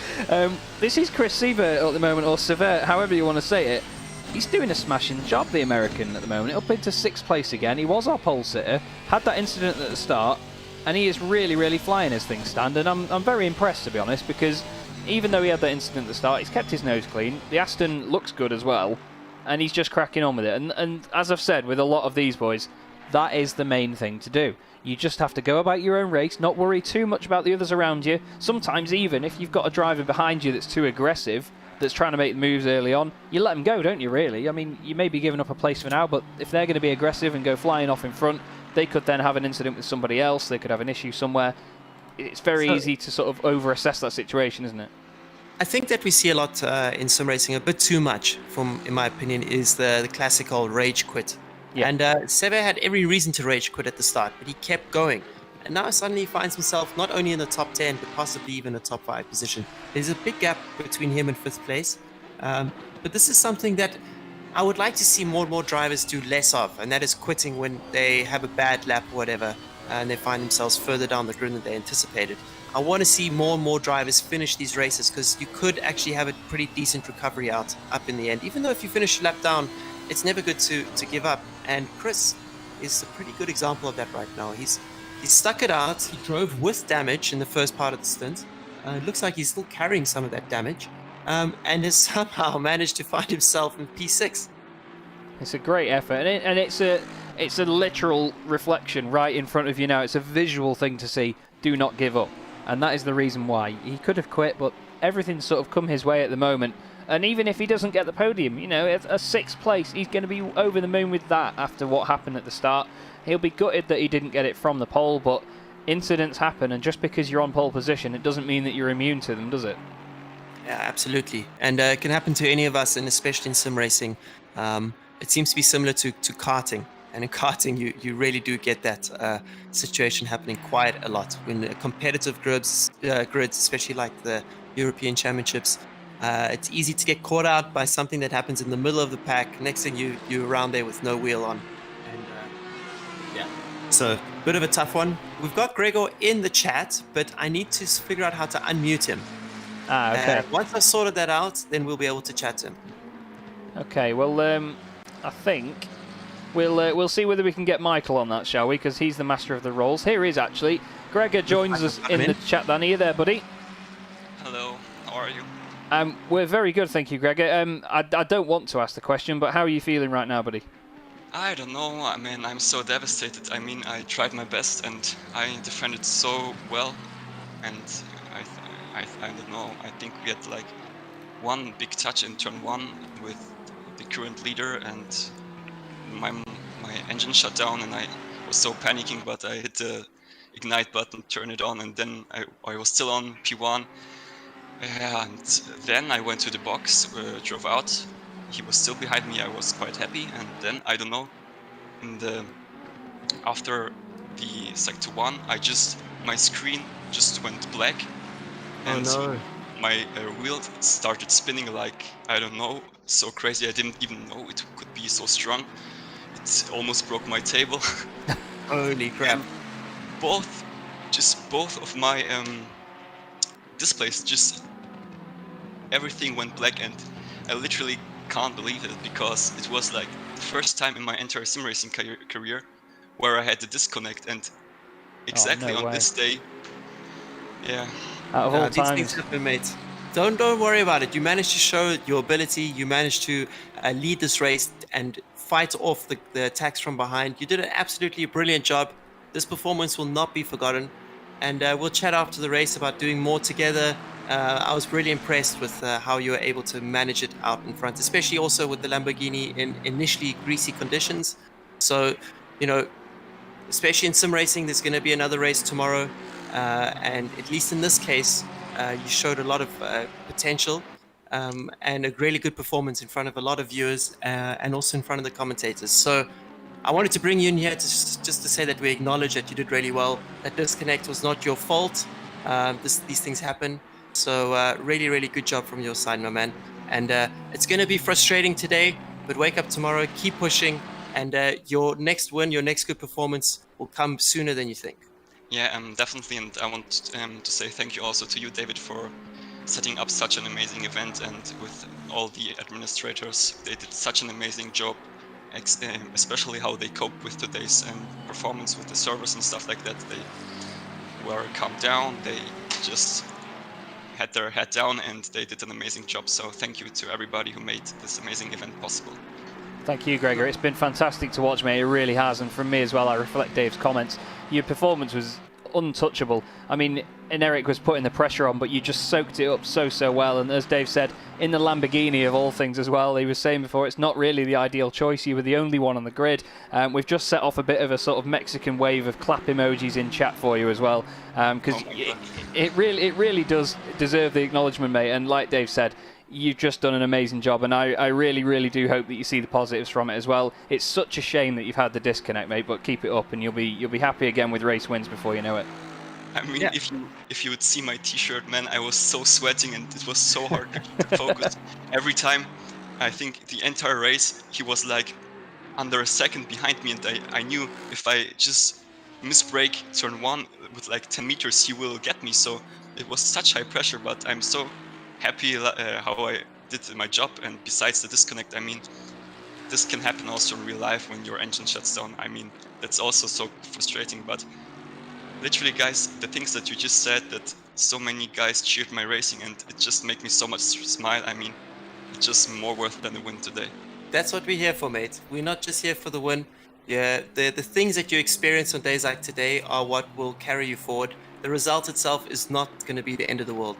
This is Chris Sievert at the moment, or Sievert, however you want to say it. He's doing a smashing job, the American, at the moment. Up into 6th place again. He was our pole sitter, had that incident at the start, and he is really flying as things stand, and I'm very impressed, to be honest, because even though he had that incident at the start, he's kept his nose clean. The Aston looks good as well, and he's just cracking on with it. And as I've said, with a lot of these boys, that is the main thing to do. You just have to go about your own race, not worry too much about the others around you. Sometimes even if you've got a driver behind you that's too aggressive, that's trying to make moves early on, you let them go, don't you, really? I mean, you may be giving up a place for now, but if they're going to be aggressive and go flying off in front, they could then have an incident with somebody else, they could have an issue somewhere. It's very easy to sort of over-assess that situation, isn't it? I think that we see a lot in sim racing, a bit too much, in my opinion, is the classic old rage quit. Yeah. And Seve had every reason to rage quit at the start, but he kept going. And now suddenly he finds himself not only in the top 10, but possibly even a top 5 position. There's a big gap between him and 5th place. But this is something that I would like to see more and more drivers do less of, and that is quitting when they have a bad lap or whatever, and they find themselves further down the grid than they anticipated. I want to see more and more drivers finish these races, because you could actually have a pretty decent recovery up in the end. Even though if you finish a lap down, it's never good to give up. And Chris is a pretty good example of that right now. He's stuck it out. He drove with damage in the first part of the stint. It looks like he's still carrying some of that damage, and has somehow managed to find himself in P6. It's a great effort, and it's a literal reflection right in front of you now. It's a visual thing to see. Do not give up. And that is the reason why. He could have quit, but everything's sort of come his way at the moment. And even if he doesn't get the podium, you know, at a 6th place, he's going to be over the moon with that after what happened at the start. He'll be gutted that he didn't get it from the pole, but incidents happen, and just because you're on pole position, it doesn't mean that you're immune to them, does it? Yeah, absolutely. And it can happen to any of us, and especially in sim racing. It seems to be similar to karting. And in karting, you really do get that situation happening quite a lot. When competitive grids, especially like the European Championships, it's easy to get caught out by something that happens in the middle of the pack. Next thing you're around there with no wheel on. And yeah, so a bit of a tough one. We've got Gregor in the chat, but I need to figure out how to unmute him. Okay. Once I've sorted that out, then we'll be able to chat to him. Okay, well, I think We'll see whether we can get Michael on that, shall we? Because he's the master of the roles. Here he is, actually. Gregor joins us in the chat. Dan, are you there, buddy? Hello. How are you? We're very good, thank you, Gregor. I don't want to ask the question, but how are you feeling right now, buddy? I don't know. I mean, I'm so devastated. I mean, I tried my best and I defended so well, and I don't know. I think we had like one big touch in turn 1 with the current leader, and my engine shut down, and I was so panicking. But I hit the ignite button, turn it on, and then I was still on P1. And then I went to the box, drove out. He was still behind me. I was quite happy, and then I don't know. After the sector 1, my screen just went black, and my wheel started spinning like, I don't know, so crazy. I didn't even know it could be so strong. It almost broke my table. Holy crap! And both of my displays, just everything went black, and I literally can't believe it, because it was like the first time in my entire sim racing career where I had to disconnect, and exactly on this day. Yeah. Out of all These times. things happen, mate. Don't worry about it. You managed to show your ability. You managed to lead this race and fight off the attacks from behind. You did an absolutely brilliant job. This performance will not be forgotten, and we'll chat after the race about doing more together. I was really impressed with how you were able to manage it out in front, especially also with the Lamborghini in initially greasy conditions. So, especially in sim racing, there's going to be another race tomorrow, and at least in this case, you showed a lot of potential and a really good performance in front of a lot of viewers and also in front of the commentators. So I wanted to bring you in here just to say that we acknowledge that you did really well. That disconnect was not your fault. These things happen. So really, really good job from your side, my man. And it's going to be frustrating today, but wake up tomorrow, keep pushing, and your next win, your next good performance will come sooner than you think. Yeah, definitely. And I want to say thank you also to you, David, for setting up such an amazing event, and with all the administrators. They did such an amazing job, especially how they coped with today's performance with the servers and stuff like that. They were calmed down. They just had their head down, and they did an amazing job. So thank you to everybody who made this amazing event possible. Thank you, Gregor. It's been fantastic to watch, mate. It really has. And from me as well, I reflect Dave's comments. Your performance was untouchable. I mean, and Eric was putting the pressure on, but you just soaked it up so well. And as Dave said, in the Lamborghini of all things as well, he was saying before, it's not really the ideal choice. You were the only one on the grid. We've just set off a bit of a sort of Mexican wave of clap emojis in chat for you as well, because it really does deserve the acknowledgement, mate. And like Dave said, you've just done an amazing job, and I really do hope that you see the positives from it as well. It's such a shame that you've had the disconnect, mate, but keep it up and you'll be happy again with race wins before you know it. I mean, if you would see my t-shirt, man, I was so sweating, and it was so hard to focus. Every time, I think the entire race, he was like under a second behind me, and I knew if I just misbrake turn 1 with like 10 meters, he will get me. So it was such high pressure, but I'm so happy how I did my job. And besides the disconnect, I mean, this can happen also in real life when your engine shuts down. I mean, that's also so frustrating, but literally, guys, the things that you just said, that so many guys cheered my racing, and it just made me so much smile. I mean, it's just more worth than the win today. That's what we're here for, mate. We're not just here for the win. Yeah, the things that you experience on days like today are what will carry you forward. The result itself is not going to be the end of the world,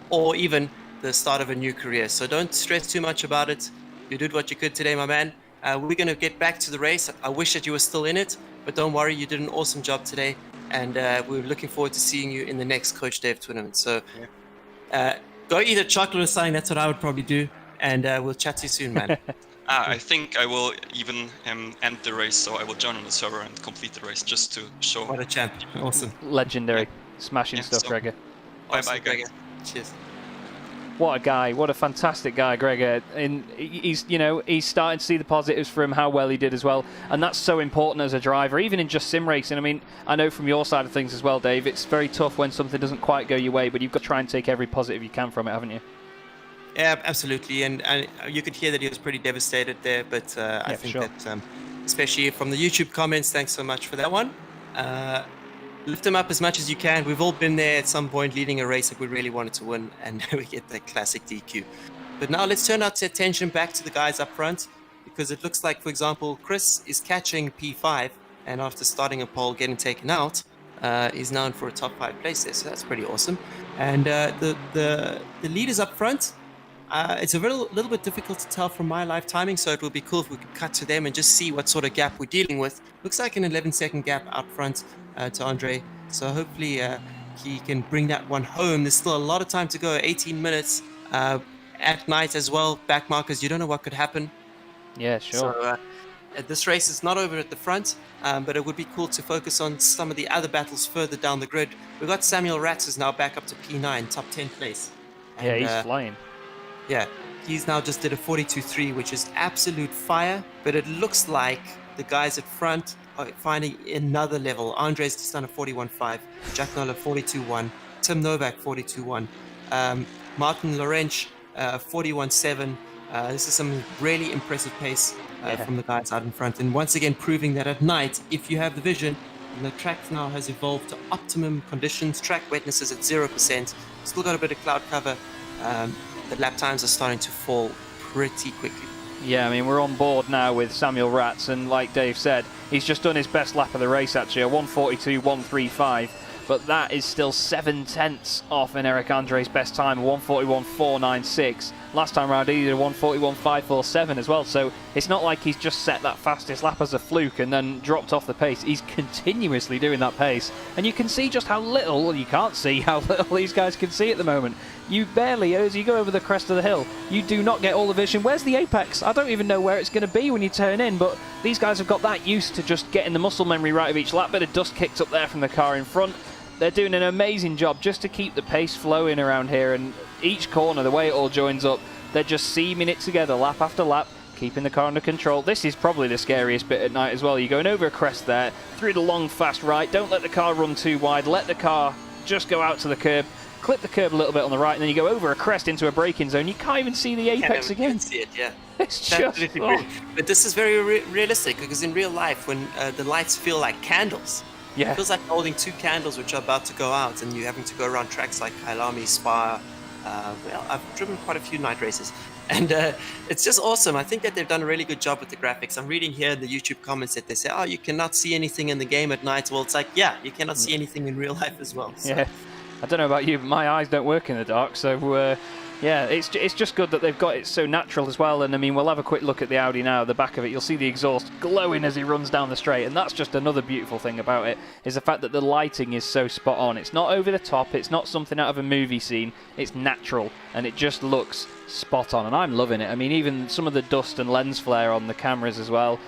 or even the start of a new career. So don't stress too much about it. You did what you could today, my man. We're going to get back to the race. I wish that you were still in it, but don't worry, you did an awesome job today. And we're looking forward to seeing you in the next Coach Dave tournament. So go eat a chocolate or something. That's what I would probably do. And we'll chat to you soon, man. I think I will even end the race, so I will join on the server and complete the race just to show. What a champ. Awesome. Legendary. Smashing stuff, Gregor. Bye-bye, guys. Cheers. What a guy! What a fantastic guy, Gregor. And he's starting to see the positives from how well he did as well, and that's so important as a driver, even in just sim racing. I mean, I know from your side of things as well, Dave. It's very tough when something doesn't quite go your way, but you've got to try and take every positive you can from it, haven't you? Yeah, absolutely. And you could hear that he was pretty devastated there, but I think that especially from the YouTube comments. Thanks so much for that one. Lift them up as much as you can. We've all been there at some point leading a race that we really wanted to win, and we get that classic DQ. But now let's turn our attention back to the guys up front, because it looks like, for example, Chris is catching P5, and after starting a pole, getting taken out, is now in for a top 5 place there. So that's pretty awesome. And the leaders up front, it's a little bit difficult to tell from my live timing, so it will be cool if we could cut to them and just see what sort of gap we're dealing with. Looks like an 11-second gap out front to Andre. So hopefully he can bring that one home. There's still a lot of time to go, 18 minutes at night as well. Back markers, you don't know what could happen. Yeah, sure. So this race is not over at the front, but it would be cool to focus on some of the other battles further down the grid. We've got Samuel Ratz is now back up to P9, top 10 place. And, yeah, he's flying. Yeah, he's now just did a 42.3, which is absolute fire, but it looks like the guys at front are finding another level. Andre's just done a 41.5, Jack Noller 42.1, Tim Novak 42.1, Martin Lorenz 41.7. This is some really impressive pace from the guys out in front. And once again, proving that at night, if you have the vision, the track now has evolved to optimum conditions. Track wetness is at 0%. Still got a bit of cloud cover. The lap times are starting to fall pretty quickly. Yeah, I mean, we're on board now with Samuel Ratz, and like Dave said, he's just done his best lap of the race, actually, a 1:42.135, but that is still 7/10 off in Eric Andre's best time, a 1:41.496. Last time round, he did a 1:41.547 as well, so it's not like he's just set that fastest lap as a fluke and then dropped off the pace. He's continuously doing that pace, and you can see just how little, well, you can't see how little these guys can see at the moment. You barely, as you go over the crest of the hill, you do not get all the vision. Where's the apex? I don't even know where it's going to be when you turn in, but these guys have got that used to just getting the muscle memory right of each lap. Bit of dust kicked up there from the car in front. They're doing an amazing job just to keep the pace flowing around here, and each corner, the way it all joins up, they're just seaming it together lap after lap, keeping the car under control. This is probably the scariest bit at night as well. You're going over a crest there, through the long fast right. Don't let the car run too wide. Let the car just go out to the curb. Clip the curb a little bit on the right, and then you go over a crest into a braking zone. You can't even see the apex again. You can see it, yeah. It's just... Oh. But this is very realistic, because in real life, when the lights feel like candles, yeah. It feels like holding 2 candles which are about to go out, and you're having to go around tracks like Kailami, Spa. Well, I've driven quite a few night races, and it's just awesome. I think that they've done a really good job with the graphics. I'm reading here in the YouTube comments that they say, oh, you cannot see anything in the game at night. Well, it's like, yeah, you cannot see anything in real life as well. So. Yeah. I don't know about you, but my eyes don't work in the dark, so yeah, it's just good that they've got it so natural as well. And I mean, we'll have a quick look at the Audi now, the back of it. You'll see the exhaust glowing as he runs down the straight, and that's just another beautiful thing about it, is the fact that the lighting is so spot on. It's not over the top, it's not something out of a movie scene, it's natural, and it just looks spot on, and I'm loving it. I mean, even some of the dust and lens flare on the cameras as well.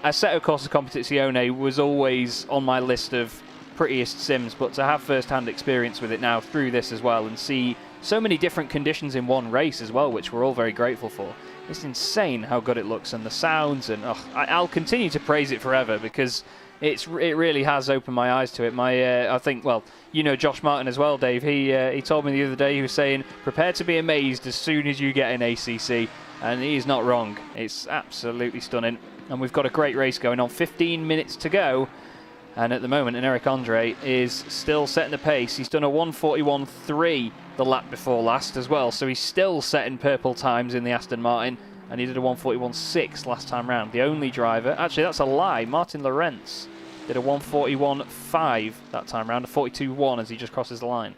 Assetto Corsa Competizione was always on my list of prettiest sims, but to have first-hand experience with it now through this as well, and see so many different conditions in one race as well, which we're all very grateful for. It's insane how good it looks, and the sounds, and I'll continue to praise it forever, because it really has opened my eyes to it. I think, well, you know Josh Martin as well, Dave. He told me the other day, he was saying, prepare to be amazed as soon as you get in ACC, and he's not wrong. It's absolutely stunning, and we've got a great race going on. 15 minutes to go. And at the moment, Eric Andre is still setting the pace. He's done a 1:41.3 the lap before last as well. So he's still setting purple times in the Aston Martin. And he did a 1:41.6 last time round. The only driver... Actually, that's a lie. Martin Lorenz did a 1:41.5 that time round. A 42.1 as he just crosses the line.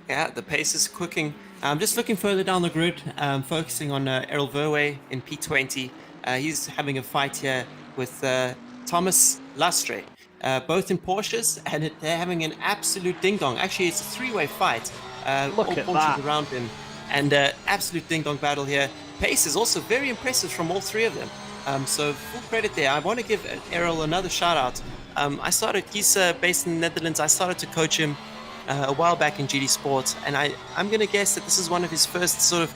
Yeah, the pace is cooking. I'm just looking further down the grid, focusing on Errol Verwey in P20. He's having a fight here with Thomas Lastre. Both in Porsches, and they're having an absolute ding-dong. Actually, it's a 3-way fight. Look all at Porsches that. around him. And absolute ding-dong battle here. Pace is also very impressive from all 3 of them. So full credit there. I want to give Errol another shout-out. He's based in the Netherlands. I started to coach him a while back in GD Sports, and I'm going to guess that this is one of his first sort of,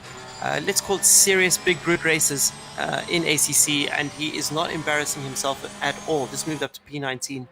let's call it serious big grid races in ACC, and he is not embarrassing himself at all. Just moved up to P19.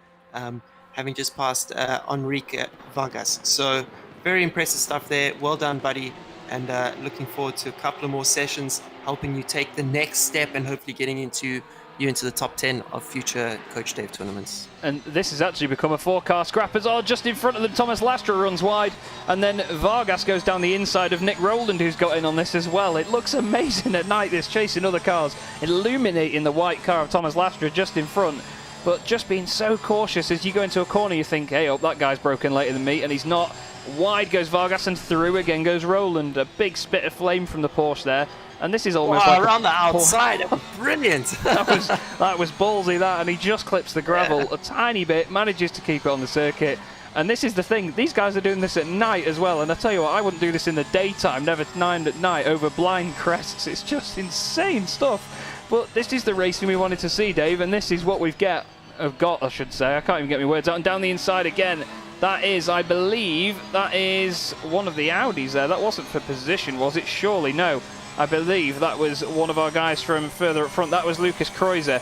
Having just passed Enrique Vargas. So very impressive stuff there. Well done, buddy. And looking forward to a couple of more sessions, helping you take the next step and hopefully getting into you into the top 10 of future Coach Dave tournaments. And this has actually become a 4-car scrap as well. Just in front of them, Thomas Lastra runs wide, and then Vargas goes down the inside of Nick Rowland, who's got in on this as well. It looks amazing at night, this chasing other cars, illuminating the white car of Thomas Lastra just in front. But just being so cautious as you go into a corner, you think, hey, oh, that guy's broken later than me, and he's not. Wide goes Vargas, and through again goes Rowland. A big spit of flame from the Porsche there. And this is almost like around the outside. Brilliant. that was ballsy, that, and he just clips the gravel a tiny bit, manages to keep it on the circuit. And this is the thing, these guys are doing this at night as well, and I tell you what, I wouldn't do this in the daytime, never 9 at night over blind crests. It's just insane stuff. But this is the racing we wanted to see, Dave, and this is what we've got, I should say. I can't even get my words out. And down the inside again, that is, I believe, that is one of the Audis there. That wasn't for position, was it? Surely no. I believe that was one of our guys from further up front. That was Lucas Kreuzer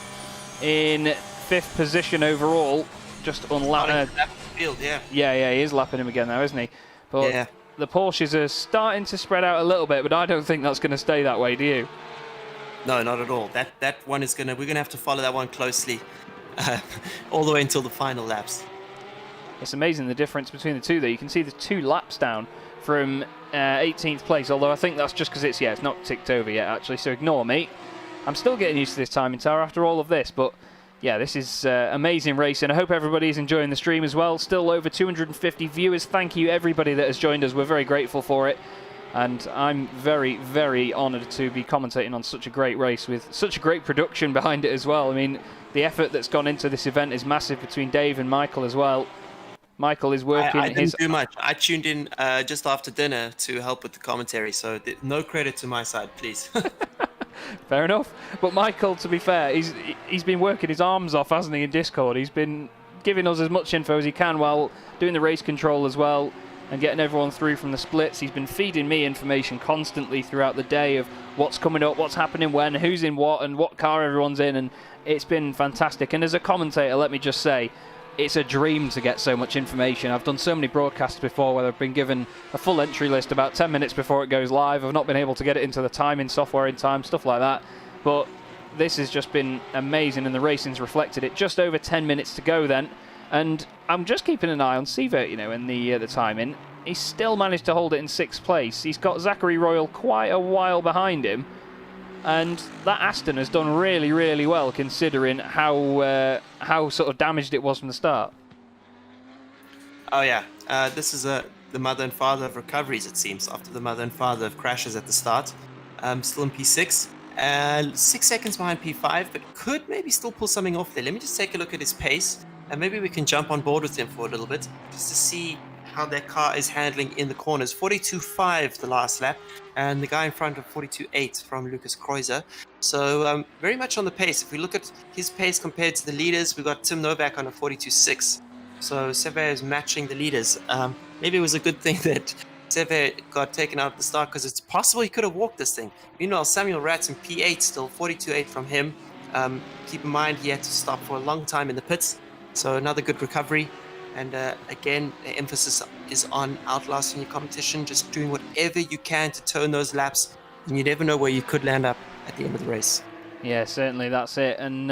in 5th position overall. Just unlapping. Field, yeah. Yeah, he is lapping him again now, isn't he? But yeah. The Porsches are starting to spread out a little bit, but I don't think that's going to stay that way, do you? No, not at all. That one is we're gonna have to follow that one closely, all the way until the final laps. It's amazing the difference between the two there. You can see the 2 laps down from 18th place, although I think that's just because it's not ticked over yet actually, so ignore me. I'm still getting used to this timing tower after all of this, but yeah, this is amazing racing. I hope everybody is enjoying the stream as well. Still over 250 viewers. Thank you everybody that has joined us. We're very grateful for it, and I'm very, very honoured to be commentating on such a great race with such a great production behind it as well. I mean, the effort that's gone into this event is massive between Dave and Michael as well. Michael is working. I didn't do much. I tuned in just after dinner to help with the commentary, so no credit to my side, please. Fair enough. But Michael, to be fair, he's been working his arms off, hasn't he, in Discord? He's been giving us as much info as he can while doing the race control as well and getting everyone through from the splits. He's been feeding me information constantly throughout the day of what's coming up, what's happening when, who's in what, and what car everyone's in, and it's been fantastic. And as a commentator, let me just say, it's a dream to get so much information. I've done so many broadcasts before where I've been given a full entry list about 10 minutes before it goes live. I've not been able to get it into the timing software in time, stuff like that. But this has just been amazing, and the racing's reflected it. Just over 10 minutes to go then. And I'm just keeping an eye on Sievert, in the timing. He's still managed to hold it in 6th place. He's got Zachary Royal quite a while behind him. And that Aston has done really, really well considering how sort of damaged it was from the start. Oh yeah, this is the mother and father of recoveries, it seems, after the mother and father of crashes at the start. Still in P6, 6 seconds behind P5, but could maybe still pull something off there. Let me just take a look at his pace, and maybe we can jump on board with him for a little bit, just to see how their car is handling in the corners. 42.5 the last lap, and the guy in front of 42.8 from Lucas Kreuzer. So very much on the pace. If we look at his pace compared to the leaders, we've got Tim Novak on a 42.6. So Sever is matching the leaders. Maybe it was a good thing that Sever got taken out at the start, because it's possible he could have walked this thing. Meanwhile, Samuel Ratz in P8 still, 42.8 from him. Keep in mind he had to stop for a long time in the pits. So another good recovery. And again, the emphasis is on outlasting your competition, just doing whatever you can to turn those laps, and you never know where you could land up at the end of the race. Yeah, certainly, that's it. And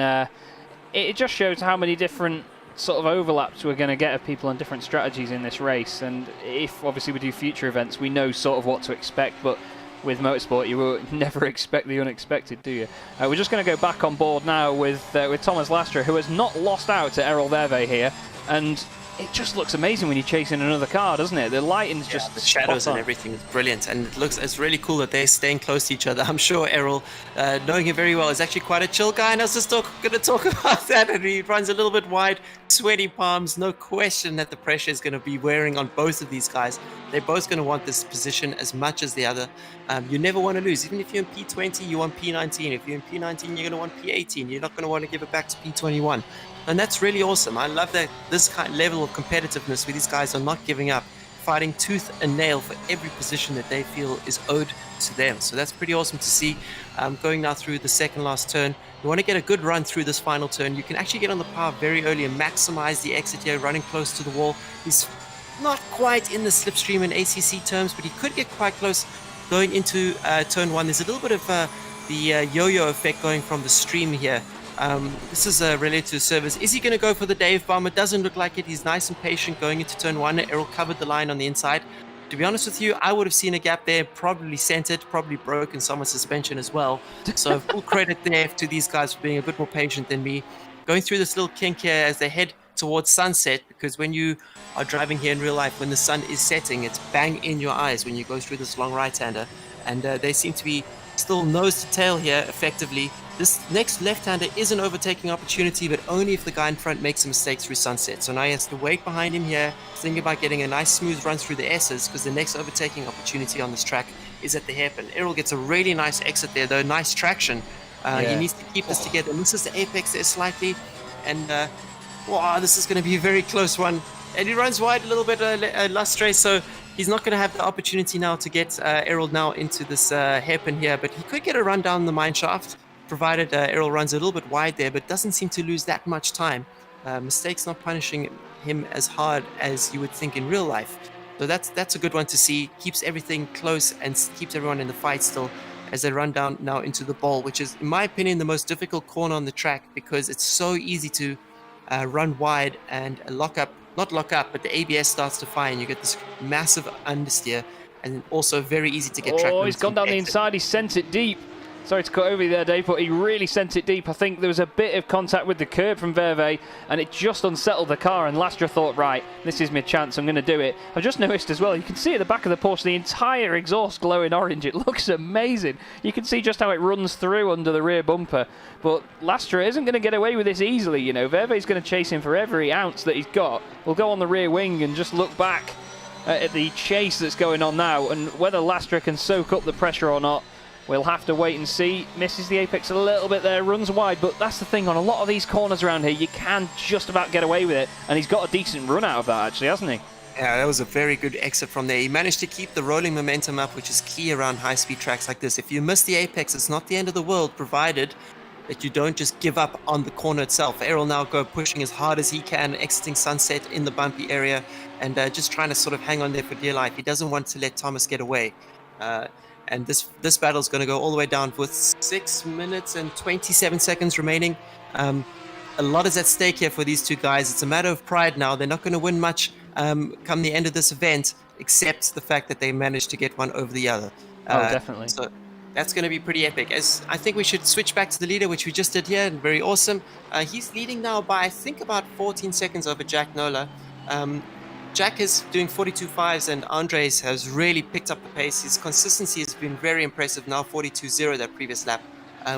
it just shows how many different sort of overlaps we're going to get of people on different strategies in this race. And if, obviously, we do future events, we know sort of what to expect, but with motorsport, you will never expect the unexpected, do you? We're just going to go back on board now with Thomas Lastra, who has not lost out to Errol Verve here, and it just looks amazing when you're chasing another car, doesn't it? The lighting's just the shadows and everything is brilliant, and it's really cool that they're staying close to each other. I'm sure Errol, knowing him very well, is actually quite a chill guy, and I was just going to talk about that. And he runs a little bit wide, sweaty palms. No question that the pressure is going to be wearing on both of these guys. They're both going to want this position as much as the other. You never want to lose. Even if you're in P20, you want P19. If you're in P19, you're going to want P18. You're not going to want to give it back to P21. And that's really awesome. I love that this kind of level of competitiveness where these guys are not giving up, fighting tooth and nail for every position that they feel is owed to them. So that's pretty awesome to see. Going now through the second last turn, you want to get a good run through this final turn. You can actually get on the power very early and maximize the exit here, running close to the wall. He's not quite in the slipstream in ACC terms, but he could get quite close going into turn one. There's a little bit of the yo-yo effect going from the stream here. This is related to service. Is he going to go for the Dave bomb? It doesn't look like it. He's nice and patient going into turn 1. Errol covered the line on the inside. To be honest with you, I would have seen a gap there, probably sent it, probably broken someone's suspension as well. So full credit there to these guys for being a bit more patient than me. Going through this little kink here as they head towards sunset, because when you are driving here in real life, when the sun is setting, it's bang in your eyes when you go through this long right-hander. And they seem to be still nose to tail here, effectively. This next left-hander is an overtaking opportunity, but only if the guy in front makes a mistake through sunset. So now he has to wait behind him here, thinking about getting a nice smooth run through the S's, because the next overtaking opportunity on this track is at the hairpin. Errol gets a really nice exit there, though. Nice traction. He needs to keep this together. Misses the apex there slightly, and wow, this is going to be a very close one. And he runs wide a little bit, Lustre, so he's not going to have the opportunity now to get Errol now into this hairpin here, but he could get a run down the mine shaft, provided Errol runs a little bit wide there, but doesn't seem to lose that much time. Mistakes not punishing him as hard as you would think in real life. So that's a good one to see. Keeps everything close and keeps everyone in the fight still as they run down now into the ball, which is, in my opinion, the most difficult corner on the track because it's so easy to run wide and not lock up, but the ABS starts to fire and you get this massive understeer, and also very easy to get track. Oh, he's gone down the inside, he sent it deep. Sorry to cut over you there, Dave, but he really sent it deep. I think there was a bit of contact with the curb from Verve, and it just unsettled the car, and Lastra thought, right, this is my chance, I'm going to do it. I've just noticed as well, you can see at the back of the Porsche, the entire exhaust glowing orange. It looks amazing. You can see just how it runs through under the rear bumper. But Lastra isn't going to get away with this easily, you know. Verve's going to chase him for every ounce that he's got. We'll go on the rear wing and just look back at the chase that's going on now, and whether Lastra can soak up the pressure or not, we'll have to wait and see. Misses the apex a little bit there, runs wide, but that's the thing, on a lot of these corners around here, you can just about get away with it, and he's got a decent run out of that, actually, hasn't he? Yeah, that was a very good exit from there. He managed to keep the rolling momentum up, which is key around high-speed tracks like this. If you miss the apex, it's not the end of the world, provided that you don't just give up on the corner itself. Errol now pushing as hard as he can, exiting sunset in the bumpy area, and just trying to sort of hang on there for dear life. He doesn't want to let Thomas get away. And this battle is going to go all the way down with 6 minutes and 27 seconds remaining. A lot is at stake here for these two guys. It's a matter of pride now. They're not going to win much come the end of this event, except the fact that they managed to get one over the other. Definitely. So that's going to be pretty epic. As I think we should switch back to the leader, which we just did here, and very awesome. He's leading now by, I think, about 14 seconds over Jack Nola. Jack is doing 42.5s, and Andres has really picked up the pace. His consistency has been very impressive, now 42.0 that previous lap,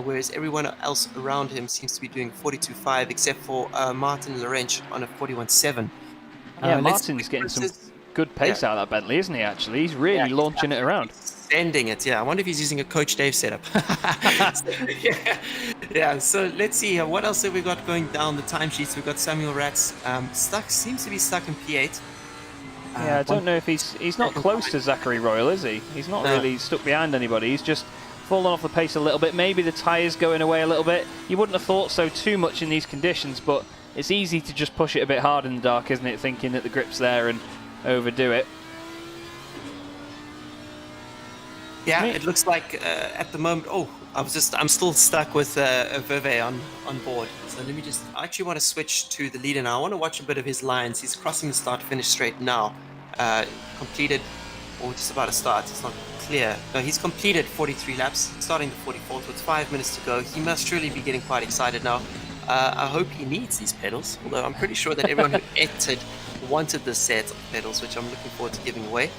whereas everyone else around him seems to be doing 42.5, except for Martin Lorenz on a 41.7. Yeah, Martin's getting some good pace out of that Bentley, isn't he, actually? He's really launching it around. Sending it, yeah. I wonder if he's using a Coach Dave setup. Yeah, so let's see. What else have we got going down the timesheets? We've got Samuel Ratz seems to be stuck in P8. Yeah, I don't know if he's not close to Zachary Royal, is he? He's not really stuck behind anybody. He's just fallen off the pace a little bit. Maybe the tyres going away a little bit. You wouldn't have thought so too much in these conditions, but it's easy to just push it a bit hard in the dark, isn't it? Thinking that the grip's there and overdo it. Yeah, it looks like at the moment. Oh, I'm still stuck with Verve on board. So let me I actually want to switch to the leader now. I want to watch a bit of his lines. He's crossing the start-finish straight now. Completed, or just about to start. It's not clear. No, he's completed 43 laps, starting the 44th with 5 minutes to go. He must truly be getting quite excited now. I hope he needs these pedals, although I'm pretty sure that everyone who entered wanted this set of pedals, which I'm looking forward to giving away.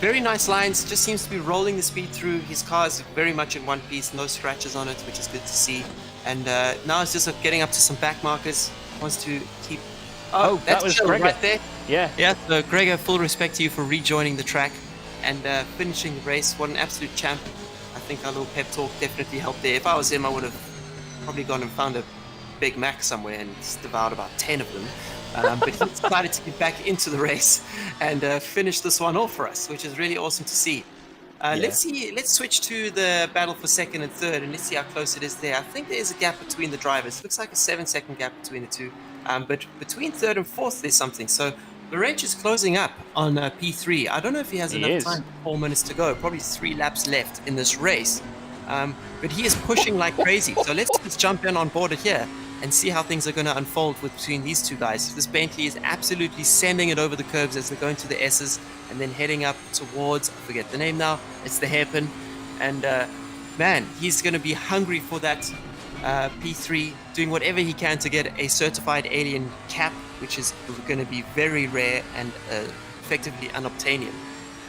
Very nice lines, just seems to be rolling the speed through. His car is very much in one piece, no scratches on it, which is good to see. And now it's just getting up to some back markers. Wants to keep... Oh, that was Gregor right there. Yeah. Yeah, so Gregor, full respect to you for rejoining the track and finishing the race. What an absolute champ. I think our little pep talk definitely helped there. If I was him, I would have probably gone and found a Big Mac somewhere and devoured about 10 of them. But he decided to get back into the race and finish this one off for us, which is really awesome to see. Let's switch to the battle for second and third, and let's see how close it is there. I think there is a gap between the drivers. It looks like a 7-second gap between the two. But between third and fourth, there's something. So Lorenz is closing up on P3. I don't know if he has enough time, 4 minutes to go. Probably 3 laps left in this race. But he is pushing like crazy. So let's just jump in on board it here and see how things are going to unfold between these two guys. This Bentley is absolutely sending it over the curves as they're going to the S's and then heading up towards, I forget the name now, it's the hairpin. And man, he's going to be hungry for that P3, doing whatever he can to get a certified alien cap, which is going to be very rare and effectively unobtainium.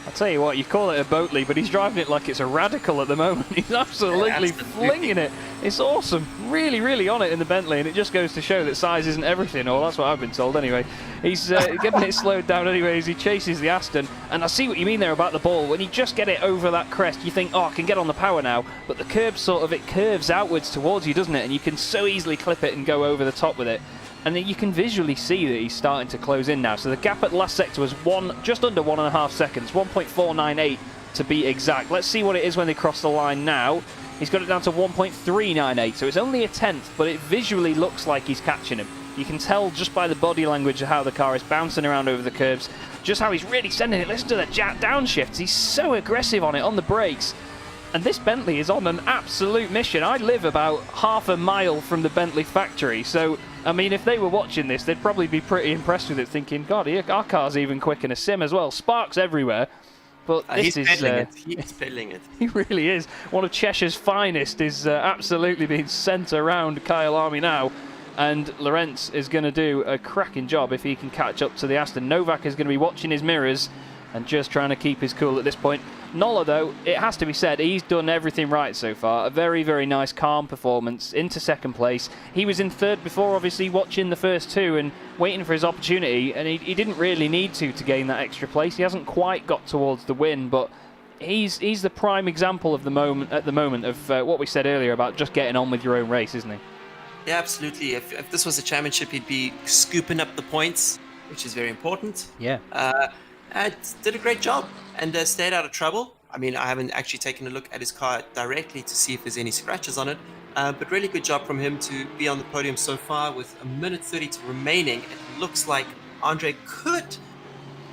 I'll tell you what, you call it a Boatley, but he's driving it like it's a Radical at the moment. He's absolutely flinging it. It's awesome. Really, really on it in the Bentley, and it just goes to show that size isn't everything, or that's what I've been told anyway. He's getting it slowed down anyway as he chases the Aston, and I see what you mean there about the ball. When you just get it over that crest, you think, oh, I can get on the power now, but the curb it curves outwards towards you, doesn't it? And you can so easily clip it and go over the top with it. And you can visually see that he's starting to close in now. So the gap at the last sector was just under 1.5 seconds, 1.498 to be exact. Let's see what it is when they cross the line now. He's got it down to 1.398, so it's only a tenth, but it visually looks like he's catching him. You can tell just by the body language of how the car is bouncing around over the curves, just how he's really sending it. Listen to the downshifts. He's so aggressive on it, on the brakes. And this Bentley is on an absolute mission. I live about half a mile from the Bentley factory, so I mean, if they were watching this, they'd probably be pretty impressed with it, thinking, God, our car's even quick in a sim as well. Sparks everywhere. But this he's peddling it. He's peddling it. He really is. One of Cheshire's finest is absolutely being sent around Kyle Army now. And Lorenz is going to do a cracking job if he can catch up to the Aston. Novak is going to be watching his mirrors and just trying to keep his cool at this point. Nola, though, it has to be said, he's done everything right so far. A very, very nice, calm performance into second place. He was in third before, obviously, watching the first two and waiting for his opportunity, and he didn't really need to gain that extra place. He hasn't quite got towards the win, but he's the prime example of at the moment of what we said earlier about just getting on with your own race, isn't he? Yeah, absolutely. If this was a championship, he'd be scooping up the points, which is very important. Yeah. Did a great job and stayed out of trouble. I mean, I haven't actually taken a look at his car directly to see if there's any scratches on it, but really good job from him to be on the podium so far with 1:32 remaining. It looks like Andre could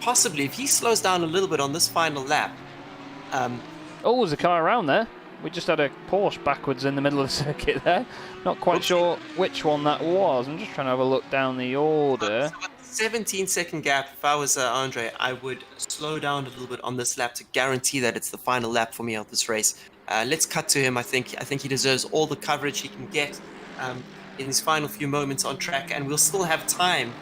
possibly, if he slows down a little bit on this final lap. Oh, there's a car around there. We just had a Porsche backwards in the middle of the circuit there. Not quite sure which one that was. I'm just trying to have a look down the order. 17-second gap. If I was Andre, I would slow down a little bit on this lap to guarantee that it's the final lap for me of this race. Let's cut to him. I think he deserves all the coverage he can get in his final few moments on track, and we'll still have time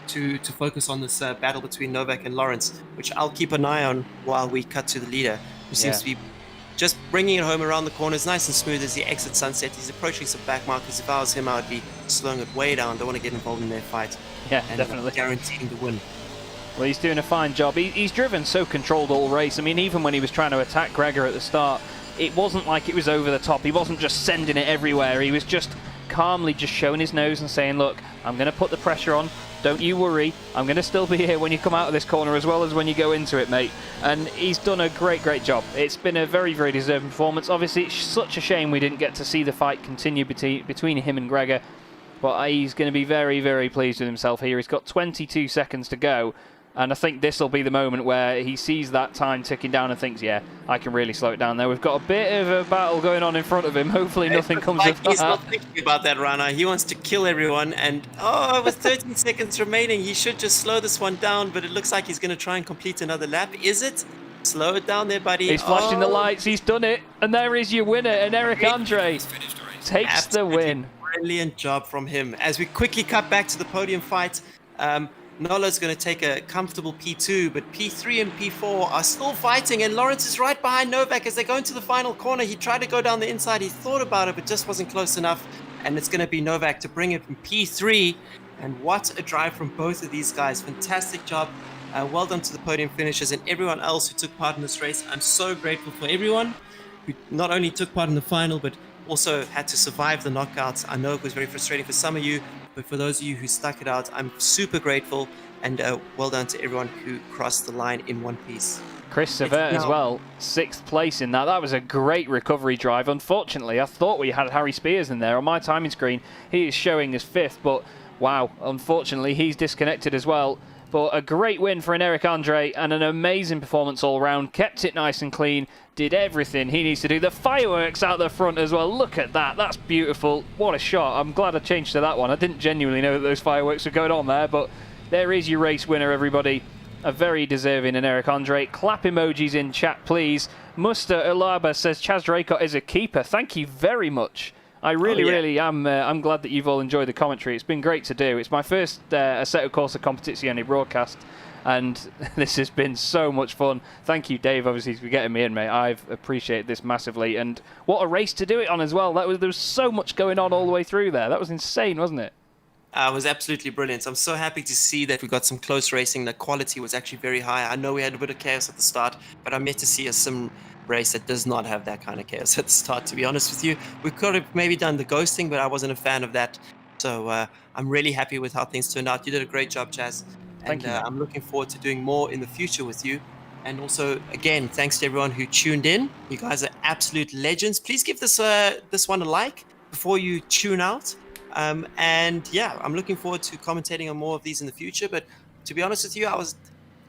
to focus on this battle between Novak and Lawrence, which I'll keep an eye on while we cut to the leader, who seems to be just bringing it home around the corners, nice and smooth as he exits Sunset. He's approaching some back markers. If I was him, I would be slowing it way down. Don't want to get involved in their fight. Yeah, and definitely. Guaranteeing the win. Well, he's doing a fine job. He's driven so controlled all race. I mean, even when he was trying to attack Gregor at the start, it wasn't like it was over the top. He wasn't just sending it everywhere. He was just calmly just showing his nose and saying, look, I'm going to put the pressure on. Don't you worry. I'm going to still be here when you come out of this corner as well as when you go into it, mate. And he's done a great, great job. It's been a very, very deserving performance. Obviously, it's such a shame we didn't get to see the fight continue between him and Gregor. But he's going to be very, very pleased with himself here. He's got 22 seconds to go. And I think this will be the moment where he sees that time ticking down and thinks, yeah, I can really slow it down there. We've got a bit of a battle going on in front of him. Hopefully nothing comes of that. He's not thinking about that, Rana. He wants to kill everyone. And, with 13 seconds remaining, he should just slow this one down. But it looks like he's going to try and complete another lap. Is it? Slow it down there, buddy. He's flashing the lights. He's done it. And there is your winner. And Eric Andre takes the win. Brilliant job from him. As we quickly cut back to the podium fight, Nola's going to take a comfortable P2, but P3 and P4 are still fighting, and Lawrence is right behind Novak as they go into the final corner. He tried to go down the inside. He thought about it, but just wasn't close enough, and it's going to be Novak to bring it from P3, and what a drive from both of these guys. Fantastic job. Well done to the podium finishers and everyone else who took part in this race. I'm so grateful for everyone who not only took part in the final, but also had to survive the knockouts. I know it was very frustrating for some of you, but for those of you who stuck it out, I'm super grateful, and well done to everyone who crossed the line in one piece. Chris Severt as well, 6th place in that. That was a great recovery drive. Unfortunately, I thought we had Harry Spears in there. On my timing screen, he is showing as 5th, but wow, unfortunately, he's disconnected as well. But a great win for an Eric Andre and an amazing performance all round. Kept it nice and clean. Did everything he needs to do. The fireworks out the front as well. Look at that. That's beautiful. What a shot. I'm glad I changed to that one. I didn't genuinely know that those fireworks were going on there. But there is your race winner, everybody. A very deserving and Eric Andre. Clap emojis in chat, please. Muster Alaba says Chaz Draycott is a keeper. Thank you very much. I really am. I'm glad that you've all enjoyed the commentary. It's been great to do. It's my first Assetto Corsa Competizione broadcast, and this has been so much fun. Thank you, Dave, obviously, for getting me in, mate. I've appreciated this massively, and what a race to do it on as well. There was so much going on all the way through there. That was insane, wasn't it? It was absolutely brilliant. I'm so happy to see that we got some close racing. The quality was actually very high. I know we had a bit of chaos at the start, but I'm yet to see a sim race that does not have that kind of chaos at the start, to be honest with you. We could have maybe done the ghosting, but I wasn't a fan of that. So I'm really happy with how things turned out. You did a great job, Chaz. Thank you. I'm looking forward to doing more in the future with you. And also, again, thanks to everyone who tuned in. You guys are absolute legends. Please give this one a like before you tune out. And yeah, I'm looking forward to commentating on more of these in the future. But to be honest with you, I was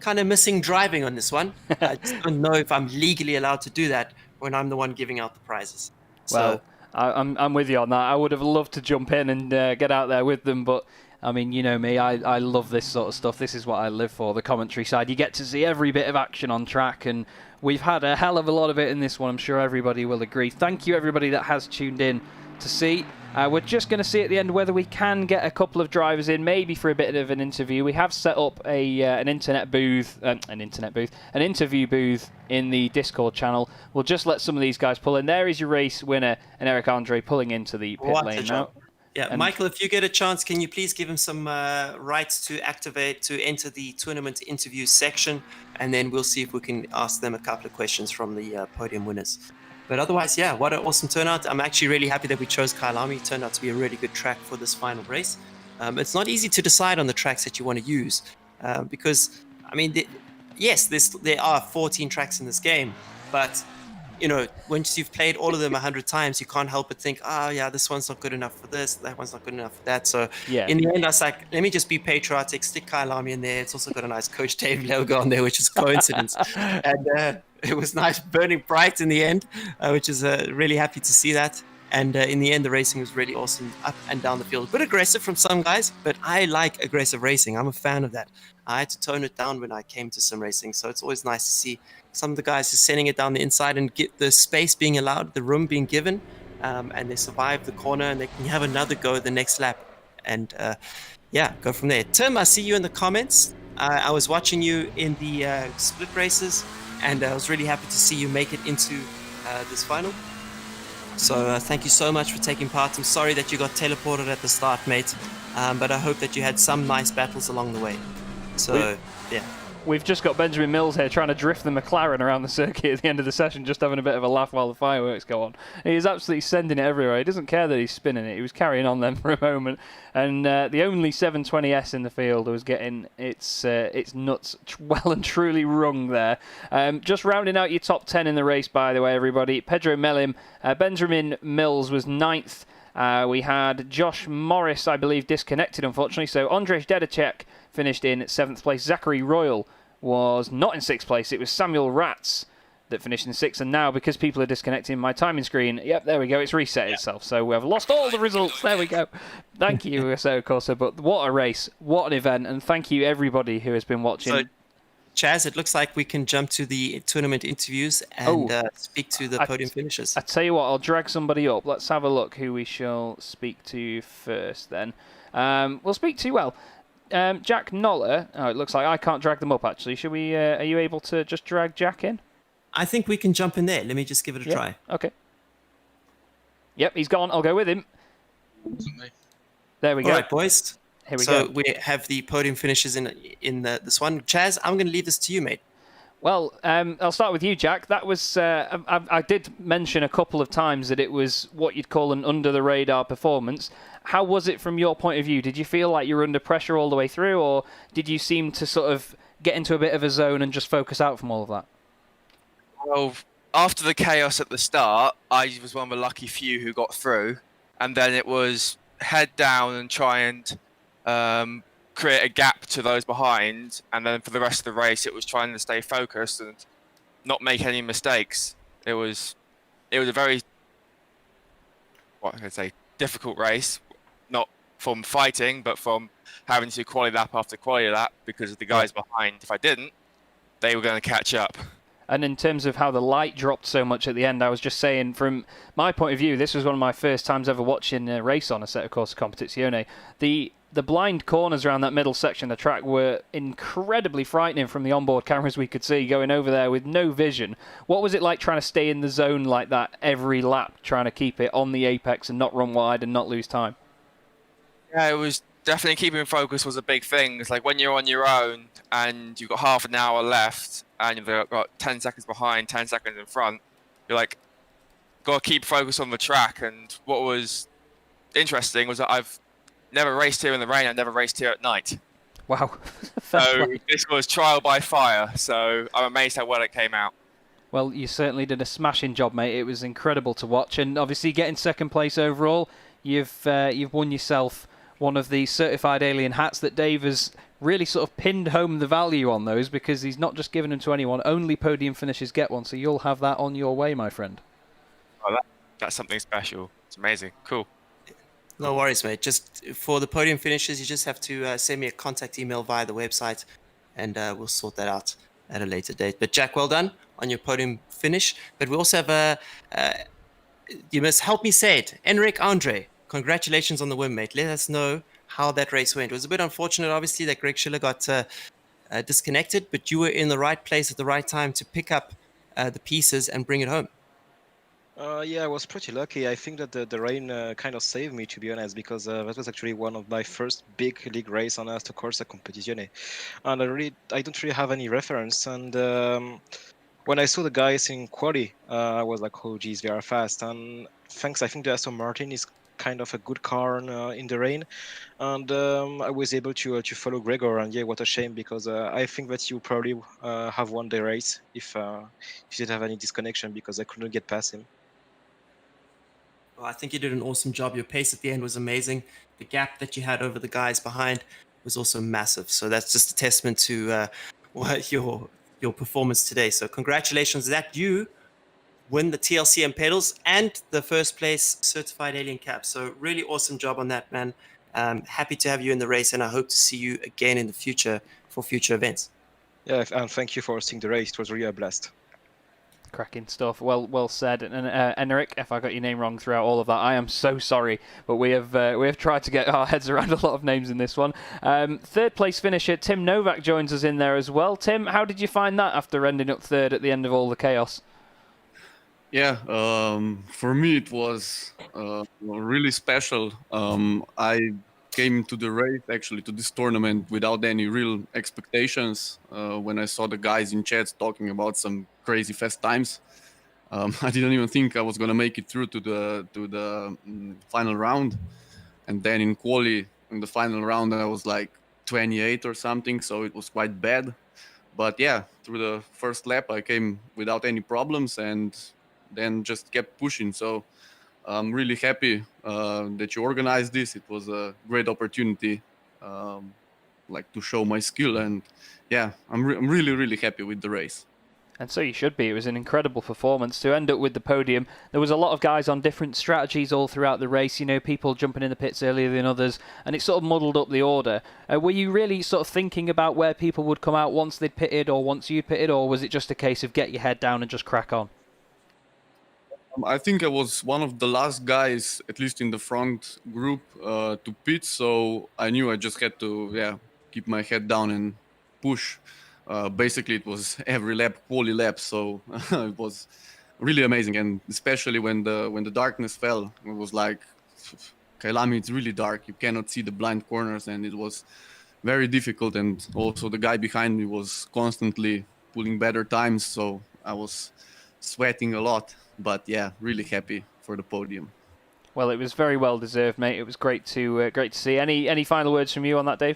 kind of missing driving on this one. I just don't know if I'm legally allowed to do that when I'm the one giving out the prizes. Well, I'm with you on that. I would have loved to jump in and get out there with them, but I mean, you know me, I love this sort of stuff. This is what I live for, the commentary side. You get to see every bit of action on track, and we've had a hell of a lot of it in this one. I'm sure everybody will agree. Thank you, everybody that has tuned in to see. We're just going to see at the end whether we can get a couple of drivers in, maybe for a bit of an interview. We have set up an interview booth in the Discord channel. We'll just let some of these guys pull in. There is your race winner, and Eric Andre pulling into the pit lane now. Yeah, Michael, if you get a chance, can you please give him some rights to activate to enter the tournament interview section, and then we'll see if we can ask them a couple of questions from the podium winners. But otherwise, yeah, what an awesome turnout. I'm actually really happy that we chose Kailami. It turned out to be a really good track for this final race. It's not easy to decide on the tracks that you want to use because, I mean, there are 14 tracks in this game, but, you know, once you've played all of them 100 times, you can't help but think, oh, yeah, this one's not good enough for this, that one's not good enough for that. So in the end, I was like, let me just be patriotic, stick Kailami in there. It's also got a nice Coach Dave logo on there, which is a coincidence. And it was nice, burning bright in the end, which is really happy to see that. And in the end, the racing was really awesome, up and down the field. A bit aggressive from some guys, but I like aggressive racing. I'm a fan of that. I had to tone it down when I came to sim racing, so it's always nice to see some of the guys just sending it down the inside and get the space being allowed, the room being given, and they survive the corner and they can have another go at the next lap. And go from there. Tim, I see you in the comments. I was watching you in the split races, and I was really happy to see you make it into this final. So thank you so much for taking part. I'm sorry that you got teleported at the start, mate, but I hope that you had some nice battles along the way. So, yeah. We've just got Benjamin Mills here trying to drift the McLaren around the circuit at the end of the session, just having a bit of a laugh while the fireworks go on. He's absolutely sending it everywhere. He doesn't care that he's spinning it. He was carrying on then for a moment. And the only 720S in the field was getting its nuts well and truly wrung there. Just rounding out your top 10 in the race, by the way, everybody. Pedro Melim, Benjamin Mills was 9th. We had Josh Morris, I believe, disconnected, unfortunately. So Andrzej Dedacek finished in 7th place. Zachary Royal was not in 6th place. It was Samuel Ratz that finished in 6th. And now, because people are disconnecting my timing screen, yep, there we go. It's reset itself. So we have lost all the results. There we go. Thank you, Assetto Corsa. But what a race. What an event. And thank you, everybody who has been watching. So, Chaz, it looks like we can jump to the tournament interviews and speak to the podium finishers. I tell you what, I'll drag somebody up. Let's have a look who we shall speak to first then. We'll speak to, Jack Noller. Oh, it looks like I can't drag them up, actually. Should we? Are you able to just drag Jack in? I think we can jump in there. Let me just give it a try. Okay. Yep, he's gone. I'll go with him. There we go. All right, boys. Here we go. So we have the podium finishes in this one. Chaz, I'm going to leave this to you, mate. Well, I'll start with you, Jack. That was I did mention a couple of times that it was what you'd call an under-the-radar performance. How was it from your point of view? Did you feel like you were under pressure all the way through, or did you seem to sort of get into a bit of a zone and just focus out from all of that? Well, after the chaos at the start, I was one of the lucky few who got through, and then it was head down and try and create a gap to those behind, and then for the rest of the race, it was trying to stay focused and not make any mistakes. It was a very, what can I say, difficult race, not from fighting, but from having to quali lap after quali lap because of the guys behind. If I didn't, they were going to catch up. And in terms of how the light dropped so much at the end, I was just saying, from my point of view, this was one of my first times ever watching a race on a Assetto Corsa Competizione. The blind corners around that middle section of the track were incredibly frightening from the onboard cameras we could see going over there with no vision. What was it like trying to stay in the zone like that every lap, trying to keep it on the apex and not run wide and not lose time? Yeah, it was definitely keeping focus was a big thing. It's like when you're on your own and you've got half an hour left and you've got 10 seconds behind, 10 seconds in front, you're like, got to keep focus on the track. And what was interesting was that I've never raced here in the rain. I've never raced here at night. Wow. So this was trial by fire. So I'm amazed how well it came out. Well, you certainly did a smashing job, mate. It was incredible to watch. And obviously getting second place overall, you've won yourself one of the certified alien hats that Dave has really sort of pinned home the value on those, because he's not just given them to anyone. Only podium finishers get one, so you'll have that on your way, my friend. Oh, that's something special. It's amazing. Cool. No worries, mate. Just for the podium finishes, you just have to send me a contact email via the website, and we'll sort that out at a later date. But Jack, well done on your podium finish. But we also have you must help me say it, Enric Andre. Congratulations on the win, mate. Let us know how that race went. It was a bit unfortunate, obviously, that Greg Schiller got disconnected, but you were in the right place at the right time to pick up the pieces and bring it home. Yeah, I was pretty lucky. I think that the rain kind of saved me, to be honest, because that was actually one of my first big league race on Assetto Corsa Competizione, and I don't really have any reference. And when I saw the guys in quali, I was like, oh geez, they are fast. And thanks, I think the Aston Martin is kind of a good car in the rain, and I was able to follow Gregor. And yeah, what a shame, because I think that you probably have won the race if you didn't have any disconnection, because I couldn't get past him. Well, I think you did an awesome job. Your pace at the end was amazing. The gap that you had over the guys behind was also massive. So that's just a testament to your performance today. So congratulations that you win the TLCM pedals and the first place certified alien cap. So really awesome job on that, man. Happy to have you in the race, and I hope to see you again in the future for future events. Yeah, and thank you for hosting the race. It was really a blast. Cracking stuff. Well said. And Enric, if I got your name wrong throughout all of that, I am so sorry. But we have tried to get our heads around a lot of names in this one. Third place finisher Tim Novak joins us in there as well. Tim, how did you find that after ending up third at the end of all the chaos? Yeah, for me it was really special. I came to the race, actually to this tournament, without any real expectations. When I saw the guys in chats talking about some crazy fast times, I didn't even think I was gonna make it through to the final round. And then in quali, in the final round, I was like 28 or something, so it was quite bad. But yeah, through the first lap, I came without any problems, and then just kept pushing. So I'm really happy that you organized this. It was a great opportunity, like to show my skill, and yeah, I'm really happy with the race. And so you should be. It was an incredible performance to end up with the podium. There was a lot of guys on different strategies all throughout the race, you know, people jumping in the pits earlier than others, and it sort of muddled up the order. Were you really sort of thinking about where people would come out once they'd pitted or once you'd pitted, or was it just a case of get your head down and just crack on? I think I was one of the last guys, at least in the front group, to pit, so I knew I just had to keep my head down and push. Basically, it was every lap, quali lap, so it was really amazing. And especially when the darkness fell, it was like, Kailami, it's really dark. You cannot see the blind corners, and it was very difficult. And also the guy behind me was constantly pulling better times, so I was sweating a lot. But yeah, really happy for the podium. Well, it was very well deserved, mate. It was great to see. Any final words from you on that, Dave?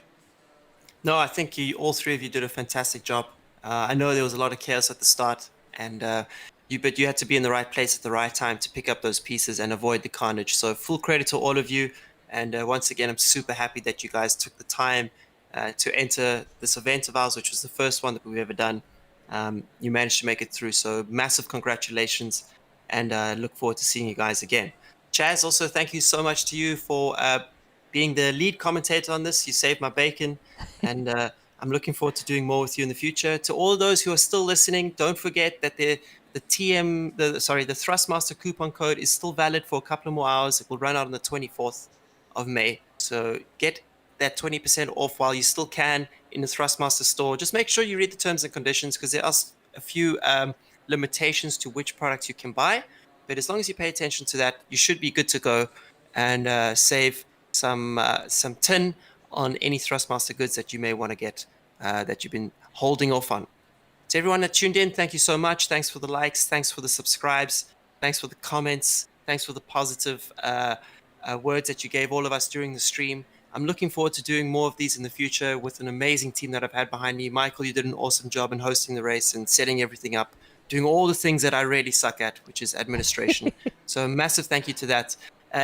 No, I think all three of you did a fantastic job. I know there was a lot of chaos at the start, and but you had to be in the right place at the right time to pick up those pieces and avoid the carnage. So full credit to all of you. And once again, I'm super happy that you guys took the time to enter this event of ours, which was the first one that we've ever done. You managed to make it through, so massive congratulations, and look forward to seeing you guys again. Chaz, also thank you so much to you for being the lead commentator on this. You saved my bacon, and I'm looking forward to doing more with you in the future. To all those who are still listening, don't forget that the Thrustmaster coupon code is still valid for a couple of more hours. It will run out on the 24th of May. So get that 20% off while you still can in the Thrustmaster store. Just make sure you read the terms and conditions, because there are a few limitations to which products you can buy. But as long as you pay attention to that, you should be good to go and save some tin on any Thrustmaster goods that you may want to get that you've been holding off on. To everyone that tuned in, thank you so much. Thanks for the likes. Thanks for the subscribes. Thanks for the comments. Thanks for the positive words that you gave all of us during the stream. I'm looking forward to doing more of these in the future with an amazing team that I've had behind me. Michael, you did an awesome job in hosting the race and setting everything up, doing all the things that I really suck at, which is administration. So a massive thank you to that.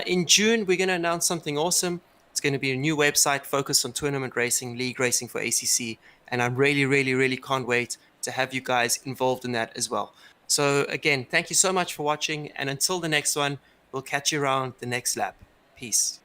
In June, we're going to announce something awesome. It's going to be a new website focused on tournament racing, league racing for ACC. And I'm really, really, really can't wait to have you guys involved in that as well. So again, thank you so much for watching. And until the next one, we'll catch you around the next lap. Peace.